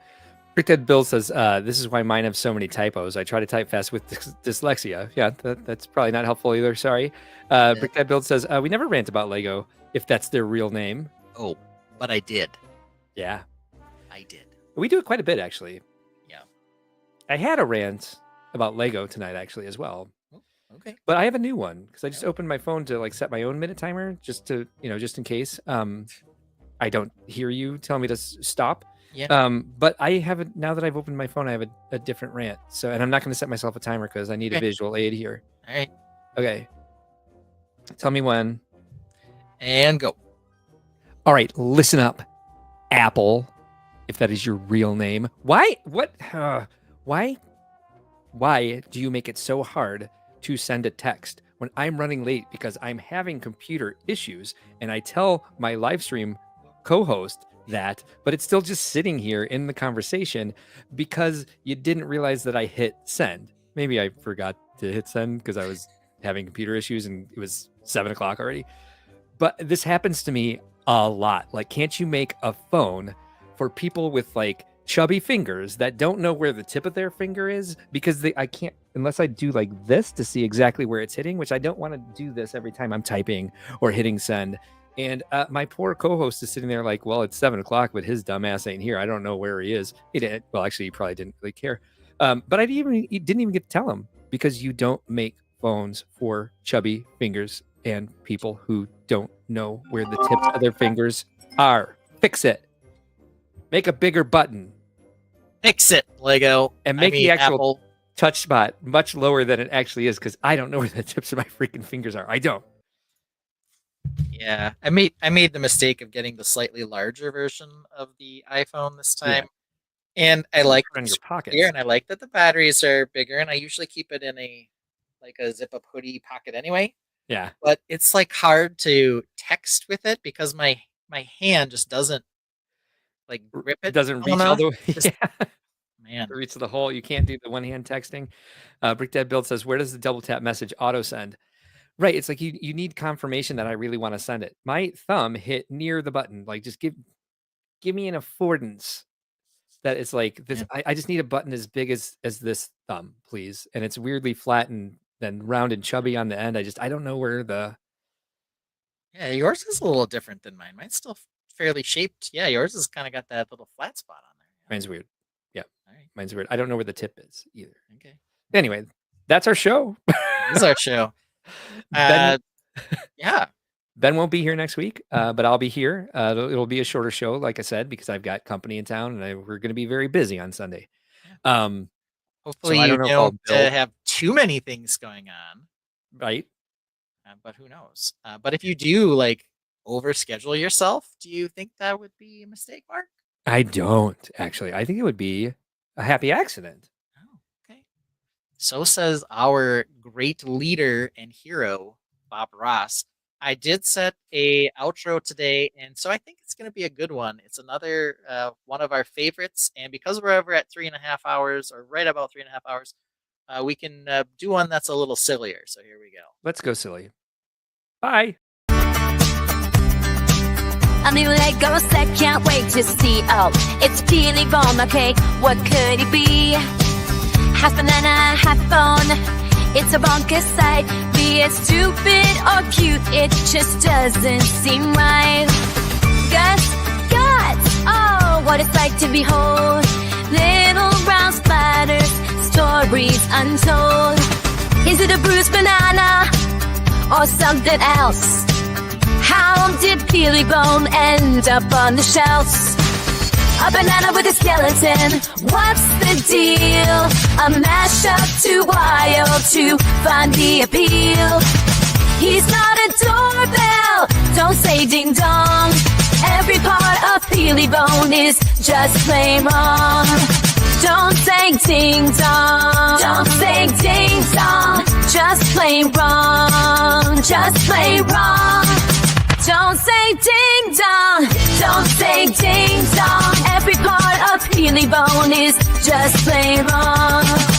Brickdead Bill says, this is why mine have so many typos. I try to type fast with dyslexia. Yeah, that's probably not helpful either. Sorry. Brickdead Bill says, we never rant about Lego, if that's their real name. Oh, but I did. Yeah. I did. We do it quite a bit, actually. Yeah. I had a rant about Lego tonight, actually, as well. Okay. But I have a new one, because I just opened my phone to set my own minute timer, just to, just in case I don't hear you tell me to stop. Yeah. But I have now that I've opened my phone, I have a different rant. So, and I'm not going to set myself a timer because I need a visual aid here. All right. Okay. Tell me when. And go. All right. Listen up, Apple, if that is your real name. Why? What? Why do you make it so hard to send a text when I'm running late because I'm having computer issues and I tell my live stream co-host that, but it's still just sitting here in the conversation because you didn't realize that I hit send. Maybe I forgot to hit send because I was having computer issues and it was 7 o'clock already. But this happens to me a lot. Can't you make a phone for people with chubby fingers that don't know where the tip of their finger is? Because I can't, unless I do this to see exactly where it's hitting, which I don't want to do this every time I'm typing or hitting send. And my poor co-host is sitting there well, it's 7 o'clock, but his dumbass ain't here. I don't know where he is. He didn't. Well, actually, he probably didn't really care. But he didn't even get to tell him, because you don't make phones for chubby fingers and people who don't know where the tips of their fingers are. Fix it. Make a bigger button. Fix it, Lego. And make the actual Apple. touch spot much lower than it actually is, because I don't know where the tips of my freaking fingers are. I don't. Yeah, I made the mistake of getting the slightly larger version of the iPhone this time, and I like it in your pockets. and I like that the batteries are bigger, and I usually keep it in a zip up hoodie pocket anyway. Yeah, but it's hard to text with it because my hand just doesn't grip it. It doesn't reach all the way. Man, reach the hole. You can't do the one hand texting. Brickdead Build says, where does the double tap message auto send? Right. It's you need confirmation that I really want to send it. My thumb hit near the button. Just give me an affordance that it's this. Yeah. I just need a button as big as this thumb, please. And it's weirdly flat and then round and chubby on the end. I don't know where the. Yeah, yours is a little different than mine. Mine's still fairly shaped. Yeah, yours has kind of got that little flat spot on there. Mine's weird. Yeah. All right. Mine's weird. I don't know where the tip is either. Okay. Anyway, that's our show. This is our show. Ben, yeah. Ben won't be here next week, but I'll be here. It'll be a shorter show, like I said, because I've got company in town and we're going to be very busy on Sunday. Hopefully you don't have too many things going on. Right. But who knows? But if you do overschedule yourself, do you think that would be a mistake, Mark? I don't, actually. I think it would be a happy accident. Oh, okay. So says our great leader and hero, Bob Ross. I did set a outro today, and so I think it's going to be a good one. It's another one of our favorites, and because we're over at 3.5 hours, or right about 3.5 hours, we can do one that's a little sillier. So here we go. Let's go silly. Bye. A new Lego set, can't wait to see. Oh, it's really bomb, okay? What could it be? Half banana, half bone. It's a bonkers sight. Be it stupid or cute, it just doesn't seem right. Guts, oh, what it's like to behold. Little brown splatters, stories untold. Is it a bruised banana or something else? How did Peely Bone end up on the shelves? A banana with a skeleton, what's the deal? A mashup too wild to find the appeal. He's not a doorbell, don't say ding dong. Every part of Peely Bone is just plain wrong. Don't say ding dong, don't say ding dong. Just plain wrong, just plain wrong. Don't say ding dong. Billy Bone is just plain wrong.